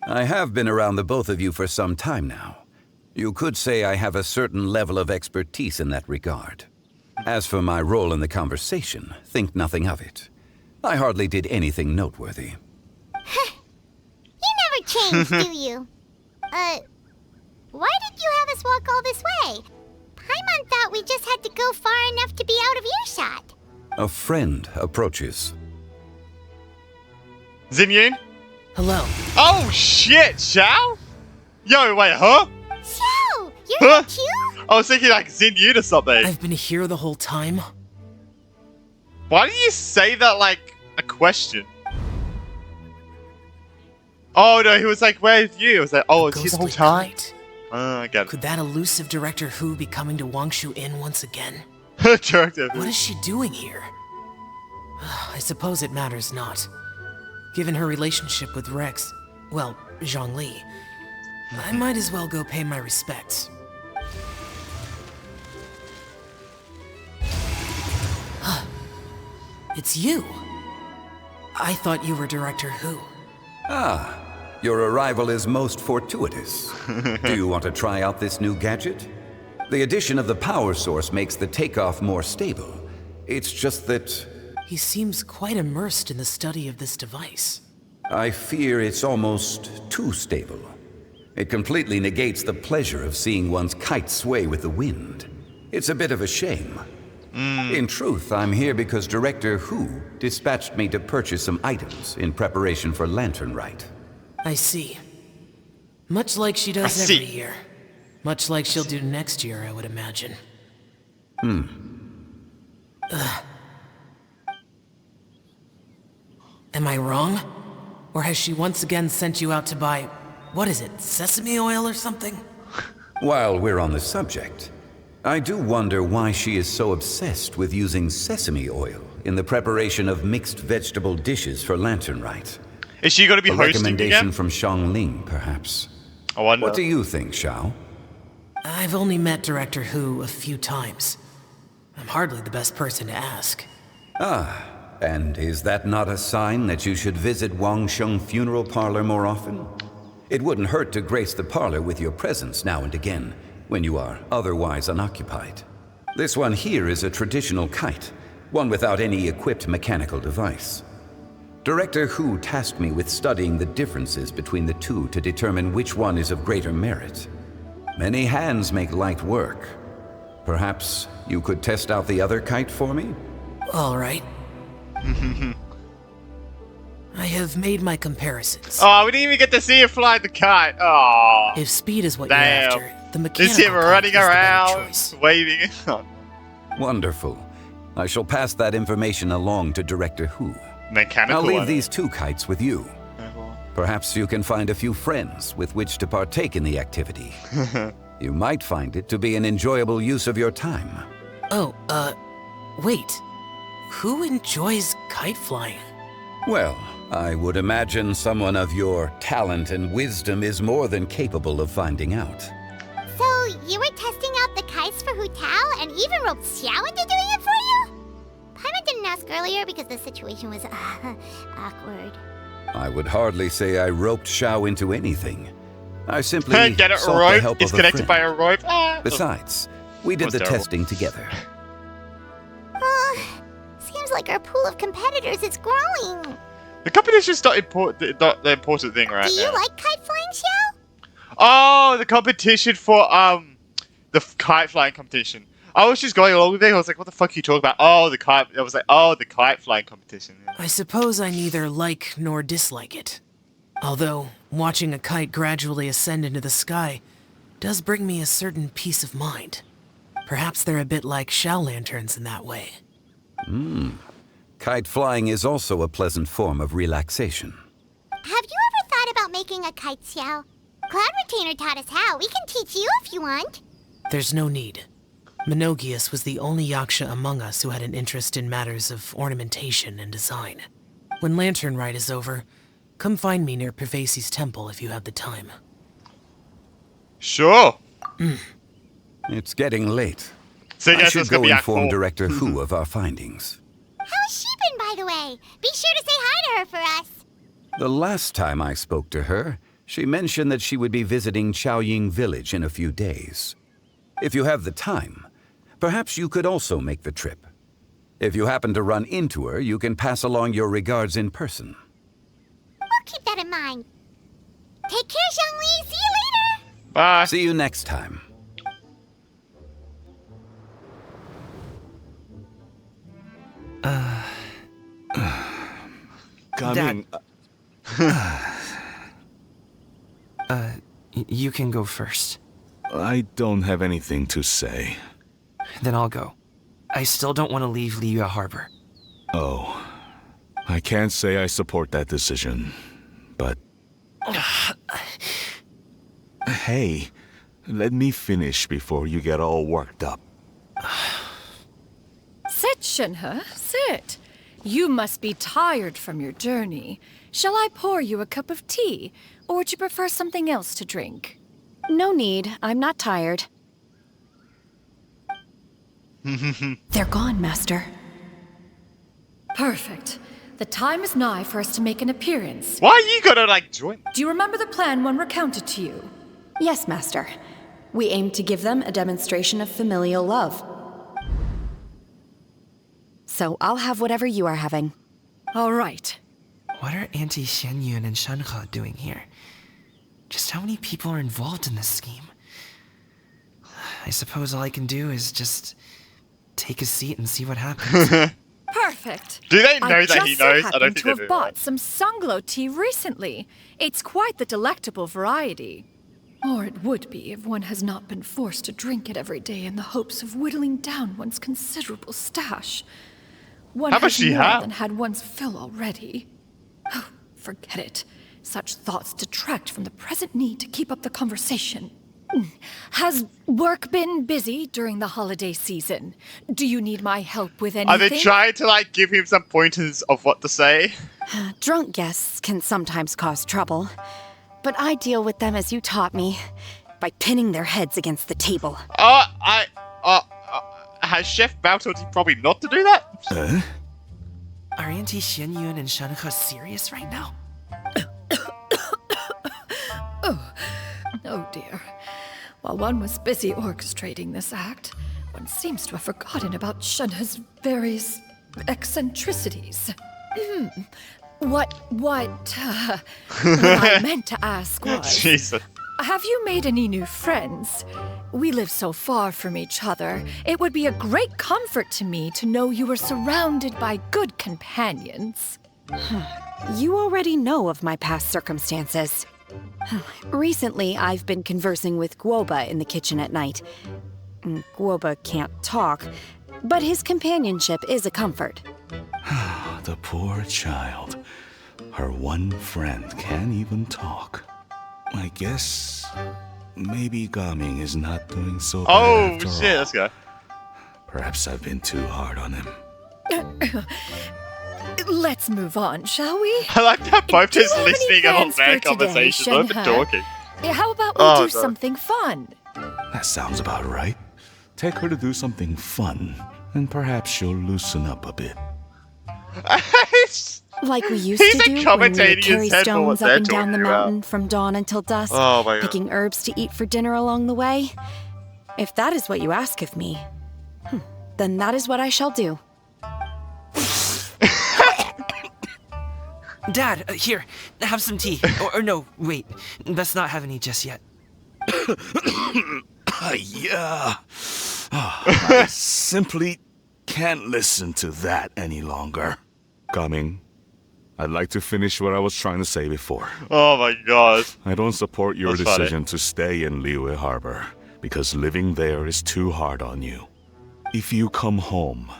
I have been around the both of you for some time now. You could say I have a certain level of expertise in that regard. As for my role in the conversation, think nothing of it. I hardly did anything noteworthy. You never change, do you? Why did you have us walk all this way? Paimon thought we just had to go far enough to be out of earshot. A friend approaches. Xinyun? Hello. Oh shit, Xiao? Yo, wait, huh? Xiao, you're Huh? here too? I was thinking like Xinyun or something. I've been here the whole time. Why did you say that like a question? Oh no, he was like, where's you? I was like, oh, it's here the whole time? I get it. Could that elusive Director Hu be coming to Wangshu Inn once again? Director Hu. What is she doing here? I suppose it matters not. Given her relationship with Rex, well, Zhongli, I might as well go pay my respects. It's you. I thought you were Director Hu. Ah, your arrival is most fortuitous. Do you want to try out this new gadget? The addition of the power source makes the takeoff more stable. It's just that... He seems quite immersed in the study of this device. I fear it's almost too stable. It completely negates the pleasure of seeing one's kite sway with the wind. It's a bit of a shame. In truth, I'm here because Director Hu dispatched me to purchase some items in preparation for Lantern Rite. I see. Much like she does every year. Much like she'll do next year, I would imagine. Am I wrong? Or has she once again sent you out to buy, what is it, sesame oil or something? While we're on the subject, I do wonder why she is so obsessed with using sesame oil in the preparation of mixed vegetable dishes for Lantern Rite. Is she going to be A hosting recommendation again? from Xiangling, perhaps. I wonder. What do you think, Xiao? I've only met Director Hu a few times. I'm hardly the best person to ask. Ah, and is that not a sign that you should visit Wangsheng Funeral Parlor more often? It wouldn't hurt to grace the parlor with your presence now and again, when you are otherwise unoccupied. This one here is a traditional kite, one without any equipped mechanical device. Director Hu tasked me with studying the differences between the two to determine which one is of greater merit. Many hands make light work. Perhaps you could test out the other kite for me? All right. I have made my comparisons. Oh, we didn't even get to see him fly the kite. Oh. If speed is what Damn. you're after, the mechanical Just him kite running is the better around, choice. waving. Wonderful. I shall pass that information along to Director Hu. Mechanical. I'll leave one. these 2 kites with you. Perhaps you can find a few friends with which to partake in the activity. You might find it to be an enjoyable use of your time. Oh, wait. Who enjoys kite flying? Well, I would imagine someone of your talent and wisdom is more than capable of finding out. So, you were testing out the kites for Hu Tao and even roped Xiao into doing it for you? Paimon didn't ask earlier because the situation was awkward. I would hardly say I roped Xiao into anything. I simply Get it, sought the rope? help It's of a connected friend. by a rope. Ah. Besides, we did That's the terrible. testing together. Seems like our pool of competitors is growing. The competition's not the important thing right Do you now. like kite flying, Xiao? Oh, the competition for the kite flying competition. I was just going along with it. I was like, what the fuck are you talking about? Oh, the kite. I was like, oh, the kite flying competition. Yeah. I suppose I neither like nor dislike it. Although, watching a kite gradually ascend into the sky does bring me a certain peace of mind. Perhaps they're a bit like shell lanterns in that way. Kite flying is also a pleasant form of relaxation. Have you ever thought about making a kite, Xiao? Cloud Retainer taught us how. We can teach you if you want. There's no need. Menogius was the only Yaksha among us who had an interest in matters of ornamentation and design. When Lantern Rite is over, come find me near Pervasi's temple if you have the time. Sure. It's getting late. So I yes, should it's gonna go be Act inform 4. Director Hu of our findings. How has she been, by the way? Be sure to say hi to her for us. The last time I spoke to her, she mentioned that she would be visiting Chaoying Village in a few days. If you have the time, perhaps you could also make the trip. If you happen to run into her, you can pass along your regards in person. We'll keep that in mind. Take care, Zhongli. See you later. Bye. See you next time. Coming. You can go first. I don't have anything to say. Then I'll go. I still don't want to leave Liyue Harbor. Oh. I can't say I support that decision, but... Hey, let me finish before you get all worked up. Sit, Shinhe, sit. You must be tired from your journey. Shall I pour you a cup of tea, or would you prefer something else to drink? No need. I'm not tired. They're gone, Master. Perfect. The time is nigh for us to make an appearance. Why are you gonna, like, join? Do you remember the plan one recounted to you? Yes, Master. We aim to give them a demonstration of familial love. So I'll have whatever you are having. All right. What are Auntie Xianyun and Shenhe doing here? Just how many people are involved in this scheme? I suppose all I can do is just take a seat and see what happens. Perfect. Do they know I that he just so knows? I don't happen think to they have do. bought some Sunglow tea recently. It's quite the delectable variety. Or it would be if one has not been forced to drink it every day in the hopes of whittling down one's considerable stash. One How much has do you more have? than had one's fill already. Oh, forget it. Such thoughts detract from the present need to keep up the conversation. Has work been busy during the holiday season? Do you need my help with anything? Are they trying to, like, give him some pointers of what to say? Drunk guests can sometimes cause trouble, but I deal with them as you taught me, by pinning their heads against the table. Has Chef Bao told you probably not to do that? Are Auntie Xianyun and Shenhe serious right now? Oh dear. While one was busy orchestrating this act, one seems to have forgotten about Shenhe's various eccentricities. What I meant to ask was... Jesus. Have you made any new friends? We live so far from each other. It would be a great comfort to me to know you are surrounded by good companions. You already know of my past circumstances. Recently, I've been conversing with Guoba in the kitchen at night. Guoba can't talk, but his companionship is a comfort. The poor child. Her one friend can't even talk. I guess maybe Gaming is not doing so bad after shit, all. let's go. Perhaps I've been too hard on him. Let's move on, shall we? I like that both Do you just have any listening on plans their for today, conversations, not even Shenhe? talking. How about we Oh, do God. something fun? That sounds about right. Take her to do something fun, and perhaps she'll loosen up a bit. Like we used He's to do when we accommodating would carry his head for what stones up they're and down the talking about. mountain from dawn until dusk, Oh my God. picking herbs to eat for dinner along the way. If that is what you ask of me, then that is what I shall do. Dad, here, have some tea. Or no, wait, let's not have any just yet. Yeah. I simply can't listen to that any longer. Gaming, I'd like to finish what I was trying to say before. Oh my God. I don't support your That's funny. decision to stay in Liyue Harbor, because living there is too hard on you. If you come home,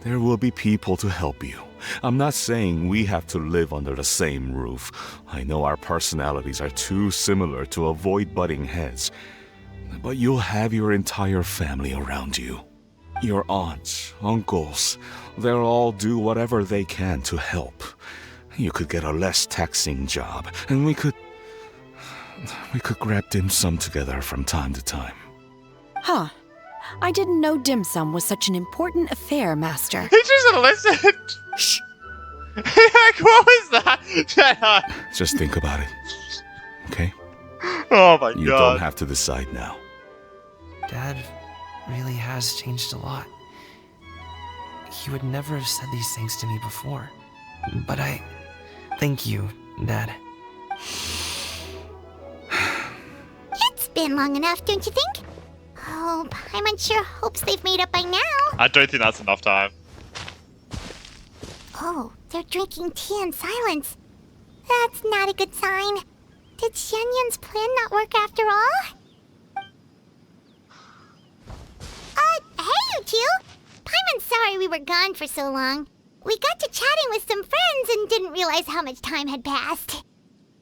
there will be people to help you. I'm not saying we have to live under the same roof. I know our personalities are too similar to avoid butting heads. But you'll have your entire family around you. Your aunts, uncles, they'll all do whatever they can to help. You could get a less taxing job, and we could grab dim sum together from time to time. Huh. I didn't know dim sum was such an important affair, Master. He just listened. Shh. Like, what was that? Just think about it, okay? Oh my You God. don't have to decide now. Dad really has changed a lot. He would never have said these things to me before. But thank you, Dad. It's been long enough, don't you think? Oh, Paimon sure hopes they've made up by now. I don't think that's enough time. Oh, they're drinking tea in silence. That's not a good sign. Did Xianyun's plan not work after all? Hey you two! Paimon's sorry we were gone for so long. We got to chatting with some friends and didn't realize how much time had passed.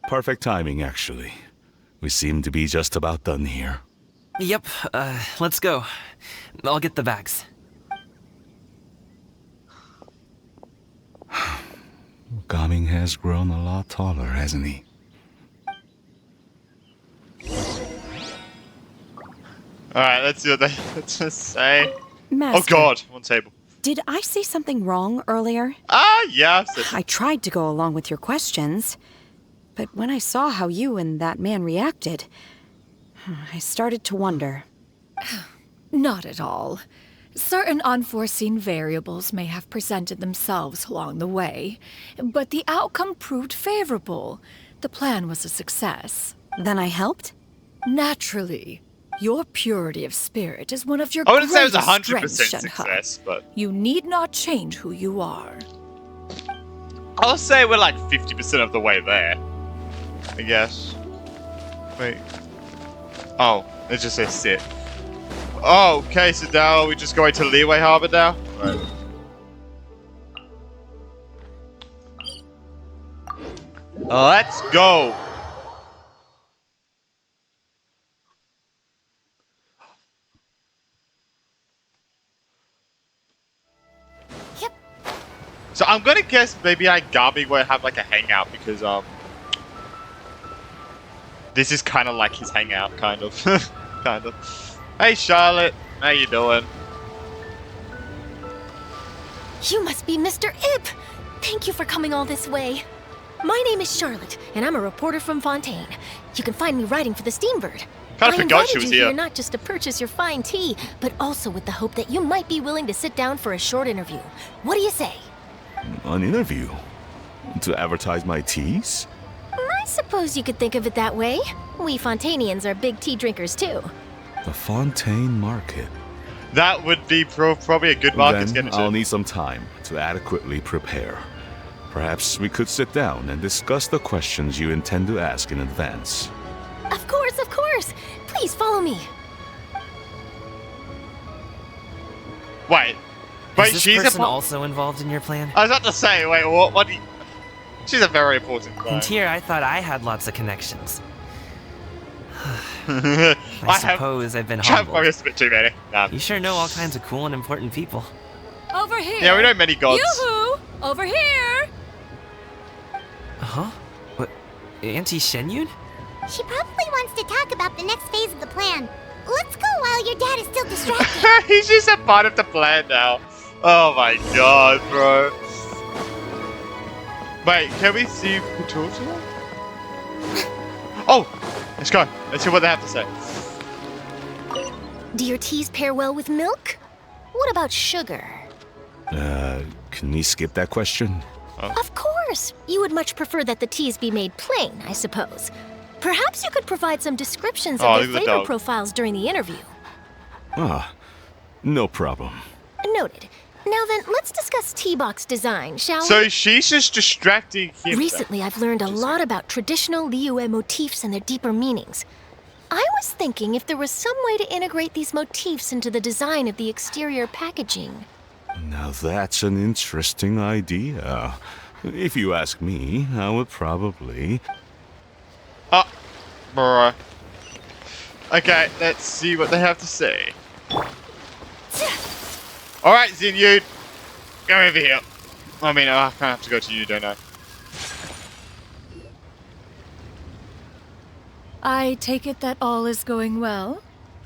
Perfect timing, actually. We seem to be just about done here. Yep, let's go. I'll get the bags. Gaming has grown a lot taller, hasn't he? Alright, let's see what they let's just say. Master, Oh God, one table. did I say something wrong earlier? Yeah. I tried to go along with your questions, but when I saw how you and that man reacted, I started to wonder. Not at all. Certain unforeseen variables may have presented themselves along the way, but the outcome proved favorable. The plan was a success. Then I helped? Naturally. Your purity of spirit is one of your I wouldn't say it greatest was 100% strengths, Shenhe. success, but You need not change who you are. I'll say we're like 50% of the way there. I guess. Wait. Oh, it just says sit. Oh, okay, so now we're just going to Liyue Harbor now? Right. Let's go! Yep. So I'm gonna guess maybe Gami will have like a hangout because this is kind of like his hangout, kind of, kind of. Hey Charlotte, how you doing? You must be Mr. Ip! Thank you for coming all this way. My name is Charlotte, and I'm a reporter from Fontaine. You can find me writing for the Steambird. Kinda I forgot she invited was you here. not just to purchase your fine tea, but also with the hope that you might be willing to sit down for a short interview. What do you say? An interview? To advertise my teas? My Suppose you could think of it that way. We Fontanians are big tea drinkers too. The Fontaine Market. That would be probably a good market to get Then into. I'll need some time to adequately prepare. Perhaps we could sit down and discuss the questions you intend to ask in advance. Of course, of course. Please follow me. Wait, Is this she's person also involved in your plan? I was about to say, wait, what do you... She's a very important guy. And here, I thought I had lots of connections. I suppose I've been I've humbled. focused a bit too many. You sure know all kinds of cool and important people. Over here. Yeah, we know many gods. Yoo-hoo! Over here. Huh? What? Auntie Shenyun? She probably wants to talk about the next phase of the plan. Let's go while your dad is still distracted. He's just a part of the plan now. Oh my god, bro. Wait, can we see Kutoto? Oh! Let's go. Let's see what they have to say. Do your teas pair well with milk? What about sugar? Can we skip that question? Of course! You would much prefer that the teas be made plain, I suppose. Perhaps you could provide some descriptions of their flavor profiles during the interview. Ah, no problem. Noted. Now then, let's discuss tea box design, shall we? So she's just distracting him. Recently, I've learned a lot about traditional Liyue motifs and their deeper meanings. I was thinking if there was some way to integrate these motifs into the design of the exterior packaging. Now that's an interesting idea. If you ask me, I would probably... Bruh. Okay, let's see what they have to say. Alright, Xinyun. Go over here. I mean, I kind of have to go to you, don't I? I take it that all is going well?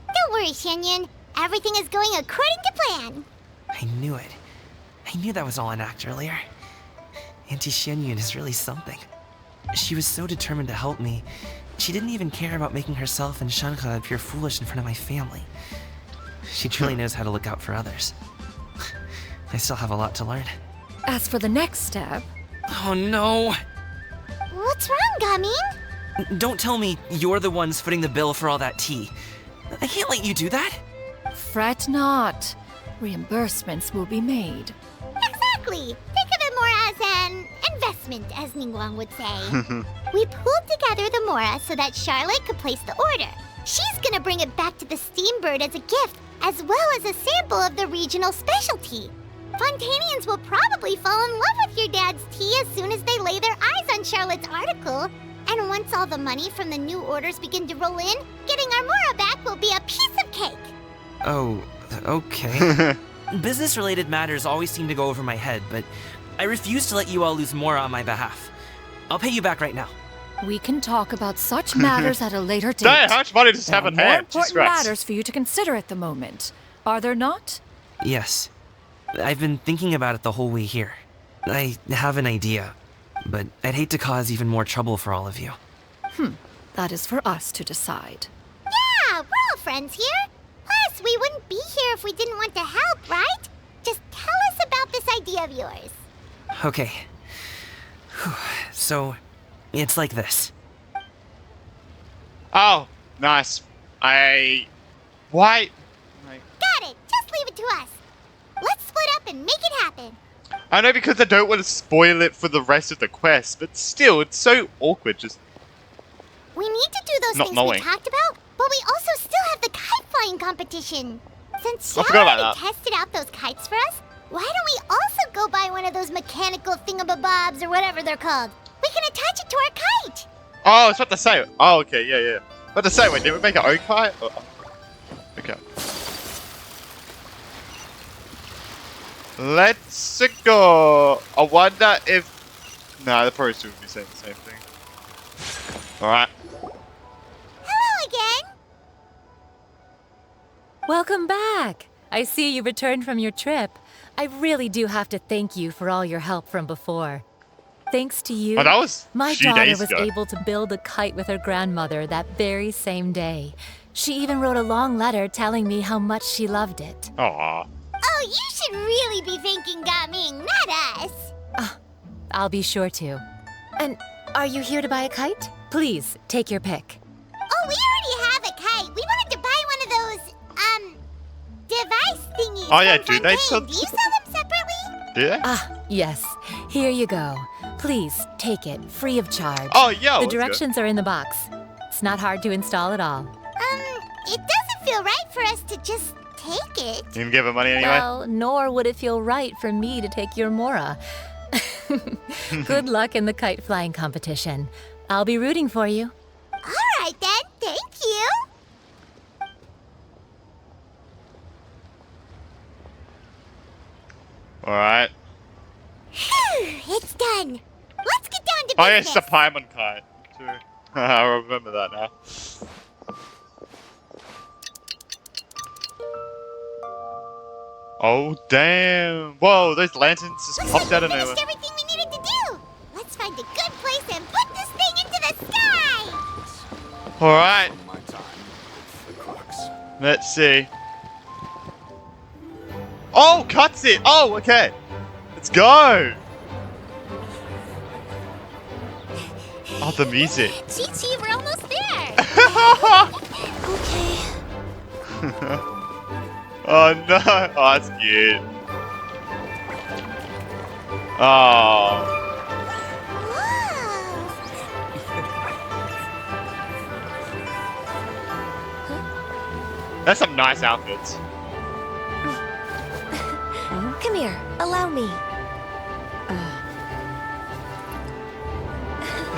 Don't worry, Shenyun. Everything is going according to plan. I knew it. I knew that was all an act earlier. Auntie Shenyun is really something. She was so determined to help me. She didn't even care about making herself and Shanka appear foolish in front of my family. She truly knows how to look out for others. I still have a lot to learn. As for the next step... Oh no! What's wrong, Gaming? Don't tell me you're the ones footing the bill for all that tea. I can't let you do that. Fret not. Reimbursements will be made. Exactly. Think of it more as an investment, as Ningguang would say. We pulled together the Mora so that Charlotte could place the order. She's gonna bring it back to the Steambird as a gift, as well as a sample of the regional specialty. Fontanians will probably fall in love with your dad's tea as soon as they lay their eyes on Charlotte's article. And once all the money from the new orders begin to roll in, getting our Mora back will be a piece of cake. Oh, okay. Business-related matters always seem to go over my head, but I refuse to let you all lose more on my behalf. I'll pay you back right now. We can talk about such matters at a later date. Damn, how much money does There have are in more hand? important Jesus Christ. matters for you to consider at the moment. Are there not? Yes. I've been thinking about it the whole way here. I have an idea, but I'd hate to cause even more trouble for all of you. That is for us to decide. Yeah, we're all friends here. Plus, we wouldn't be here if we didn't want to help, right? Just tell us about this idea of yours. Okay. So, it's like this. Oh, nice. Why? Got it. Just leave it to us. Let's split up and make it happen. I know because I don't want to spoil it for the rest of the quest, but still, it's so awkward just... We need to do those Not things knowing. we talked about, but we also still have the kite flying competition. Since I Xiao forgot about already that. tested out those kites for us, why don't we also go buy one of those mechanical thingamabobs or whatever they're called? We can attach it to our kite. Oh, I was about to say... Oh, okay, yeah. About to say, wait, did we make our own kite? Oh, okay. Let's go. I wonder if... No, they probably still would be saying the same thing. Alright. Hello again. Welcome back! I see you returned from your trip. I really do have to thank you for all your help from before. Thanks to you, Oh, that was a my few daughter days was ago. able to build a kite with her grandmother that very same day. She even wrote a long letter telling me how much she loved it. Aww. Oh, you should really be thanking Gaming, not us. I'll be sure to. And Are you here to buy a kite? Please, take your pick. Oh, we already have a kite. We wanted to buy one of those, device thingies. Oh, yeah, from do they Fontaine. sell- Do you sell them separately? Do they? Ah, yes. Here you go. Please, take it, free of charge. Oh, yo, The that's directions are in the box. It's not hard to install at all. It doesn't feel right for us to just take it. You can give her money anyway? Well, nor would it feel right for me to take your Mora. Good luck in the kite flying competition. I'll be rooting for you. All right, then. Thank you. Alright. It's done. Let's get down to Oh, yeah, business. it's the Paimon kite, too. I remember that now. Oh, damn. Whoa, those lanterns just popped out of nowhere. Finished everything we needed to do. Let's find a good place and put this thing into the sky. Alright. Let's see. Oh, cuts it. Oh, okay. Let's go. Oh, the music. Chi-Chi, we're almost there. Okay. Oh no! Oh, that's cute. Oh. That's some nice outfits. Come here, allow me.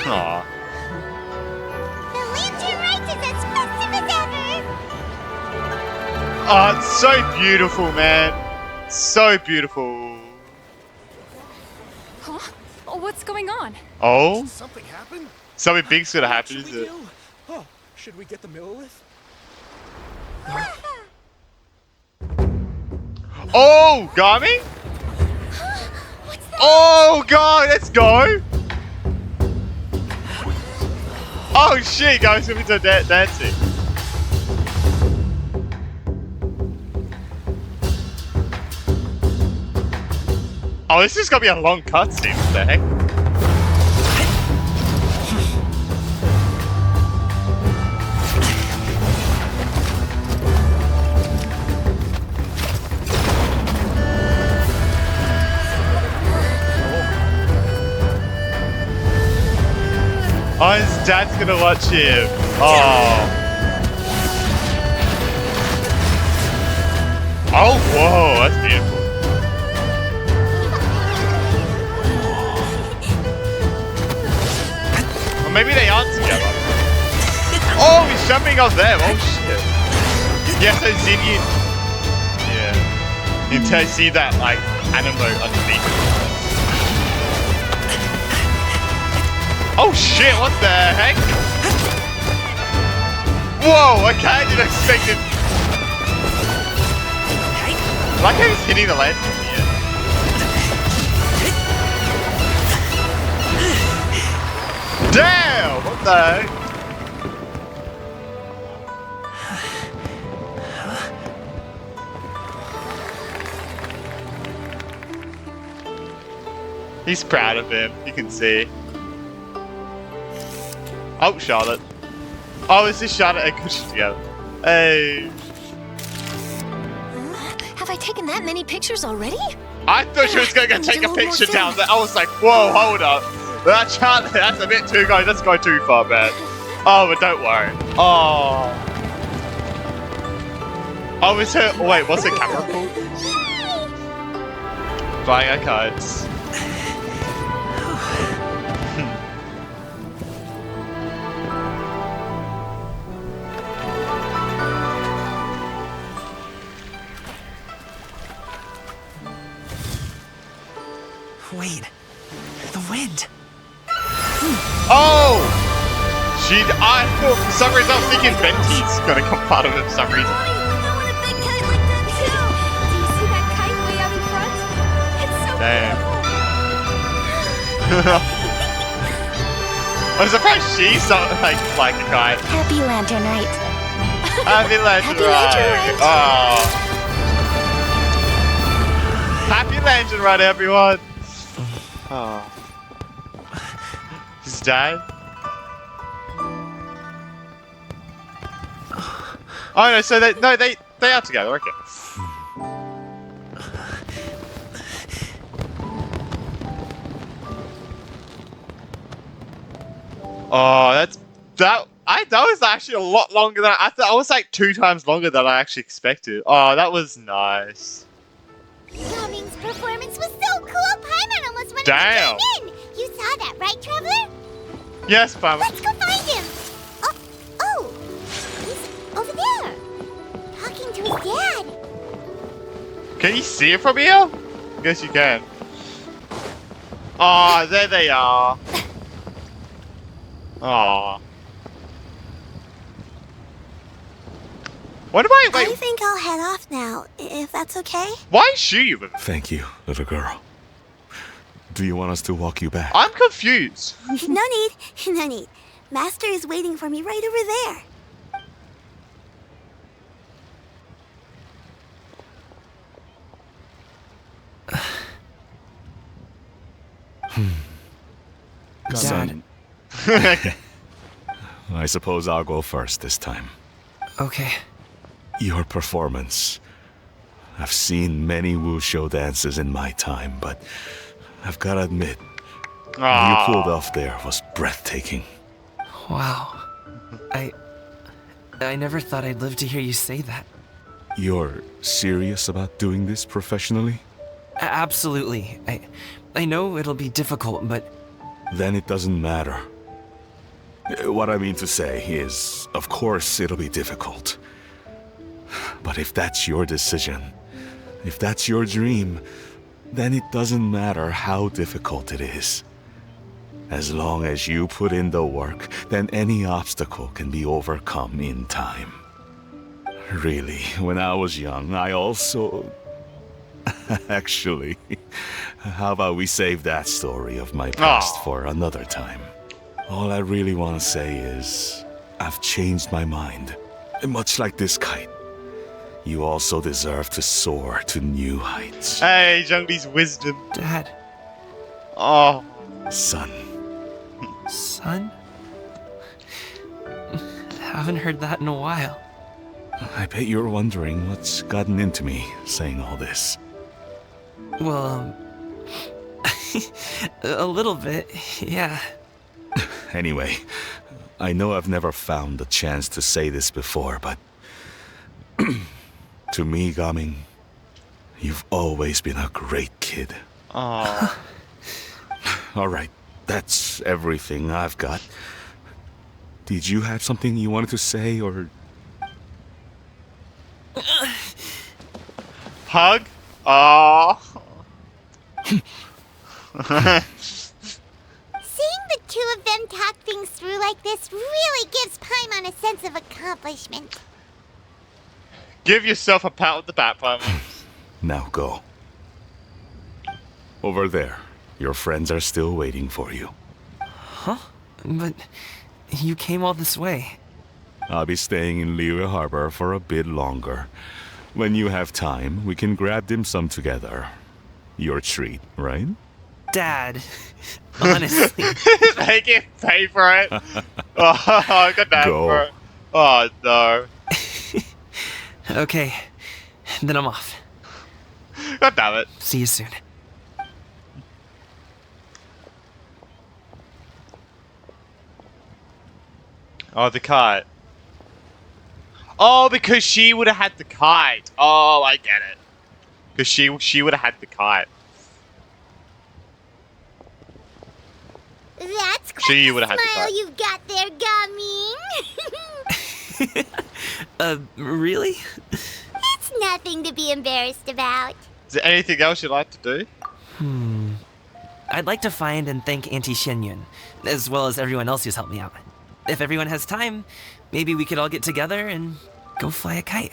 Aw. The lantern Rite is as festive as ever. Oh, it's so beautiful, man. So beautiful. Huh? Oh, what's going on? Oh? Something happened? Something big's gonna happen, is it? Oh, should we get the Millilith? Oh, Garmy? Oh, God, let's go. Oh, shit, guys, gonna be so dancing. Oh, this is gonna be a long cutscene. What the heck? Oh, his dad's gonna watch him. Oh. Oh, whoa, that's beautiful. Or maybe they aren't together. Oh, he's jumping up there. Oh, shit. Yeah, so Zinnian. Yeah. Until I see that, like, animo underneath. Oh, shit, what the heck? Whoa, okay, I didn't expect it. I like how he's hitting the lantern in the end. Damn! What the heck? He's proud of him, you can see. Oh, Charlotte. Oh, is this Charlotte and Cushion together? Hey. Have I taken that many pictures already? I thought she was going to I need take a a little more picture down film. there. I was like, whoa, hold up. That Charlotte, that's a bit too going. Let's go too far, man. Oh, but don't worry. Oh. Oh, is her... Oh, wait, what's the camera called? Flying our kites. Wait, the wind. Oh! I thought for some reason I was thinking Venti's gonna come part of it for some reason. Damn. I'm surprised she's not like a kite. Happy Lantern Rite. Happy Lantern Rite. Oh. Happy Lantern Rite, everyone. Oh. His dad? Oh no, so they are together, okay. Oh, that was actually a lot longer than I thought. I was like 2 times longer than I actually expected. Oh, that was nice. Gumming's performance was so cool, Paimon almost wanted Damn. to join in! You saw that, right, Traveler? Yes, Paimon. Let's go find him! Oh! He's over there! Talking to his dad! Can you see it from here? I guess you can. Oh, there they are. Oh. What am I? Wait. I think I'll head off now, if that's okay. Why is she even? Thank you, little girl. Do you want us to walk you back? I'm confused. No need, no need. Master is waiting for me right over there. Son. I suppose I'll go first this time. Okay. Your performance. I've seen many wushou dances in my time, but I've gotta admit, what you pulled off there was breathtaking. Wow. I never thought I'd live to hear you say that. You're serious about doing this professionally? Absolutely. I know it'll be difficult, but... Then it doesn't matter. What I mean to say is, of course it'll be difficult. But if that's your decision, if that's your dream, then it doesn't matter how difficult it is. As long as you put in the work, then any obstacle can be overcome in time. Really, when I was young, I also... Actually, how about we save that story of my past for another time? All I really want to say is, I've changed my mind. Much like this kite. You also deserve to soar to new heights. Hey, Zhongli's wisdom. Dad. Oh. Son. Son? Haven't heard that in a while. I bet you're wondering what's gotten into me saying all this. Well, a little bit, yeah. Anyway, I know I've never found the chance to say this before, but... to me, Gaming, you've always been a great kid. Aww. Alright, that's everything I've got. Did you have something you wanted to say, or... Hug? Aww. Seeing the two of them talk things through like this really gives Paimon a sense of accomplishment. Give yourself a pat on the back, Paimon. Now go. Over there. Your friends are still waiting for you. Huh? But you came all this way. I'll be staying in Liyue Harbor for a bit longer. When you have time, we can grab dim sum together. Your treat, right? Dad, honestly. Make it pay for it. Oh, good night, Go. bro. Oh, no. Okay, then I'm off. God damn it. See you soon. Oh, the kite. Oh, because she would have had the kite. Oh, I get it. Because she would have had the kite. That's quite She the would have had the smile kite. you've got there, Gummy. Really? It's nothing to be embarrassed about. Is there anything else you'd like to do? I'd like to find and thank Auntie Xinyun, as well as everyone else who's helped me out. If everyone has time, maybe we could all get together and go fly a kite.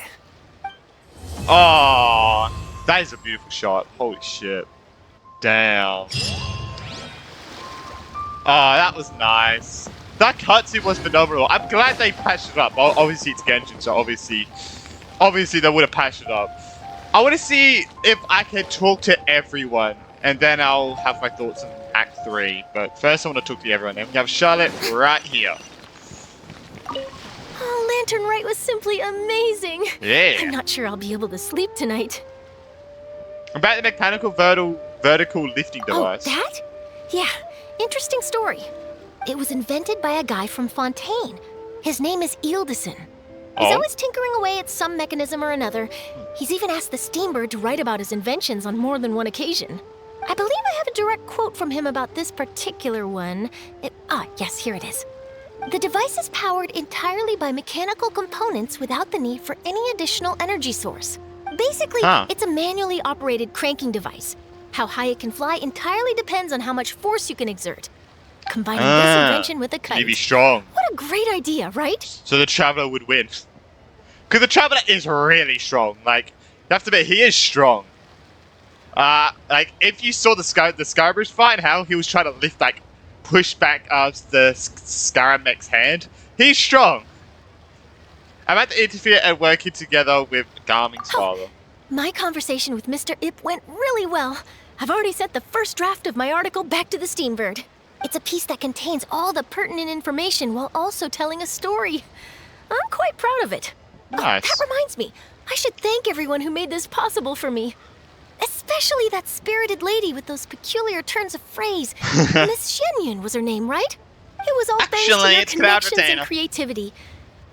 Oh, that is a beautiful shot. Holy shit. Damn. Oh, that was nice. That cutscene was phenomenal. I'm glad they patched it up. Obviously, it's Genshin, so obviously they would have patched it up. I want to see if I can talk to everyone, and then I'll have my thoughts on Act 3. But first I want to talk to everyone. And we have Charlotte right here. Oh, Lantern Rite was simply amazing. Yeah. I'm not sure I'll be able to sleep tonight. About the mechanical vertical lifting device. Oh, that? Yeah, interesting story. It was invented by a guy from Fontaine. His name is Ildison. He's always tinkering away at some mechanism or another. He's even asked the Steambird to write about his inventions on more than one occasion. I believe I have a direct quote from him about this particular one. Yes, here it is. The device is powered entirely by mechanical components without the need for any additional energy source. Basically, it's a manually operated cranking device. How high it can fly entirely depends on how much force you can exert. Combining this invention with a kite. He'd be strong. What a great idea, right? So the Traveler would win. Because the Traveler is really strong. Like, you have to admit, he is strong. Like, if you saw the Scarabreus fight and how he was trying to lift, like, push back the Scaramech's hand, he's strong. I'm about to interfere and working together with Garming's father. My conversation with Mr. Ip went really well. I've already sent the first draft of my article back to the Steambird. It's a piece that contains all the pertinent information while also telling a story. I'm quite proud of it. Nice. That reminds me, I should thank everyone who made this possible for me. Especially that spirited lady with those peculiar turns of phrase. Miss Shenyun was her name, right? It was all thanks to your connections and creativity.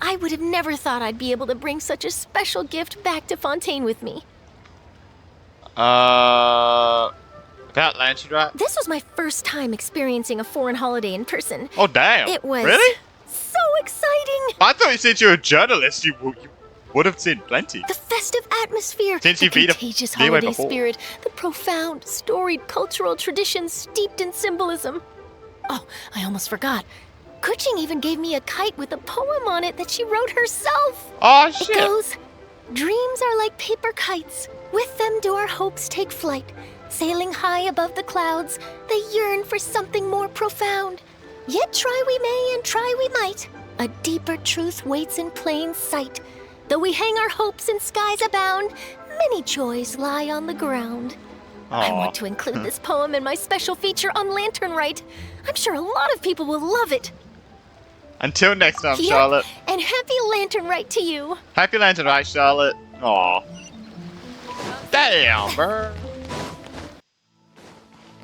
I would have never thought I'd be able to bring such a special gift back to Fontaine with me. About Lantern Rite? This was my first time experiencing a foreign holiday in person. Oh, damn. It was really so exciting. I thought since you're a journalist, you would have seen plenty. The festive atmosphere, Since the you've been contagious holiday spirit, the profound, storied cultural traditions steeped in symbolism. Oh, I almost forgot. Kuching even gave me a kite with a poem on it that she wrote herself. Oh, shit. It goes, dreams are like paper kites. With them do our hopes take flight. Sailing high above the clouds, they yearn for something more profound. Yet try we may and try we might. A deeper truth waits in plain sight. Though we hang our hopes in skies abound, many joys lie on the ground. I want to include this poem in my special feature on Lantern Rite. I'm sure a lot of people will love it. Until next time, Charlotte. And happy Lantern Rite to you. Happy Lantern Rite, Charlotte. Aw. Damn, bro.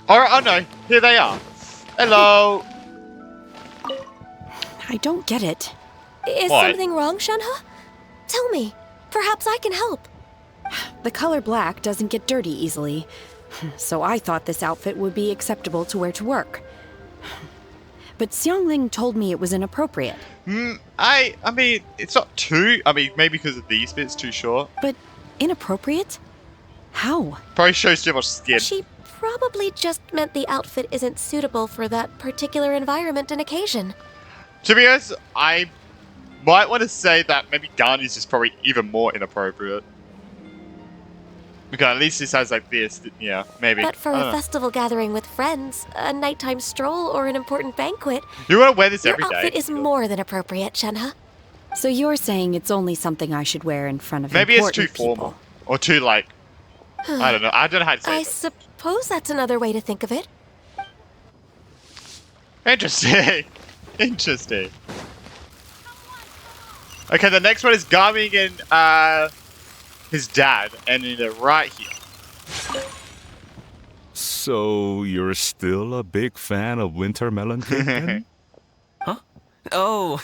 Alright, oh no, here they are. Hello. I don't get it. Is something wrong, Shenhe? Tell me. Perhaps I can help. The color black doesn't get dirty easily, so I thought this outfit would be acceptable to wear to work. But Xiangling told me it was inappropriate. I mean, it's not too... I mean, maybe because of these bits too short. But inappropriate? How? Probably shows too much skin. She probably just meant the outfit isn't suitable for that particular environment and occasion. To be honest, I might want to say that maybe Garni's is probably even more inappropriate. Because at least this has like this, yeah, maybe. But for a festival gathering with friends, a nighttime stroll, or an important banquet, you want to wear this every day. Your outfit is more than appropriate, Shenhe. So you're saying it's only something I should wear in front of maybe it's important too formal. people. Or too, like, I don't know how to say I it. suppose that's another way to think of it. Interesting. Interesting. Okay, the next one is Garming and his dad, and right here. So you're still a big fan of winter melon cake, then? Huh? Oh,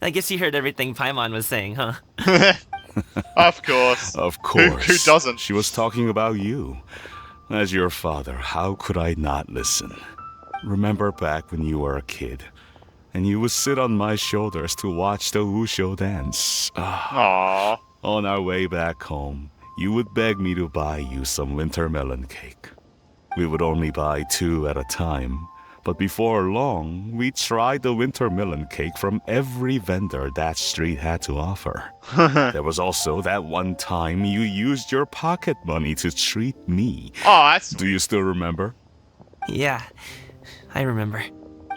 I guess you heard everything Paimon was saying, huh? Of course. Of course. Who doesn't? She was talking about you. As your father, how could I not listen? Remember back when you were a kid, and you would sit on my shoulders to watch the Wushu dance. Aww. On our way back home, you would beg me to buy you some winter melon cake. We would only buy 2 at a time, but before long, we tried the winter melon cake from every vendor that street had to offer. There was also that one time you used your pocket money to treat me. Oh, that's... Do you still remember? Yeah, I remember.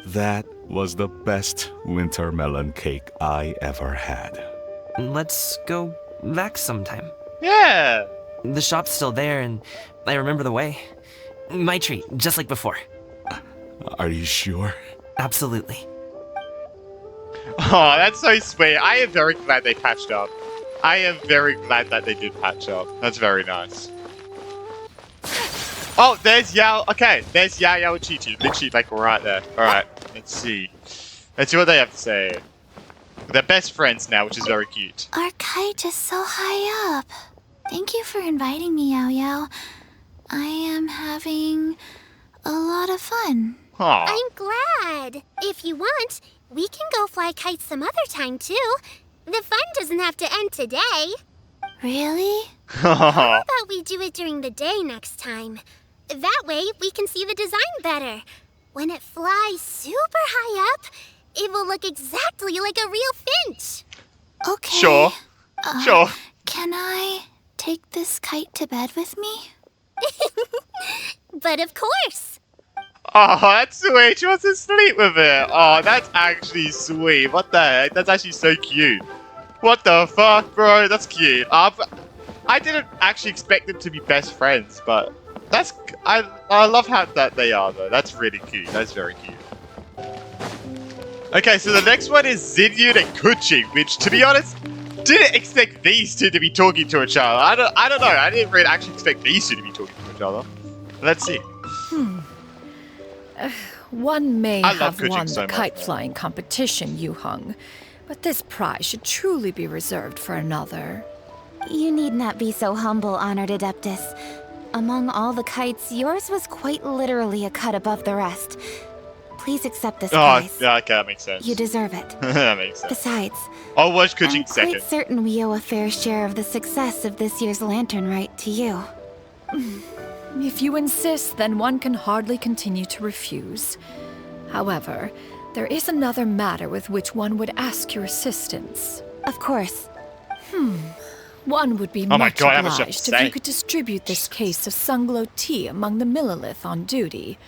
That was the best winter melon cake I ever had. Let's go back sometime. Yeah. The shop's still there, and I remember the way. My treat, just like before. Are you sure? Absolutely. Oh, that's so sweet. I am very glad they patched up. I am very glad that they did patch up. That's very nice. Oh, there's Yao. Okay, there's Yao and Chi-Chi. Literally, like, right there. Alright, let's see. Let's see what they have to say. They're best friends now, which is very cute. Our kite is so high up. Thank you for inviting me, Yao Yao. I am having a lot of fun. Aw. I'm glad. If you want, we can go fly kites some other time, too. The fun doesn't have to end today. Really? How about we do it during the day next time? That way, we can see the design better. When it flies super high up, it will look exactly like a real finch. Okay. Sure. Sure. Can I take this kite to bed with me? But of course. Oh, that's sweet. She wants to sleep with it. Oh, that's actually sweet. What the heck? That's actually so cute. What the fuck, bro? That's cute. I didn't actually expect them to be best friends, but that's I love how that they are though. That's really cute. That's very cute. Okay, so the next one is Xinyun and Kuching, which, to be honest, didn't expect these two to be talking to each other. I don't know. I didn't really actually expect these two to be talking to each other. Let's see. One may I love have won Kuching so the much. kite flying competition, Yu Hung, but this prize should truly be reserved for another. You need not be so humble, Honored Adeptus. Among all the kites, yours was quite literally a cut above the rest. Please accept this Oh, prize. yeah, okay, that makes sense. You deserve it. That makes sense. Besides, I'll watch I'm Kuching second. quite certain we owe a fair share of the success of this year's Lantern Rite to you. If you insist, then one can hardly continue to refuse. However, there is another matter with which one would ask your assistance. Of course. One would be Oh my much God, how much you have to obliged if say? you could distribute this case of Sunglow tea among the Millilith on duty.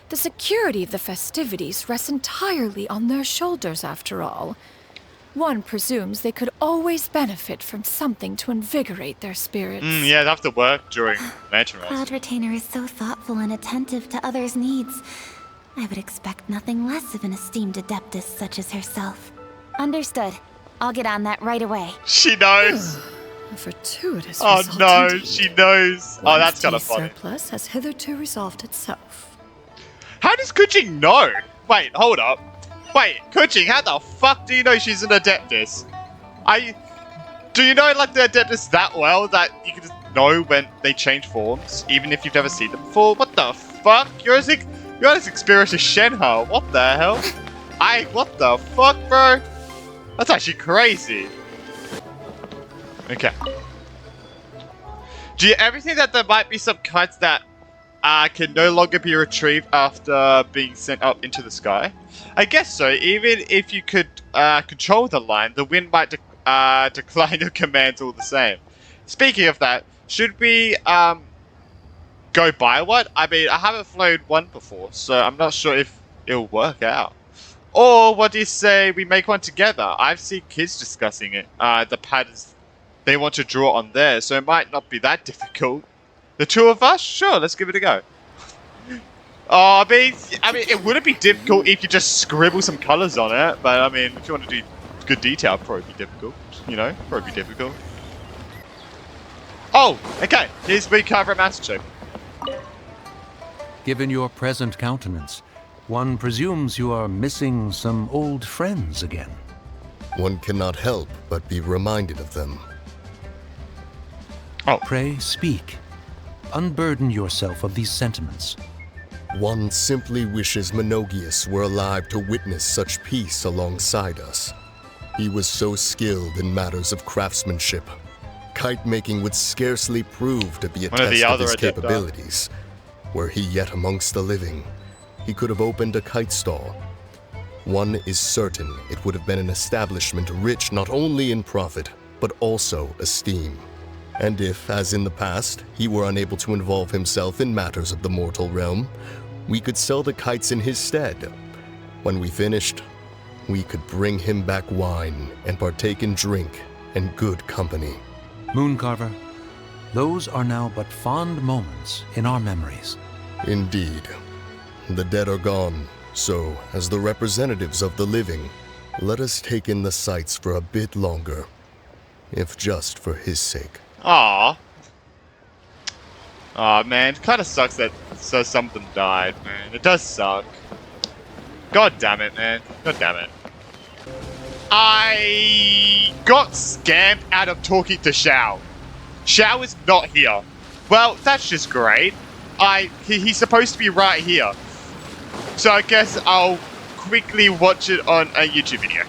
The security of the festivities rests entirely on their shoulders, after all. One presumes they could always benefit from something to invigorate their spirits. Yeah, they have to work during Lantern Rite. Cloud Retainer is so thoughtful and attentive to others' needs. I would expect nothing less of an esteemed adeptus such as herself. Understood. I'll get on that right away. She knows. A fortuitous Oh result no, indeed. she knows. Oh, that's kind of One's funny. surplus has hitherto resolved itself. How does Kuching know? Wait, hold up. Wait, Kuching, how the fuck do you know she's an Adeptus? Do you know like the Adeptus that well that you can just know when they change forms, even if you've never seen them before? What the fuck? You're as experienced as Shenhe. What the hell? What the fuck, bro? That's actually crazy. Okay. Do you ever think that there might be some kites that can no longer be retrieved after being sent up into the sky? I guess so. Even if you could control the line, the wind might decline your commands all the same. Speaking of that, should we go buy one? I mean, I haven't flown one before, so I'm not sure if it'll work out. Or what do you say we make one together? I've seen kids discussing it. The patterns they want to draw on there, so it might not be that difficult. The two of us? Sure, let's give it a go. Oh, I mean, it wouldn't be difficult if you just scribble some colors on it, but I mean, if you want to do good detail, it'd probably be difficult. You know, probably be difficult. Oh, okay. Here's we cover Master Chief. Given your present countenance, one presumes you are missing some old friends again. One cannot help but be reminded of them. Oh. Pray speak. Unburden yourself of these sentiments. One simply wishes Menogius were alive to witness such peace alongside us. He was so skilled in matters of craftsmanship. Kite making would scarcely prove to be a One of the test of other his Adepti. capabilities. Were he yet amongst the living, he could have opened a kite stall. One is certain it would have been an establishment rich not only in profit, but also esteem. And if, as in the past, he were unable to involve himself in matters of the mortal realm, we could sell the kites in his stead. When we finished, we could bring him back wine and partake in drink and good company. Mooncarver, those are now but fond moments in our memories. Indeed. The dead are gone, so, as the representatives of the living, let us take in the sights for a bit longer, if just for his sake. Aww. Aw, man, it kinda sucks that some of them died, man. It does suck. God damn it, man. God damn it. I got scammed out of talking to Xiao. Xiao is not here. Well, that's just great. He's supposed to be right here. So I guess I'll quickly watch it on a YouTube video.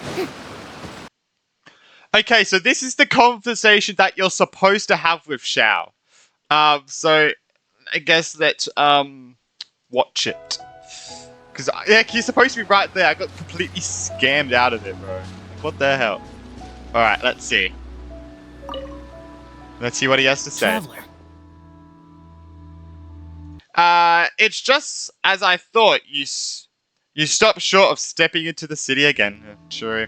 Okay, so this is the conversation that you're supposed to have with Xiao. So I guess let's watch it. Because yeah, he's supposed to be right there. I got completely scammed out of it, bro. What the hell? Alright, let's see. Let's see what he has to say. Traveler. It's just as I thought. You stopped short of stepping into the city again. True.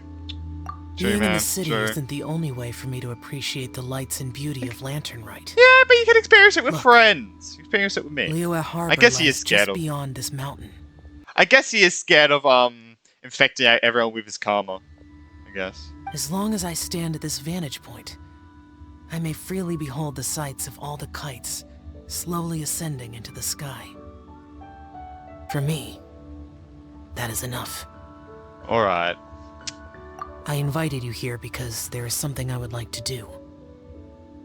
True, Being man. in the city True. isn't the only way for me to appreciate the lights and beauty of Lantern Rite. Yeah, but you can experience it with friends. Experience it with me. Liyue Harbor I guess he lies is scared just of. beyond this mountain. I guess he is scared of infecting everyone with his karma. I guess. As long as I stand at this vantage point, I may freely behold the sights of all the kites slowly ascending into the sky. For me, that is enough. Alright. I invited you here because there is something I would like to do.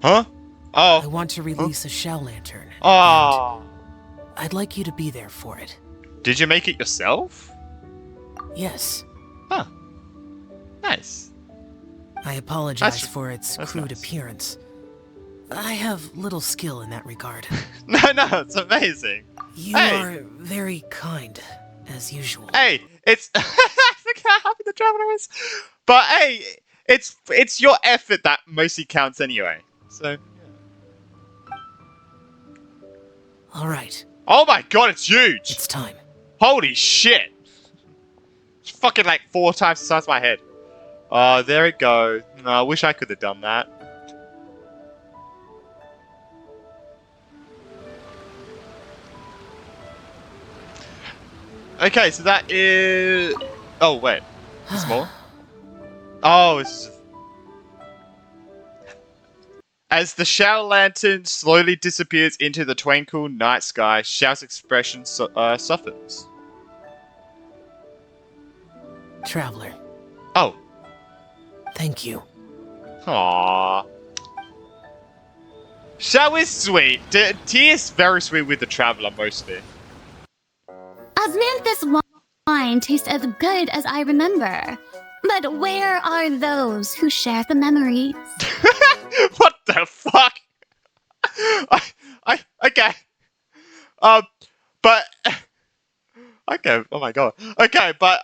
Huh? Oh. I want to release a Shell Lantern. Oh. I'd like you to be there for it. Did you make it yourself? Yes. Huh. Nice. I apologize That's for its crude nice. appearance. I have little skill in that regard. No, it's amazing. You Hey. are very kind, as usual. Hey, it's look how happy the traveler is. But hey, it's your effort that mostly counts anyway. So. All right. Oh my god, it's huge. It's time. Holy shit. It's fucking like 4 times the size of my head. Oh, there it goes. No, I wish I could have done that. Okay, so that is... Oh, wait. There's more? Oh, it's... As the Shao Lantern slowly disappears into the twinkle night sky, Shao's expression softens. Traveler. Oh. Thank you. Aww. Shao is sweet. T is very sweet with the Traveler, mostly. Osmanthus wine tastes as good as I remember. But where are those who share the memories? What the fuck? Okay. But okay. Oh my god. Okay, but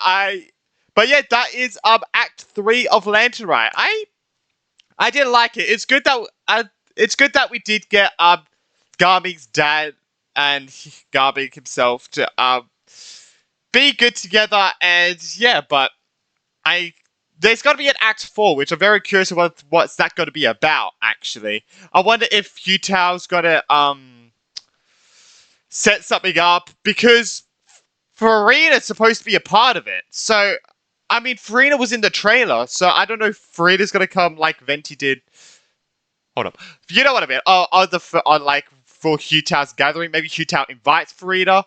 yeah, that is Act 3 of Lantern Rite. I didn't like it. It's good that we did get Garming's dad and Garming himself to be good together, and yeah, but there's got to be an Act 4, which I'm very curious about what's that going to be about, actually. I wonder if Hu-Tao's going to set something up, because Farina's supposed to be a part of it. So, I mean, Farina was in the trailer, so I don't know if Farina's going to come like Venti did. Hold up. You know what I mean? For Hu-Tao's gathering, maybe Hu-Tao invites Farina.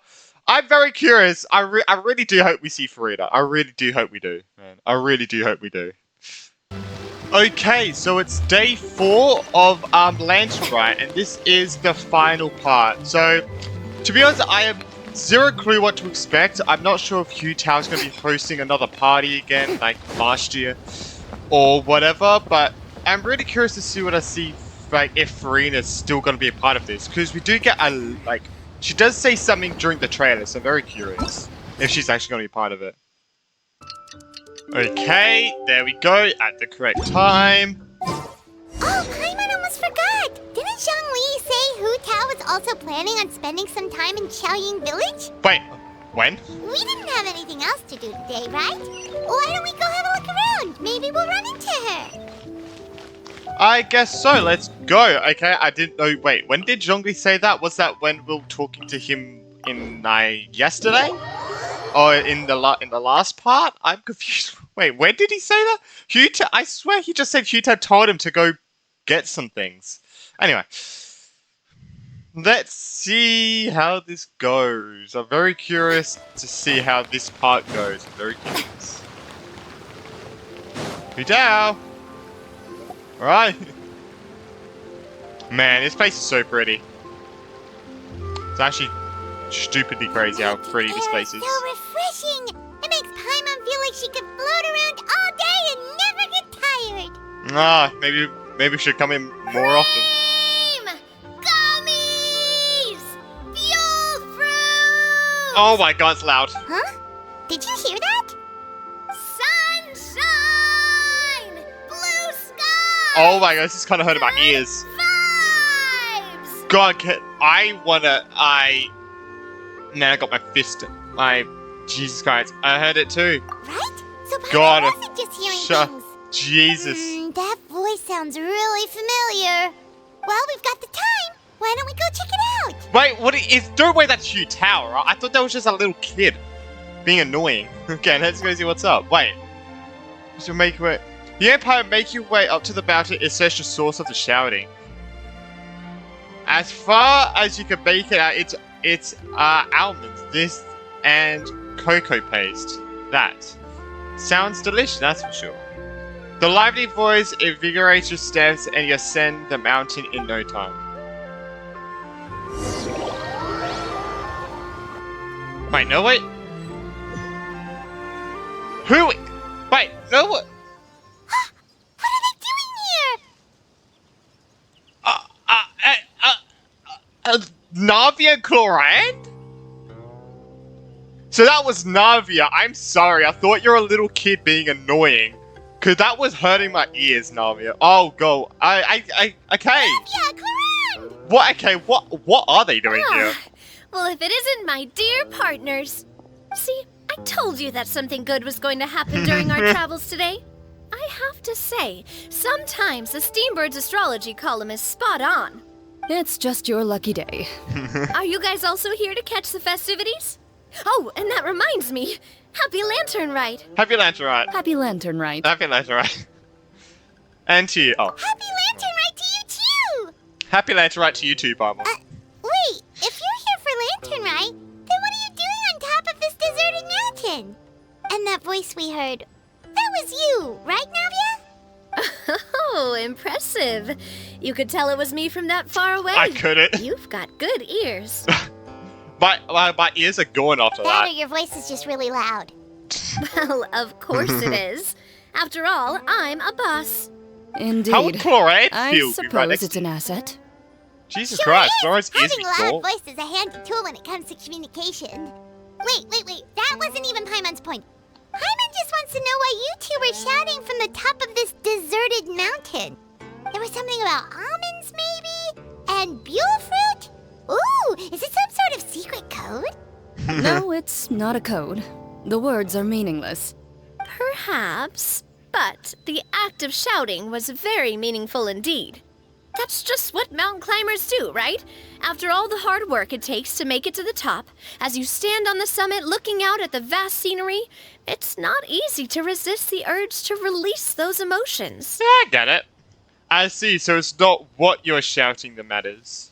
I'm very curious. I really do hope we see Farina. I really do hope we do, man. I really do hope we do. Okay, so it's day 4 of Lantern Rite, and this is the final part. So, to be honest, I have zero clue what to expect. I'm not sure if Hu-Tao's going to be hosting another party again, like last year, or whatever, but I'm really curious to see what I see, like, if Farina's still going to be a part of this, because we do get she does say something during the trailer, so I'm very curious if she's actually going to be part of it. Okay, there we go, at the correct time. Oh, Paimon almost forgot! Didn't Zhang Li say Hu Tao was also planning on spending some time in Qiaoying Village? Wait, when? We didn't have anything else to do today, right? Why don't we go have a look around? Maybe we'll run into her. I guess so, let's go. Okay, I didn't know. Wait, when did Zhongli say that? Was that when we were talking to him in yesterday, or in the last part. I'm confused. Wait, when did he say that? I swear he just said Hutab told him to go get some things. Anyway, let's see how this goes. I'm very curious to see how this part goes. I'm very curious. Hutao! Alright. Man, this place is so pretty. It's actually stupidly crazy how pretty this place is. So refreshing! It makes Paimon feel like she could float around all day and never get tired. Ah, maybe we should come in more often. Gummies! Fuel fruit! Oh my god, it's loud. Huh? Did you hear that? Sunshine! Blue sky! Oh my god, this is kind of hurting my ears. Vibes! God, Man, I got my fist. Jesus Christ, I heard it too. Right? So God, Paimon wasn't just hearing things. Jesus. That voice sounds really familiar. Well, we've got the time. Why don't we go check it out? Wait, what is... Don't worry, that's Hutao, right? I thought that was just a little kid being annoying. Okay, let's go see what's up. Wait. You should make your way... The Empire, make your way up to the mountain and search the source of the shouting. As far as you can make it out, it's almonds, this, and cocoa paste. That. Sounds delicious, that's for sure. The lively voice invigorates your steps and you ascend the mountain in no time. Wait, no, wait. Who? Wait, no, what? What are they doing here? Navia Chlorand? So that was Navia. I'm sorry, I thought you were a little kid being annoying. Cause that was hurting my ears, Navia. Oh, go. Okay. Navia, Chlorand! What? Okay, what are they doing here? Well, if it isn't my dear partners. See, I told you that something good was going to happen during our travels today. I have to say, sometimes the Steambird's astrology column is spot on. It's just your lucky day. Are you guys also here to catch the festivities? Oh, and that reminds me. Happy Lantern Rite. Happy Lantern Rite. Happy Lantern Rite. Happy Lantern Rite. And to you. Oh. Happy Lantern Rite to you too! Happy Lantern Rite to you too, Bible. Wait, if you're here for Lantern Rite, then what are you doing on top of this deserted mountain? And that voice we heard, that was you, right, Navia? Oh, impressive. You could tell it was me from that far away. I couldn't. You've got good ears. My ears are going after That that. or your voice is just really loud. Well, of course it is. After all, I'm a boss. Indeed. How would Chlorade I feel? suppose it's an asset. Jesus Christ, Chloride's ears Having be a loud cool. voice is a handy tool when it comes to communication. Wait. That wasn't even Paimon's point. Paimon just wants to know why you two were shouting from the top of this deserted mountain. There was something about almonds, maybe? And buell fruit? Ooh, is it some sort of secret code? No, it's not a code. The words are meaningless. Perhaps, but the act of shouting was very meaningful indeed. That's just what mountain climbers do, right? After all the hard work it takes to make it to the top, as you stand on the summit looking out at the vast scenery, it's not easy to resist the urge to release those emotions. Yeah, I get it. I see, so it's not what you're shouting that matters,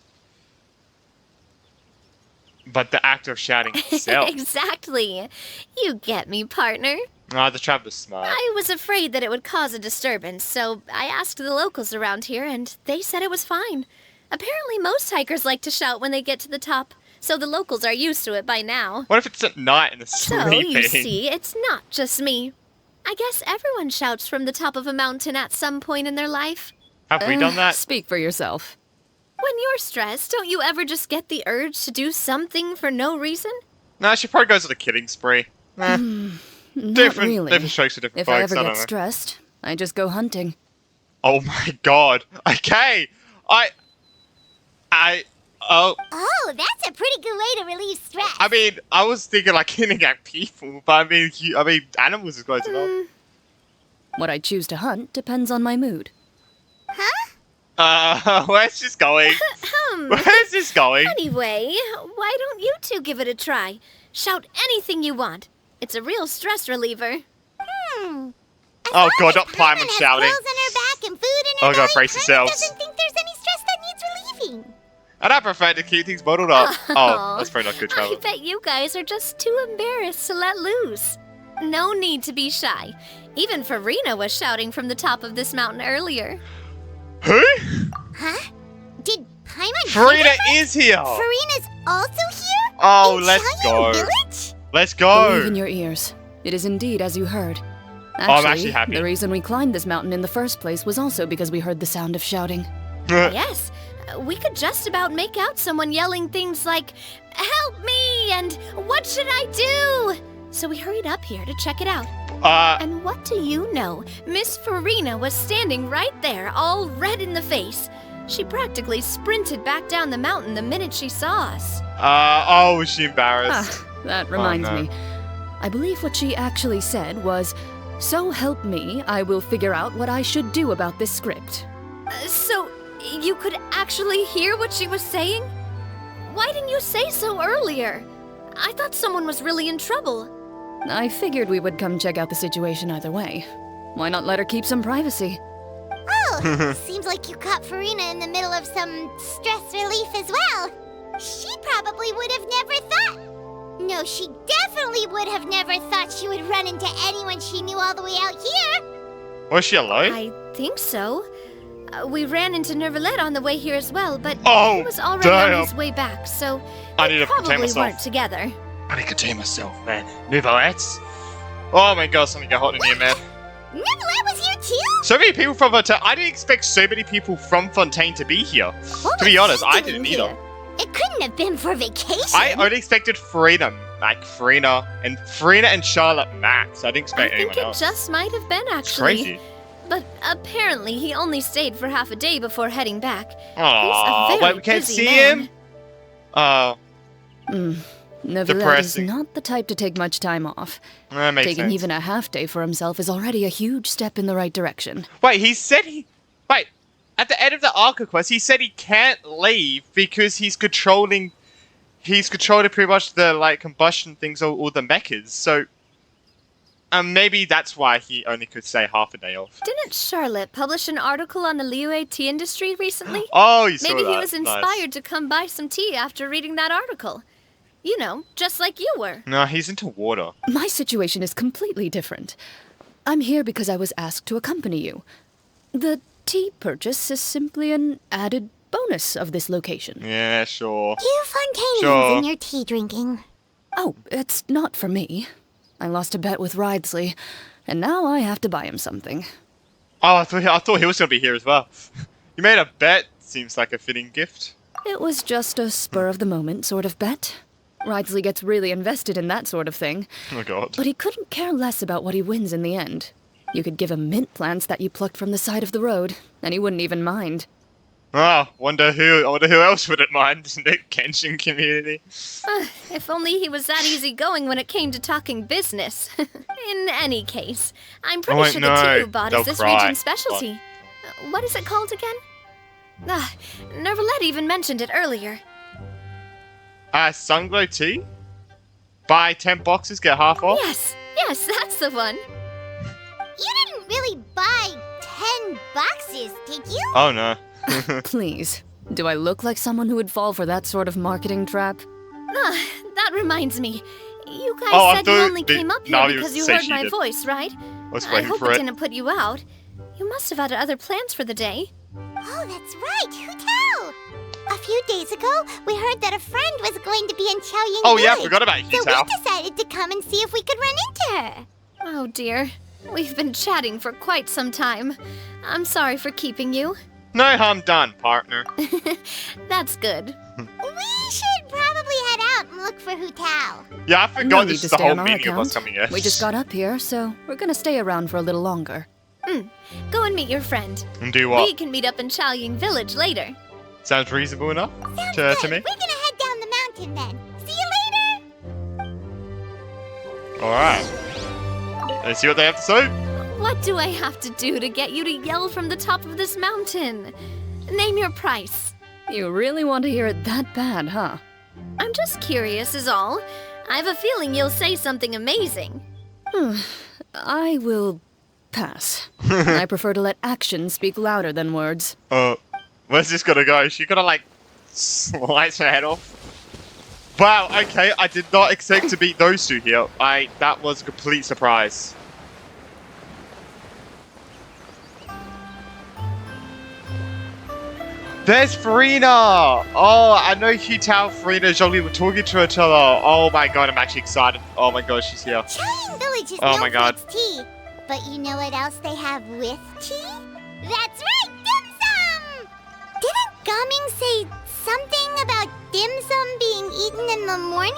but the act of shouting itself. Exactly. You get me, partner. Ah, the Traveler's smart. I was afraid that it would cause a disturbance, so I asked the locals around here, and they said it was fine. Apparently most hikers like to shout when they get to the top, so the locals are used to it by now. What if it's at night and they're So, sleeping? you see, it's not just me. I guess everyone shouts from the top of a mountain at some point in their life. Have we done that? Speak for yourself. When you're stressed, don't you ever just get the urge to do something for no reason? No, she probably goes on a killing spree. Not Different really. strokes for different If I folks, ever I don't get know. stressed, I just go hunting. Oh my god. Okay. Oh, Oh, that's a pretty good way to relieve stress. I mean, I was thinking like hitting at people, but I mean, animals is close enough. What I choose to hunt depends on my mood. Where's she going? Where's this going? Anyway, why don't you two give it a try? Shout anything you want. It's a real stress reliever. Oh god, not Paimon shouting. Clothes on her back and food in Oh her god, belly, brace yourselves. doesn't think there's any stress that needs relieving. And I prefer to keep things bottled up. Oh, that's probably not good I travel. bet you guys are just too embarrassed to let loose. No need to be shy. Even Farina was shouting from the top of this mountain earlier. Who? Huh? Did Paimon Farina is here! Farina's also here? Oh, In let's Cheyenne go. Village? Let's go! Believe in your ears. It is indeed as you heard. I'm actually happy. The reason we climbed this mountain in the first place was also because we heard the sound of shouting. Yes, we could just about make out someone yelling things like, "Help me!" and "What should I do?" So we hurried up here to check it out. And what do you know? Miss Farina was standing right there, all red in the face. She practically sprinted back down the mountain the minute she saw us. Oh, was she embarrassed? That reminds no. me. I believe what she actually said was, "So help me, I will figure out what I should do about this script." So, you could actually hear what she was saying? Why didn't you say so earlier? I thought someone was really in trouble. I figured we would come check out the situation either way. Why not let her keep some privacy? Oh, seems like you caught Farina in the middle of some stress relief as well. She probably would have never thought. No, she definitely would have never thought she would run into anyone she knew all the way out here. Was she alone? I think so. We ran into Nervalette on the way here as well, but Oh, he was already damn. on his way back, so I need they to contain probably myself. weren't together. I need to contain myself, man. Nervalette? Oh my god, something got hot in here, man. Nervalette was here too? So many people from Fontaine. I didn't expect so many people from Fontaine to be here. What To be was honest, she I doing didn't either. here? It couldn't have been for vacation. I only expected Farina, like Farina and Charlotte Max. I didn't expect I think anyone it else. just might have been, It's actually. crazy. But apparently he only stayed for half a day before heading back. Aww, He's a very wait, we can't busy see man. him? Oh, Nervalette is Depressing. not the type to take much time off. that makes Taking sense. even a half day for himself is already a huge step in the right direction. Wait, he said he... Wait, at the end of the Arca quest, he said he can't leave because he's controlling pretty much the, like, combustion things, all the mechas, so... maybe that's why he only could stay half a day off. Didn't Charlotte publish an article on the Liyue tea industry recently? Oh, you saw Maybe that. he was inspired to come buy some tea after reading that article. You know, just like you were. No, he's into water. My situation is completely different. I'm here because I was asked to accompany you. The tea purchase is simply an added bonus of this location. Yeah, sure. You Fontainians Sure. and your tea drinking. Oh, it's not for me. I lost a bet with Ridesley, and now I have to buy him something. Oh, I thought he was going to be here as well. You made a bet. Seems like a fitting gift. It was just a spur-of-the-moment sort of bet. Ridesley gets really invested in that sort of thing. Oh god. But he couldn't care less about what he wins in the end. You could give him mint plants that you plucked from the side of the road, and he wouldn't even mind. Ah, wonder who else wouldn't mind in the Genshin community. If only he was that easygoing when it came to talking business. In any case, I'm pretty wait, sure no. the tea you bought They'll is this cry. region's specialty. What is it called again? Nervalette even mentioned it earlier. Sunglow tea? Buy 10 boxes, get half off? Yes, that's the one. You didn't really buy 10 boxes, did you? Oh no. Please, do I look like someone who would fall for that sort of marketing trap? That reminds me. You guys Oh, I said you thought only the- came up no, here you because you say heard she my did. voice, right? Was I waiting hope for it it. didn't put you out. You must have had other plans for the day. Oh, that's right. Who tell? A few days ago, we heard that a friend was going to be in Chaoying Oh yeah, I Village. forgot about So Hutao. we decided to come and see if we could run into her. Oh dear. We've been chatting for quite some time. I'm sorry for keeping you. No harm done, partner. That's good. We should probably head out and look for Hutao. Yeah, I No forgot need this to is the stay whole on our meaning of us account. coming here. We just got up here, so we're gonna stay around for a little longer. Go and meet your friend. And do what? We can meet up in Chaoying Village later. Sounds reasonable enough to me. We're gonna head down the mountain then. See you later. Alright. Let's see what they have to say. What do I have to do to get you to yell from the top of this mountain? Name your price. You really want to hear it that bad, huh? I'm just curious is all. I have a feeling you'll say something amazing. I will pass. I prefer to let actions speak louder than words. Where's this gonna go? Is she gonna, like, slice her head off? Wow, okay, I did not expect to beat those two here. That was a complete surprise. There's Farina! Oh, I know Hutao, Farina, Zhongli were talking to each other. Oh my god, I'm actually excited. Oh my god, she's here. Chaoying Village is Oh known my for god. its tea. But you know what else they have with tea? That's right, dim sum! Didn't Gaming say something about dim sum being eaten in the morning?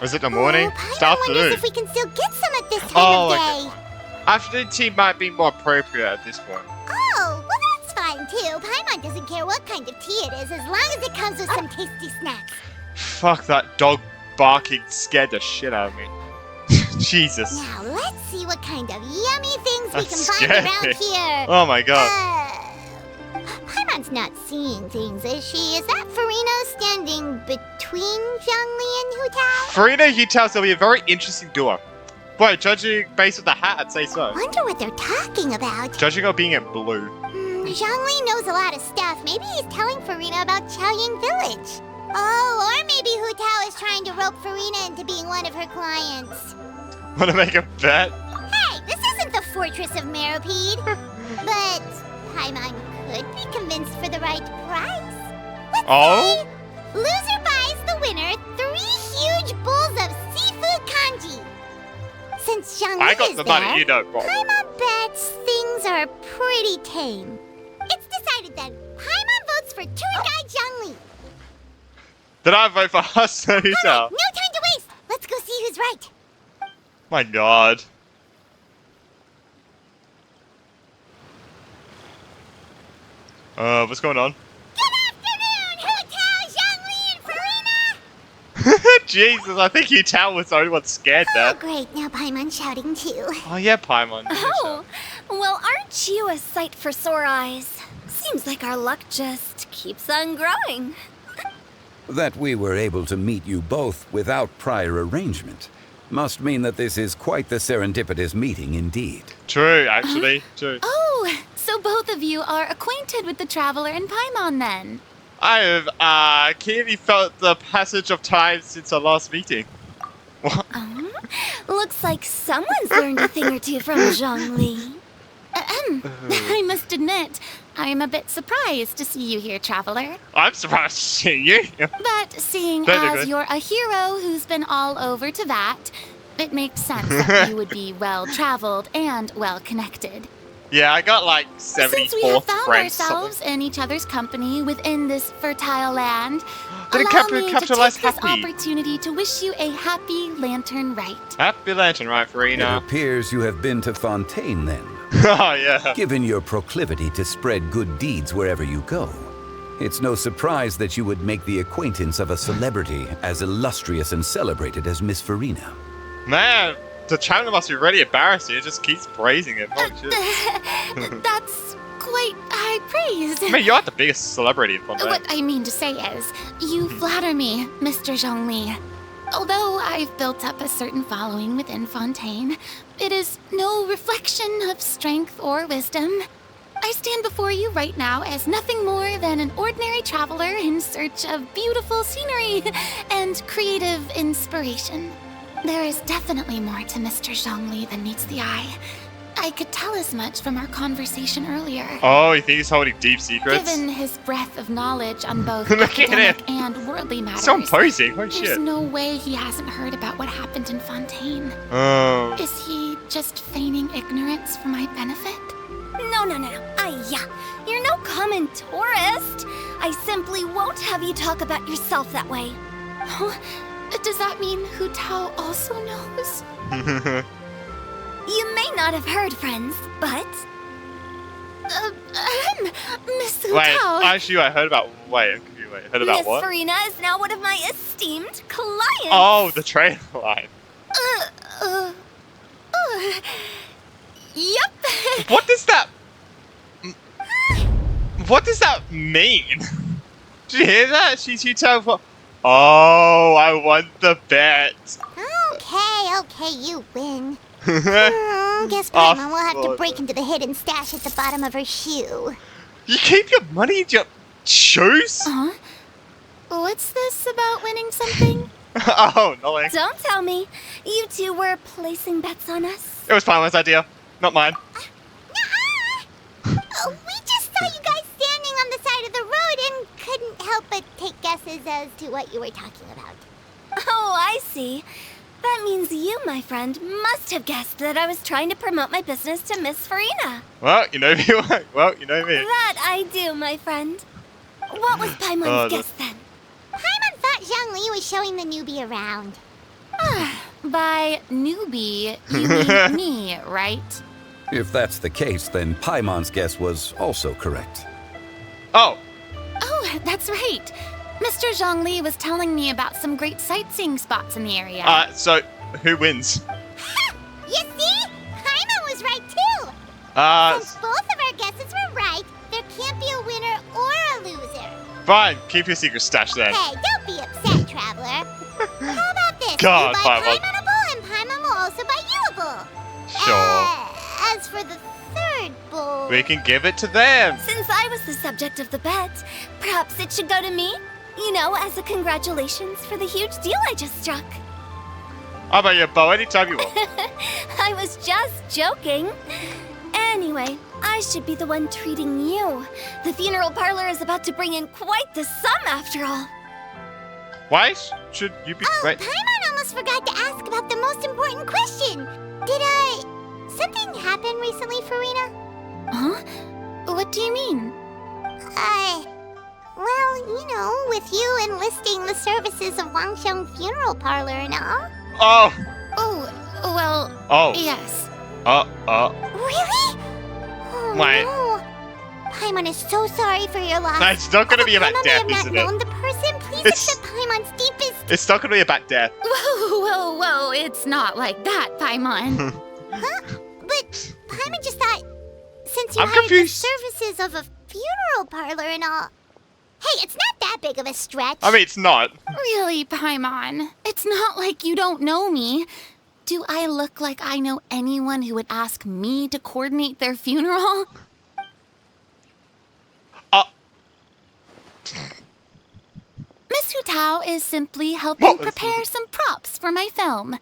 Was it in the morning? It's I wonders afternoon. if we can still get some at this time Oh, of okay. day. Afternoon tea might be more appropriate at this point. Oh, well that's fine too. Paimon doesn't care what kind of tea it is as long as it comes with some tasty snacks. Fuck, that dog barking scared the shit out of me. Jesus. Now let's see what kind of yummy things we That can find scared around me. here. Oh my god. Paimon's not seeing things, is she? Is that Farino standing between Zhongli and Hutao? Farina Hutao will be a very interesting duo. Boy, judging based on the hat, I'd say so. Wonder what they're talking about. Judging on being in blue. Zhongli knows a lot of stuff. Maybe he's telling Farina about Chaoying Village. Oh, or maybe Hutao is trying to rope Farina into being one of her clients. Wanna make a bet? Hey, this isn't the Fortress of Meropide. But Paimon could be convinced for the right price. Let's say loser buys the winner 3 huge bowls of seafood kanji. Since Zhongli I got is the money, there, you know, bro. Paimon bets things are pretty tame. It's decided then. Paimon votes for tour guide Zhongli. Did I vote for Hassan Hutao? No time to waste. Let's go see who's right. My god. What's going on? Jesus, I think Hutao was the only one scared Oh, there. great. Now Paimon's shouting too. Oh yeah, Paimon. Oh, well, aren't you a sight for sore eyes? Seems like our luck just keeps on growing. That we were able to meet you both without prior arrangement must mean that this is quite the serendipitous meeting indeed. True, actually. True. Oh, so both of you are acquainted with the Traveler and Paimon then? I have keenly felt the passage of time since our last meeting. What? Looks like someone's learned a thing or two from Zhongli. I must admit, I'm a bit surprised to see you here, Traveler. I'm surprised to see you. But seeing Technically. as you're a hero who's been all over to that, it makes sense that you would be well-traveled and well-connected. Yeah, I got like Since 74 we have found friends. ourselves in each other's company within this fertile land, Didn't allow me to capitalize take this happy. opportunity to wish you a happy Lantern Rite. Happy Lantern, right, It Farina? appears you have been to Fontaine then. Oh, yeah. Given your proclivity to spread good deeds wherever you go, it's no surprise that you would make the acquaintance of a celebrity as illustrious and celebrated as Miss Farina. Man, the channel must be really embarrassing. It just keeps praising it. Holy shit. That's quite high praise. I mean, you're the biggest celebrity in Fontaine. What I mean to say is, you flatter me, Mr. Zhongli. Although I've built up a certain following within Fontaine, it is no reflection of strength or wisdom. I stand before you right now as nothing more than an ordinary traveler in search of beautiful scenery and creative inspiration. There is definitely more to Mr. Zhongli than meets the eye. I could tell as much from our conversation earlier. Oh, you think he's holding deep secrets? Given his breadth of knowledge on both Look at academic and worldly matters, So imposing. Holy there's shit. no way he hasn't heard about what happened in Fontaine. Oh. Is he just feigning ignorance for my benefit? No. Yeah. You're no common tourist. I simply won't have you talk about yourself that way. Does that mean Hutao also knows? You may not have heard, friends, but... Miss Wait, Hutao. actually, I heard about. Wait, heard about Miss what? Farina is now one of my esteemed clients. Oh, the train line. Yep. What does that? What does that mean? Did you hear that? She telephone. Oh, I won the bet. Okay, you win. Guess Paimon will have to break into the hidden stash at the bottom of her shoe. You keep your money in your shoes? What's this about winning something? Oh, nothing. Don't tell me. You two were placing bets on us. It was Paimon's idea, not mine. We just saw you guys standing on the side of the road and couldn't help but take guesses as to what you were talking about. Oh, I see. That means you, my friend, must have guessed that I was trying to promote my business to Miss Farina. Well, you know me. Well, you know me. That I do, my friend. What was Paimon's guess then? Paimon thought Zhongli was showing the newbie around. By newbie, you mean me, right? If that's the case, then Paimon's guess was also correct. Oh, that's right. Mr. Zhongli was telling me about some great sightseeing spots in the area. So who wins? You see? Paimon was right too. Since both of our guesses were right, there can't be a winner or a loser. Fine, keep your secret stash then. Hey, don't be upset, traveler. How about this? God, you buy Paimon. Paimonable and Paimon will also buy youable. Sure. As for the third bowl... We can give it to them. Since I was the subject of the bet, perhaps it should go to me? You know, as a congratulations for the huge deal I just struck. I'll buy you a bow anytime you want. I was just joking. Anyway, I should be the one treating you. The funeral parlor is about to bring in quite the sum after all. Why should you be... Wait. Paimon almost forgot to ask about the most important question. Did something happen recently, Farina? Huh? What do you mean? Well, you know, with you enlisting the services of Wangsheng Funeral Parlor and all. Oh! Yes. Really? Oh, Wait. no. Paimon is so sorry for your loss. No, it's not going to be about death, Paimon isn't may have not known it? the person. Please accept Paimon's deepest... It's not going to be about death. Whoa, it's not like that, Paimon. Huh? But Paimon just thought, since you I'm hired confused. the services of a funeral parlor and all... Hey, it's not that big of a stretch. I mean, it's not. Really, Paimon? It's not like you don't know me. Do I look like I know anyone who would ask me to coordinate their funeral? Miss Hu Tao is simply helping prepare some props for my film.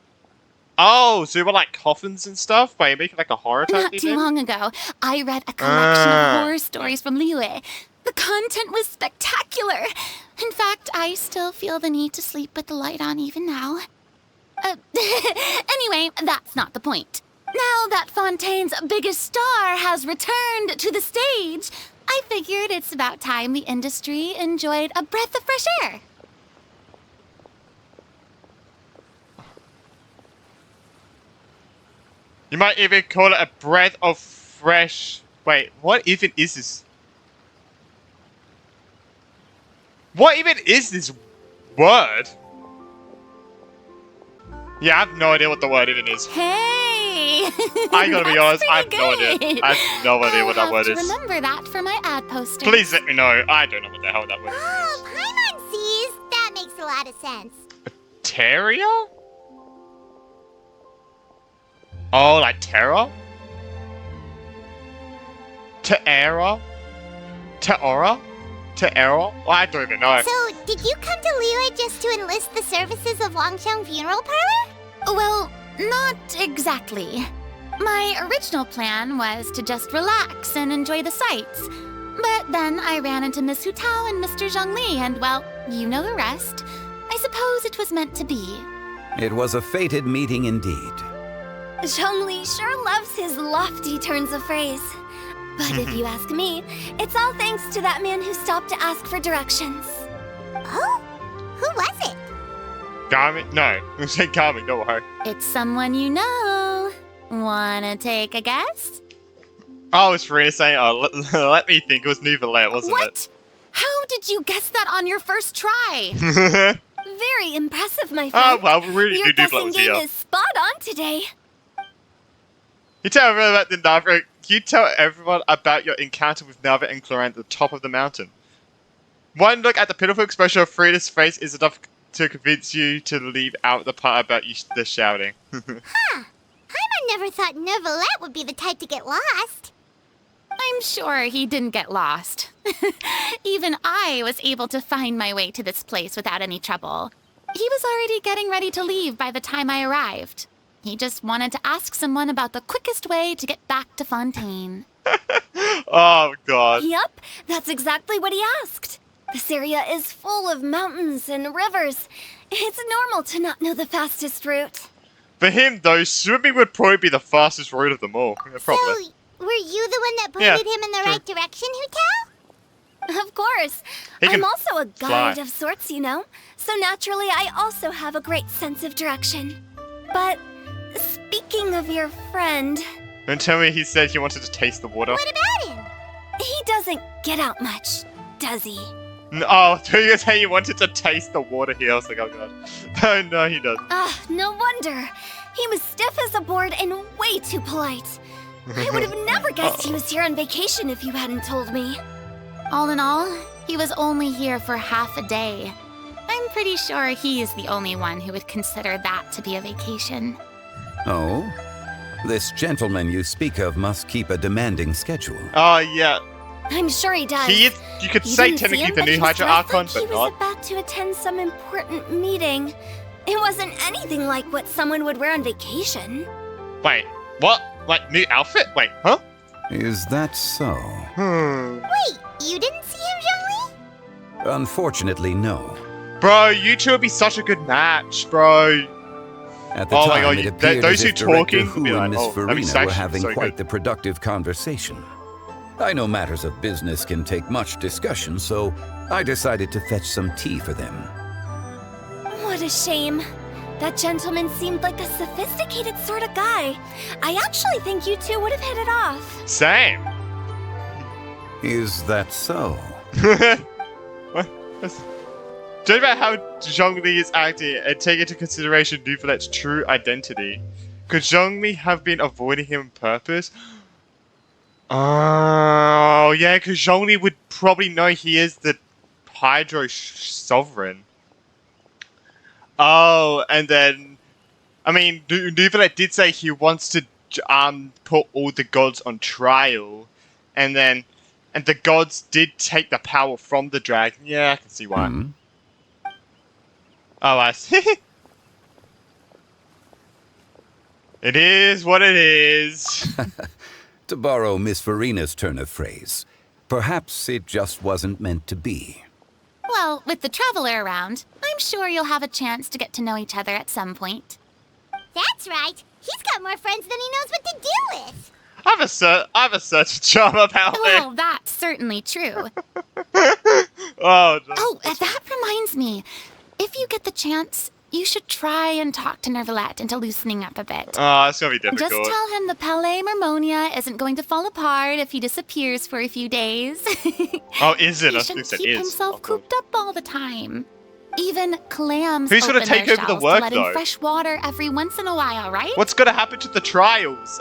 Oh, so you want like coffins and stuff? Why, you making like a horror type Not thing? too long ago, I read a collection of horror stories from Liyue. The content was spectacular. In fact, I still feel the need to sleep with the light on even now. Anyway, that's not the point. Now that Fontaine's biggest star has returned to the stage, I figured it's about time the industry enjoyed a breath of fresh air. You might even call it a breath of fresh... Wait, what even is this? What even is this word? Yeah, I have no idea what the word even is. Hey! I gotta be honest, I have That's no pretty idea. good. I have no idea what that I'll word have to is. remember that for my ad poster. Please let me know. I don't know what the hell that word is. Oh, Paimon sees. That makes a lot of sense. Terria? Oh, like terror? Teera? Teora? Teera? Oh, I don't even know. So, did you come to Liyue just to enlist the services of Wangsheng Funeral Parlor? Well, not exactly. My original plan was to just relax and enjoy the sights. But then I ran into Miss Hu Tao and Mr. Zhongli, and well, you know the rest. I suppose it was meant to be. It was a fated meeting indeed. Zhongli sure loves his lofty turns of phrase. But if you ask me, it's all thanks to that man who stopped to ask for directions. Oh? Who was it? Garmin? No. I said Garmin, don't worry. It's someone you know. Wanna take a guess? Oh, it's Farina saying, oh, let me think. It was Nouvelet, wasn't What? How did you guess that on your first try? it? Very impressive, my Oh, friend. well, we really Your do Nouvelet guessing was game here. is spot on today. You tell everyone about the Navi. You tell everyone about your encounter with Navi and Cloran at the top of the mountain. One look at the pitiful expression of Frida's face is enough to convince you to leave out the part about the shouting. Huh. Paimon never thought Neuvillette would be the type to get lost. I'm sure he didn't get lost. Even I was able to find my way to this place without any trouble. He was already getting ready to leave by the time I arrived. He just wanted to ask someone about the quickest way to get back to Fontaine. Oh, God. Yep, that's exactly what he asked. This area is full of mountains and rivers. It's normal to not know the fastest route. For him, though, swimming would probably be the fastest route of them all. Yeah, probably. So, were you the one that pointed him in the right direction, Hutao? Of course. He can I'm also a guide fly. of sorts, you know. So naturally, I also have a great sense of direction. But speaking of your friend... Don't tell me he said he wanted to taste the water. What about him? He doesn't get out much, does he? No, oh, I thought you were saying you wanted to taste the water here. I was like, oh, God. No, he doesn't. Ah, no wonder. He was stiff as a board and way too polite. I would have never guessed he was here on vacation if you hadn't told me. All in all, he was only here for half a day. I'm pretty sure he is the only one who would consider that to be a vacation. Oh? This gentleman you speak of must keep a demanding schedule. Oh, yeah. I'm sure he does. He is, you could say technically the new Hydra Archon, but he was not. about to attend some important meeting. It wasn't anything like what someone would wear on vacation. Wait, what? Like, new outfit? Wait, huh? Is that so? Wait, you didn't see him, Zhongli? Unfortunately, no. Bro, you two would be such a good match, bro. At the Oh my time, God, it you- appeared those as if who Director talking Hu would be and like, Miss oh, that'd be Farina were so having good. quite the productive conversation. I know matters of business can take much discussion, so I decided to fetch some tea for them. What a shame. That gentleman seemed like a sophisticated sort of guy. I actually think you two would have hit it off. Same. Is that so? What? Judge about how Zhongli is acting and take into consideration Neuvillette's true identity. Could Zhongli have been avoiding him on purpose? Oh, yeah, because Zhongli would probably know he is the Hydro Sovereign. Oh, and then... I mean, Neuvillette did say he wants to put all the gods on trial. And then... And the gods did take the power from the dragon. Yeah, I can see why. Oh, I see. It is what it is. To borrow Miss Farina's turn of phrase, perhaps it just wasn't meant to be. Well, with the Traveler around, I'm sure you'll have a chance to get to know each other at some point. That's right. He's got more friends than he knows what to do with. I have a certain charm about Well, that's certainly true. Oh, no. Oh, that reminds me. If you get the chance, you should try and talk to Neuvillette into loosening up a bit. Oh, it's gonna be difficult. Just tell him the Palais Mermonia isn't going to fall apart if he disappears for a few days. Oh, is it? He I shouldn't think it keep is. himself cooped up all the time. Even clams Who's gonna open take their over the shells work, to let in though? fresh water every once in a while, right? What's gonna happen to the trials?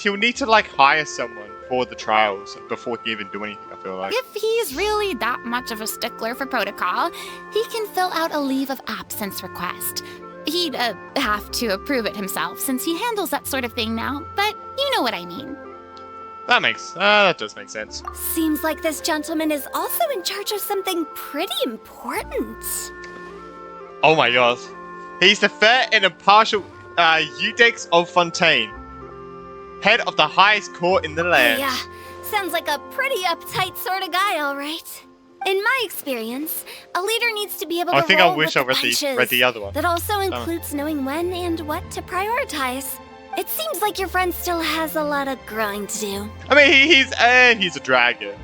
He'll need to like hire someone for the trials before he even do anything. I feel like. If he's really that much of a stickler for protocol, he can fill out a leave of absence request. He'd have to approve it himself since he handles that sort of thing now, but you know what I mean. That does make sense. Seems like this gentleman is also in charge of something pretty important. Oh my god. He's the fair and impartial Eudex of Fontaine, head of the highest court in the land. Yeah, sounds like a pretty uptight sort of guy, all right. In my experience, a leader needs to be able to I think roll I wish with I the read punches. read the other one. That also includes knowing when and what to prioritize. It seems like your friend still has a lot of growing to do. I mean, he's a dragon.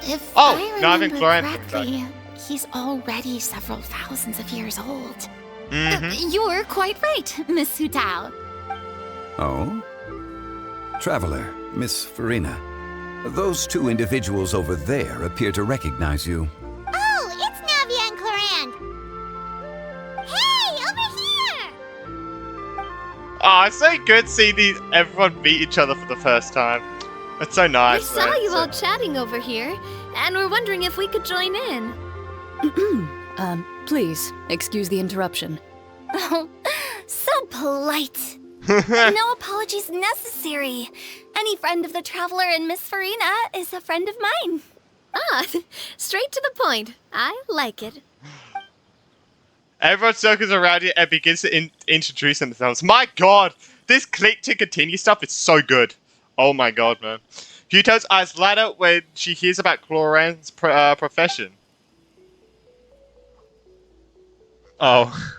If Oh, I no, I think remember Florian picked correctly, he's already several thousands of years old. Mm-hmm. You're quite right, Miss Hutao. Oh? Traveler, Miss Farina. Those two individuals over there appear to recognize you. Oh, it's Navia and Clorand. Hey, over here! Oh, it's so good seeing everyone meet each other for the first time. It's so nice. We saw man. you So- all chatting over here, and we're wondering if we could join in. Please, excuse the interruption. Oh, so polite. No apologies necessary. Any friend of the Traveler and Miss Farina is a friend of mine. Ah, straight to the point. I like it. Everyone circles around you and begins to introduce themselves. My god, this click to continue stuff is so good. Oh my god, man. Yuto's eyes light up when she hears about Cloran's profession. Oh,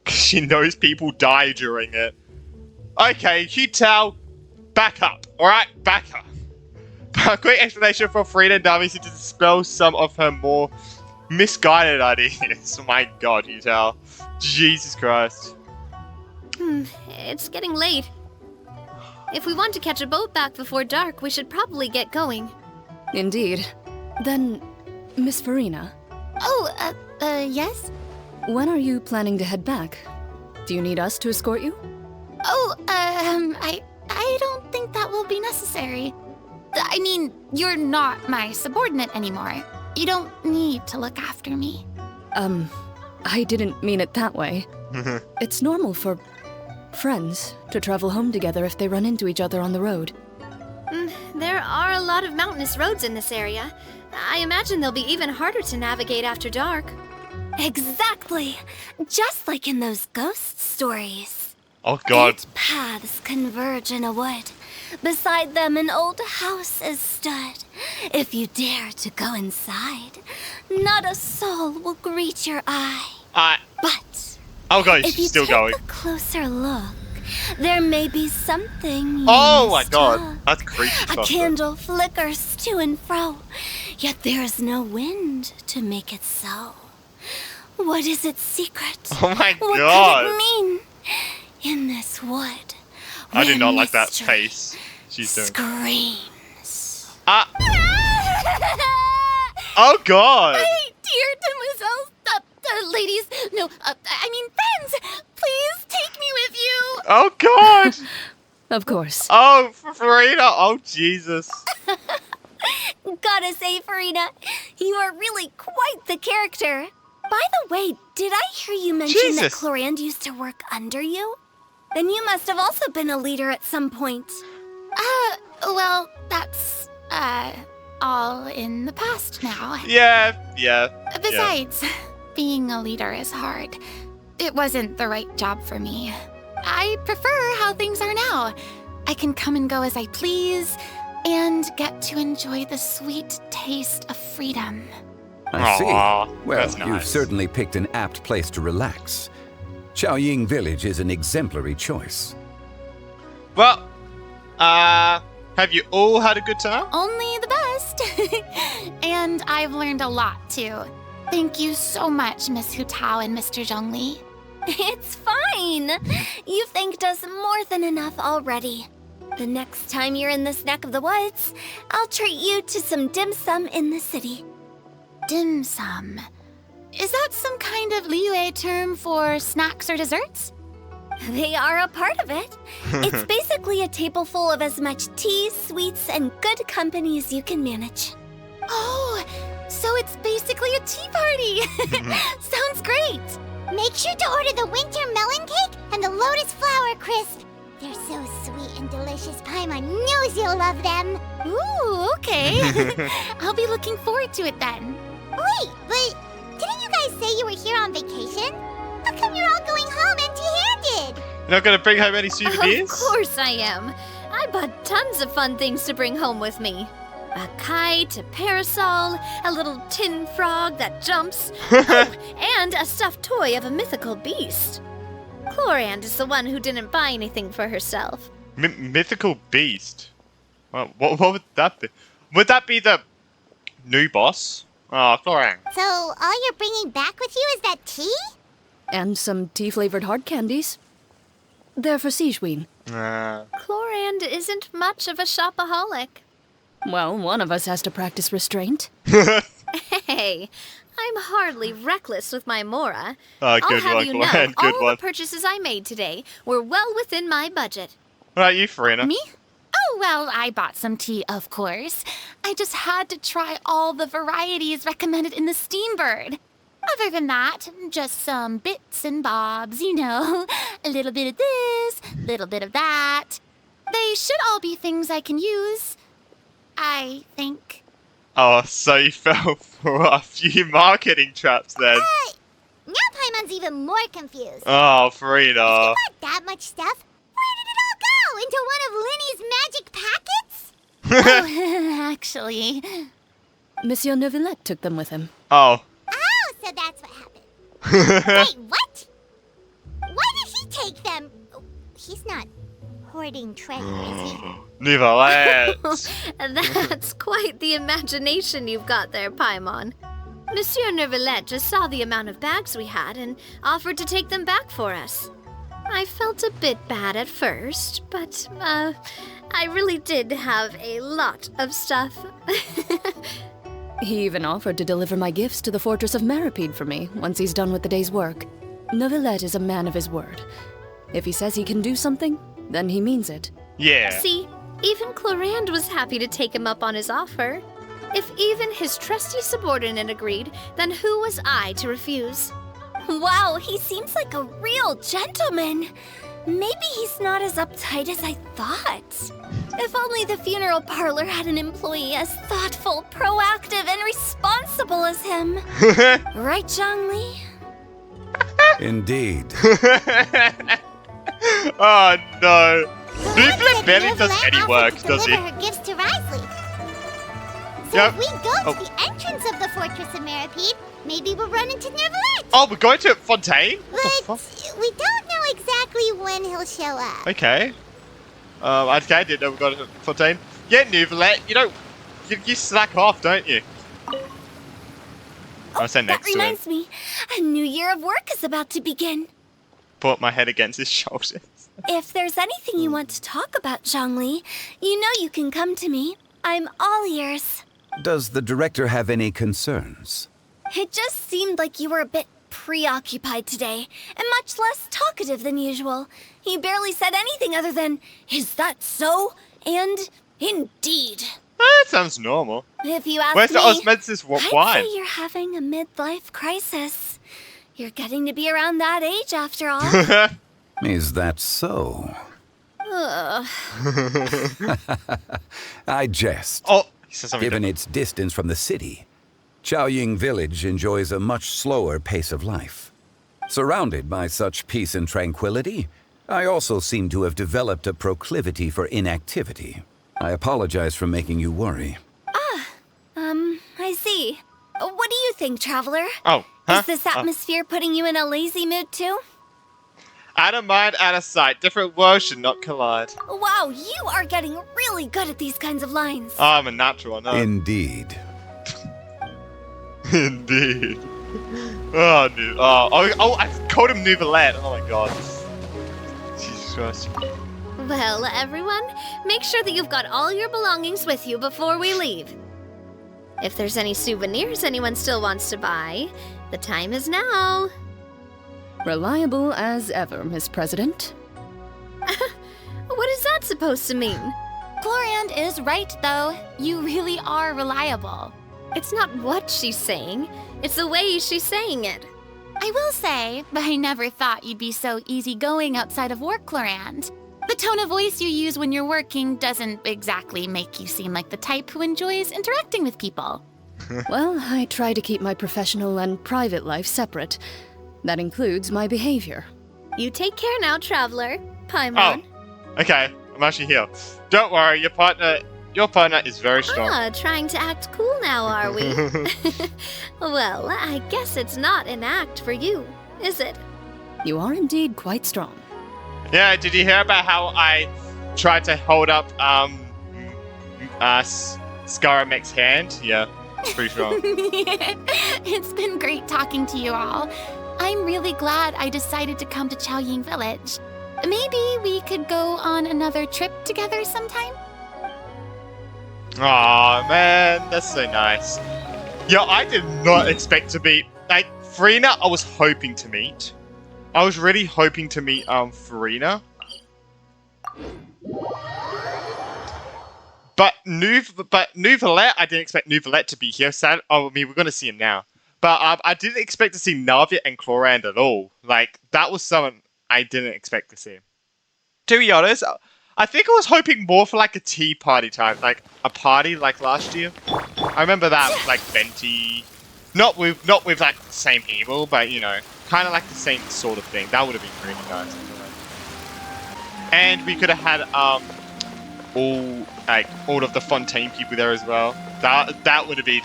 she knows people die during it. Okay, Yuto, back up. Alright, back up. A quick explanation for Frida Nami to dispel some of her more misguided ideas. Oh my god, Yuto. Jesus Christ. It's getting late. If we want to catch a boat back before dark, we should probably get going. Indeed. Then, Miss Farina. Oh, yes? When are you planning to head back? Do you need us to escort you? Oh, I don't think that will be necessary. I mean, you're not my subordinate anymore. You don't need to look after me. I didn't mean it that way. It's normal for friends to travel home together if they run into each other on the road. There are a lot of mountainous roads in this area. I imagine they'll be even harder to navigate after dark. Exactly. Just like in those ghost stories. Oh god. 8 paths converge in a wood. Beside them an old house is stood. If you dare to go inside, not a soul will greet your eye. But oh god, if you she's still take going. a closer look, there may be something you Oh my missed god, out. that's creepy A stuff. candle flickers to and fro, yet there is no wind to make it so. What is its secret? Oh my What god. could it mean? In this wood, I do where not like that mystery face she's doing. Screams. Oh god. Hey, dear demoiselles, ladies, no, I mean friends, please take me with you. Oh god. Of course. Oh, Farina. Oh Jesus. Gotta say, Farina, you are really quite the character. By the way, did I hear you mention that Jesus. Clorand used to work under you? Then you must have also been a leader at some point. Well, that's, all in the past now. Yeah. Besides, being a leader is hard. It wasn't the right job for me. I prefer how things are now. I can come and go as I please, and get to enjoy the sweet taste of freedom. I see. Aw, Well, that's you've nice. certainly picked an apt place to relax. Chaoying Village is an exemplary choice. Well, have you all had a good time? Only the best. And I've learned a lot, too. Thank you so much, Miss Hutao and Mr. Zhongli. It's fine. You've thanked us more than enough already. The next time you're in this neck of the woods, I'll treat you to some dim sum in the city. Dim sum. Is that some kind of Liyue term for snacks or desserts? They are a part of it. It's basically a table full of as much tea, sweets, and good company as you can manage. Oh, so it's basically a tea party. Sounds great. Make sure to order the winter melon cake and the lotus flower crisp. They're so sweet and delicious, Paimon knows you'll love them. Ooh, okay. I'll be looking forward to it then. Wait, but didn't you guys say you were here on vacation? How come you're all going home empty-handed? You're not gonna bring home any souvenirs? Of course I am. I bought tons of fun things to bring home with me. A kite, a parasol, a little tin frog that jumps, oh, and a stuffed toy of a mythical beast. Clorand is the one who didn't buy anything for herself. Mythical beast? What would that be? Would that be the new boss? Oh, Clorang. So all you're bringing back with you is that tea? And some tea-flavored hard candies. They're for Sijuin. Clorand isn't much of a shopaholic. Well, one of us has to practice restraint. Hey, I'm hardly reckless with my Mora. Good I'll have one, you Clorand, know, good all one. the purchases I made today were well within my budget. What about you, Farina? Me? Oh, well, I bought some tea, of course. I just had to try all the varieties recommended in the Steambird. Other than that, just some bits and bobs, you know. A little bit of this, a little bit of that. They should all be things I can use, I think. Oh, so you fell for a few marketing traps then. Now Paimon's even more confused. Oh, Farina. If you bought that much stuff, where did it all go? Into one of Linny's magic packets? Oh, actually... Monsieur Neuvillette took them with him. Oh. Oh, so that's what happened. Wait, what? Why did he take them? He's not hoarding treasure, is he? Neuvillette. That's quite the imagination you've got there, Paimon. Monsieur Neuvillette just saw the amount of bags we had and offered to take them back for us. I felt a bit bad at first, but, I really did have a lot of stuff. He even offered to deliver my gifts to the Fortress of Maripede for me once he's done with the day's work. Neuvillette is a man of his word. If he says he can do something, then he means it. Yeah. See, even Clorand was happy to take him up on his offer. If even his trusty subordinate agreed, then who was I to refuse? Wow, he seems like a real gentleman. Maybe he's not as uptight as I thought. If only the funeral parlor had an employee as thoughtful, proactive, and responsible as him. Right, Zhongli? Indeed. Oh no. Neuvillette barely does any work, does he? Her gifts to Risley. So Yep. if we go to the entrance of the Fortress of Maripede, maybe we'll run into Neuvillette. Oh, we're going to Fontaine? But we don't know exactly when he'll show up. Okay. Okay, I didn't know we got to Fontaine. Yeah, Neuvillette, you know, you slack off, don't you? I say next That reminds me, a new year of work is about to begin. Put my head against his shoulders. If there's anything you want to talk about, Zhongli, you know you can come to me. I'm all ears. Does the director have any concerns? It just seemed like you were a bit preoccupied today, and much less talkative than usual. He barely said anything other than, "Is that so?" and "Indeed." That sounds normal. If you ask Where's me, the osmosis I'd wine? say you're having a midlife crisis. You're getting to be around that age after all. Is that so? Ugh. I jest. Oh, he said something Given its distance from the city, Chaoying Village enjoys a much slower pace of life. Surrounded by such peace and tranquility, I also seem to have developed a proclivity for inactivity. I apologize for making you worry. I see. What do you think, Traveler? Oh, huh? Is this atmosphere putting you in a lazy mood too? Out of mind, out of sight. Different worlds should not collide. Wow, you are getting really good at these kinds of lines. Oh, I'm a natural, I know. Indeed. Indeed. Oh, I called him Neuvillette. Oh my god. Jesus Christ. Well, everyone, make sure that you've got all your belongings with you before we leave. If there's any souvenirs anyone still wants to buy, the time is now. Reliable as ever, Miss President. What is that supposed to mean? Clorand is right, though. You really are reliable. It's not what she's saying, it's the way she's saying it. I will say, but I never thought you'd be so easygoing outside of work, Clorand. The tone of voice you use when you're working doesn't exactly make you seem like the type who enjoys interacting with people. Well, I try to keep my professional and private life separate. That includes my behavior. You take care now, Traveler. Paimon. Oh, okay. I'm actually here. Don't worry, your partner is very strong. Ah, trying to act cool now, are we? Well, I guess it's not an act for you, is it? You are indeed quite strong. Yeah, did you hear about how I tried to hold up Skaramek's hand? Yeah, pretty strong. It's been great talking to you all. I'm really glad I decided to come to Chaoying Village. Maybe we could go on another trip together sometime? Aw, man, that's so nice. Yeah, I did not expect to meet... Like, Farina, I was hoping to meet. I was really hoping to meet, Farina. But Nouvellette, I didn't expect Nouvellette to be here. Sad. Oh, I mean, we're gonna see him now. But I didn't expect to see Navia and Chlorand at all. Like, that was someone I didn't expect to see. To be honest, I think I was hoping more for like a tea party time, like a party like last year. I remember that with like Venti, not with like the same evil, but you know, kind of like the same sort of thing. That would have been really nice. And we could have had all of the Fontaine people there as well. That would have been.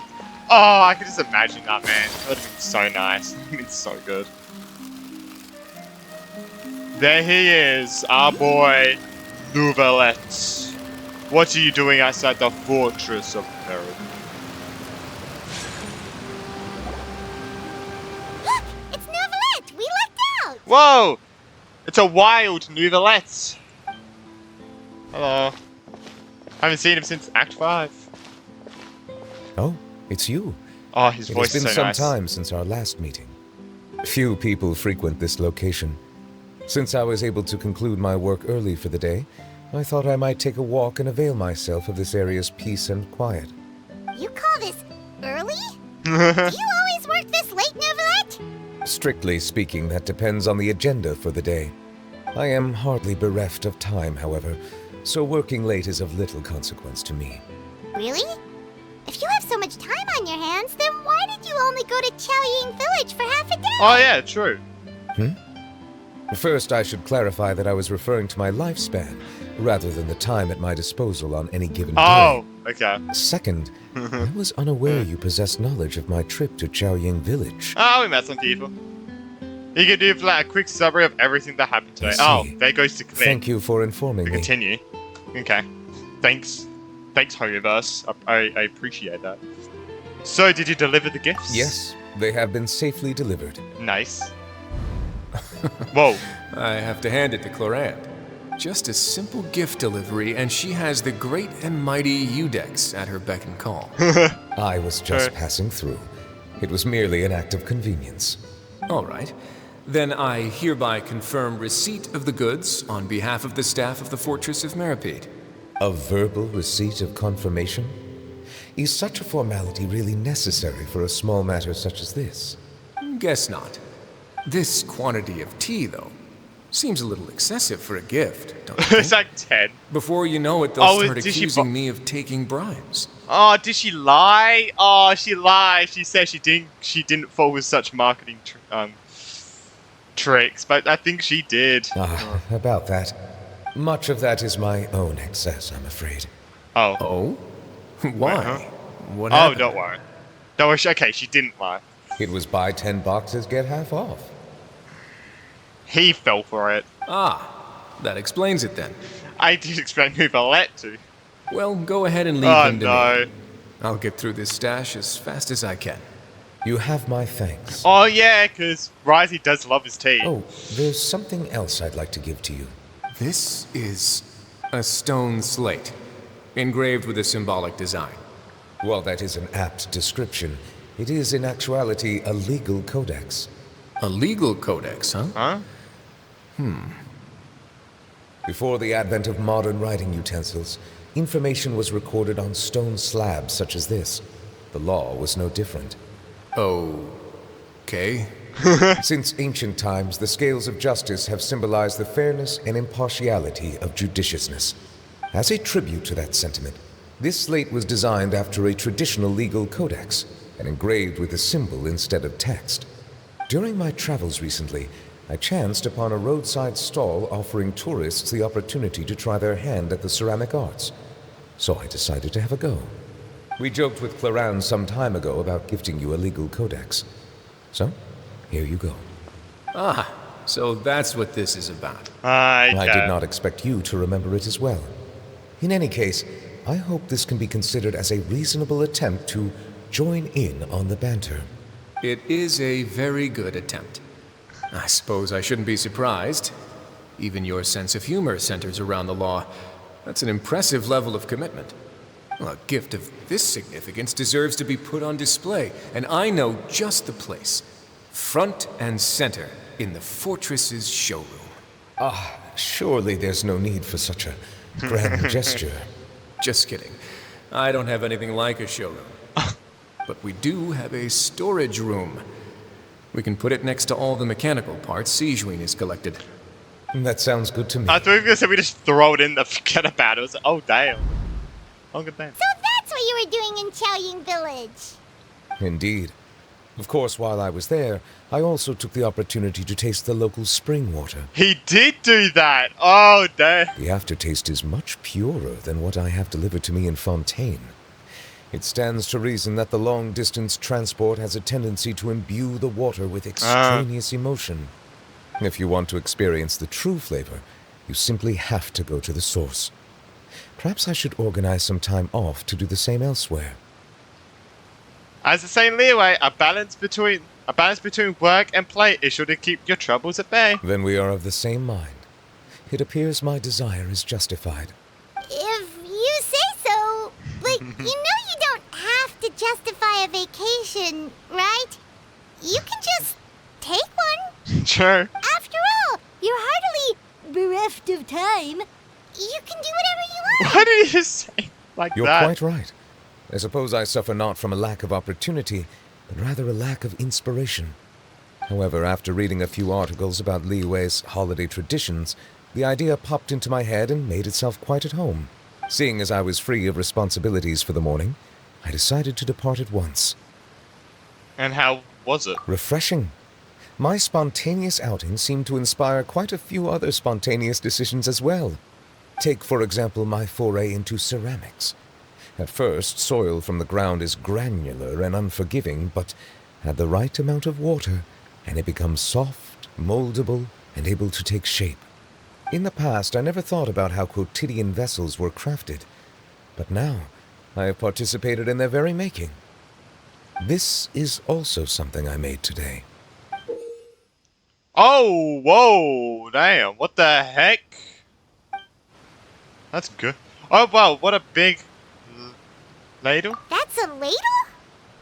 Oh, I could just imagine that, man. That would have been so nice. It would have been so good. There he is, our boy, Nouvellette. What are you doing outside the fortress of Merida? Look! It's Nouvellette! We lucked out! Whoa! It's a wild Nouvellette. Hello. I haven't seen him since Act 5. Oh, it's you. Oh, his voice is so nice. It has been some time since our last meeting. Few people frequent this location. Since I was able to conclude my work early for the day, I thought I might take a walk and avail myself of this area's peace and quiet. You call this early? Do you always work this late, Nouvellette? Strictly speaking, that depends on the agenda for the day. I am hardly bereft of time, however, so working late is of little consequence to me. Really? If you have so much time on your hands, then why did you only go to Chaoying Village for half a day? Oh yeah, true. First, I should clarify that I was referring to my lifespan, rather than the time at my disposal on any given day. Oh, okay. Second, I was unaware you possessed knowledge of my trip to Chaoying Village. Oh, we met some people. You could do like a quick summary of everything that happened today. Oh, there goes to Clint. Thank you for informing me. Continue. Okay. Thanks. Thanks, Hoyoverse. I appreciate that. So, did you deliver the gifts? Yes, they have been safely delivered. Nice. Whoa. I have to hand it to Chlorand. Just a simple gift delivery, and she has the great and mighty Udex at her beck and call. I was just passing through. It was merely an act of convenience. All right. Then I hereby confirm receipt of the goods on behalf of the staff of the Fortress of Meripede. A verbal receipt of confirmation? Is such a formality really necessary for a small matter such as this? Guess not. This quantity of tea, though, seems a little excessive for a gift, don't you think? It's like 10. Before you know it, they'll start accusing me of taking bribes. Oh, did she lie? Oh, she lied. She said she didn't fall with such marketing tricks, but I think she did. About that. Much of that is my own excess, I'm afraid. Oh. Oh? Why? What happened? happened? Don't worry. Don't worry. Okay, she didn't lie. It was buy 10 boxes, get half off. He fell for it. That explains it then. I did expect Nouvellette to. Well, go ahead and leave them to me. I'll get through this stash as fast as I can. You have my thanks. Oh yeah, because Risey does love his tea. Oh, there's something else I'd like to give to you. This is a stone slate, engraved with a symbolic design. While that is an apt description, it is in actuality a legal codex. A legal codex, huh? Before the advent of modern writing utensils, information was recorded on stone slabs such as this. The law was no different. Okay. Since ancient times, the scales of justice have symbolized the fairness and impartiality of judiciousness. As a tribute to that sentiment, this slate was designed after a traditional legal codex and engraved with a symbol instead of text. During my travels recently, I chanced upon a roadside stall offering tourists the opportunity to try their hand at the ceramic arts. So I decided to have a go. We joked with Chlorand some time ago about gifting you a legal codex. So, here you go. So that's what this is about. I did not expect you to remember it as well. In any case, I hope this can be considered as a reasonable attempt to join in on the banter. It is a very good attempt. I suppose I shouldn't be surprised. Even your sense of humor centers around the law. That's an impressive level of commitment. Well, a gift of this significance deserves to be put on display, and I know just the place. Front and center in the fortress's showroom. Surely there's no need for such a grand gesture. Just kidding. I don't have anything like a showroom. But we do have a storage room. We can put it next to all the mechanical parts Sijuin has collected. That sounds good to me. I thought you were gonna say we just throw it in and forget about it. I was like, oh damn. Oh good damn. So that's what you were doing in Chaoying Village. Indeed. Of course, while I was there, I also took the opportunity to taste the local spring water. He did do that! Oh damn. The aftertaste is much purer than what I have delivered to me in Fontaine. It stands to reason that the long-distance transport has a tendency to imbue the water with extraneous emotion. If you want to experience the true flavor, you simply have to go to the source. Perhaps I should organize some time off to do the same elsewhere. As the saying leeway, a balance between work and play is sure to keep your troubles at bay. Then we are of the same mind. It appears my desire is justified. If you say so, like, you know you don't have to justify a vacation, right? You can just take one. Sure. After all, you're hardly bereft of time. You can do whatever you want. Why did you say like You're that? quite right. I suppose I suffer not from a lack of opportunity, but rather a lack of inspiration. However, after reading a few articles about Liyue's holiday traditions, the idea popped into my head and made itself quite at home. Seeing as I was free of responsibilities for the morning, I decided to depart at once. And how was it? Refreshing. My spontaneous outing seemed to inspire quite a few other spontaneous decisions as well. Take, for example, my foray into ceramics. At first, soil from the ground is granular and unforgiving, but add the right amount of water, and it becomes soft, moldable, and able to take shape. In the past, I never thought about how quotidian vessels were crafted, but now I have participated in their very making. This is also something I made today. Oh, whoa, damn, what the heck? That's good. Oh, wow, what a big ladle. That's a ladle?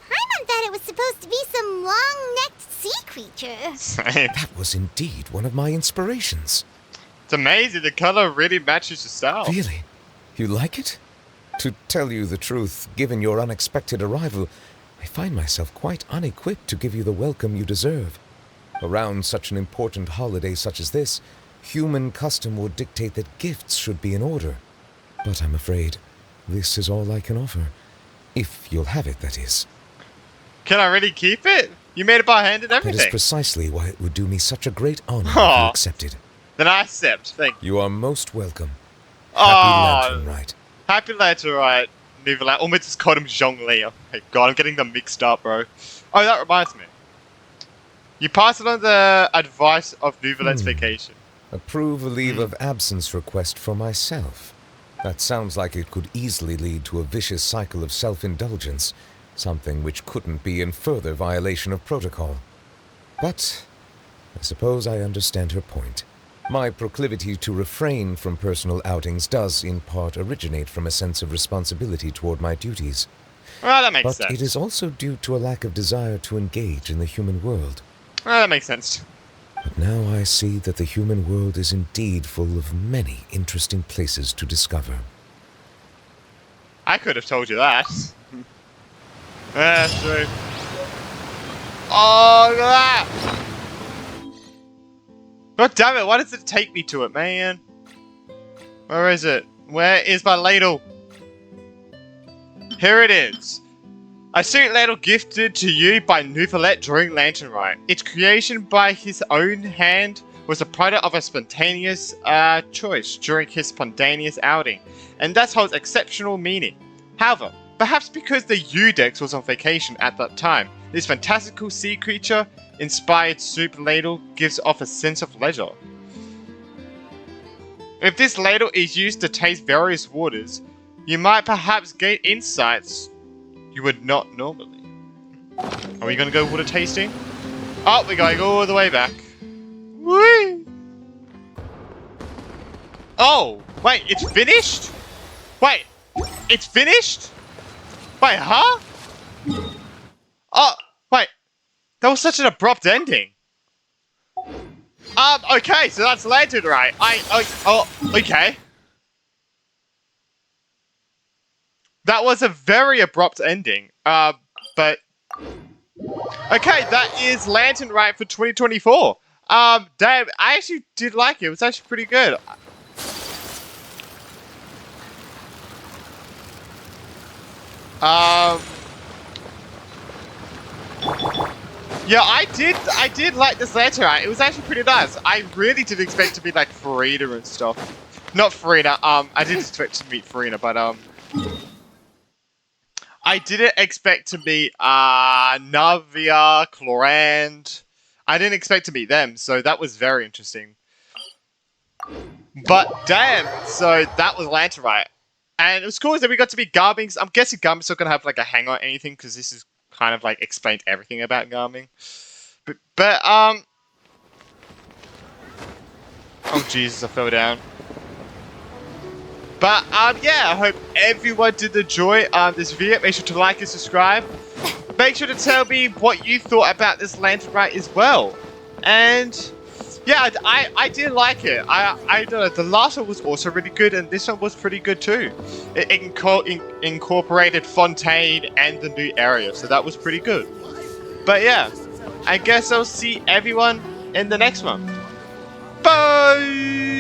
Paimon thought it was supposed to be some long-necked sea creature. Same. That was indeed one of my inspirations. It's amazing, the color really matches your style. Really? You like it? To tell you the truth, given your unexpected arrival, I find myself quite unequipped to give you the welcome you deserve. Around such an important holiday such as this, human custom would dictate that gifts should be in order. But I'm afraid this is all I can offer. If you'll have it, that is. Can I really keep it? You made it by hand and That everything. is precisely why it would do me such a great honor if Aw. you accepted. Then I accept, thank you. You are most welcome. Oh, Happy Lantern Rite. Happy Lantern Rite. Nouveau almost just called him Zhongli. Oh my god, I'm getting them mixed up, bro. Oh, that reminds me. You passed along the advice of Nouvelet's vacation. Approve a leave of absence request for myself. That sounds like it could easily lead to a vicious cycle of self-indulgence, something which couldn't be in further violation of protocol. But I suppose I understand her point. My proclivity to refrain from personal outings does in part originate from a sense of responsibility toward my duties. Well, that makes But sense. it is also due to a lack of desire to engage in the human world. Well, that makes sense. But now I see that the human world is indeed full of many interesting places to discover. I could have told you that. That's true. Oh, look at that! God damn it, why does it take me to it, man? Where is it? Where is my ladle? Here it is. A sweet ladle gifted to you by Nouvelet during Lantern Rite. Its creation by his own hand was a product of a spontaneous choice during his spontaneous outing, and thus holds exceptional meaning. However, perhaps because the Udex was on vacation at that time, this fantastical sea creature inspired soup ladle gives off a sense of leisure. If this ladle is used to taste various waters, you might perhaps gain insights you would not normally. Are we gonna go water tasting? Oh, we're going all the way back. Whee! Oh, wait, it's finished? Wait, it's finished? Wait, huh? Oh, wait, that was such an abrupt ending. Okay, so that's Lantern Rite. Oh, okay. That was a very abrupt ending. But okay, that is Lantern Rite for 2024. Damn, I actually did like it. It was actually pretty good. Yeah, I did like this Lantern Rite. It was actually pretty nice. I really didn't expect it to be like Farina and stuff. Not Farina. I didn't expect to meet Farina, but I didn't expect to meet Navia, Clorand. I didn't expect to meet them, so that was very interesting. But damn, so that was Lantern Rite. And it was cool that we got to meet Garming. I'm guessing Garming's not gonna have like a hang or anything because this is kind of like explained everything about Garming. But oh Jesus, I fell down. But yeah, I hope everyone did enjoy this video. Make sure to like and subscribe. Make sure to tell me what you thought about this Lantern Rite as well. And yeah, I did like it. I don't know, the last one was also really good, and this one was pretty good too. It incorporated Fontaine and the new area, so that was pretty good. But yeah, I guess I'll see everyone in the next one. Bye!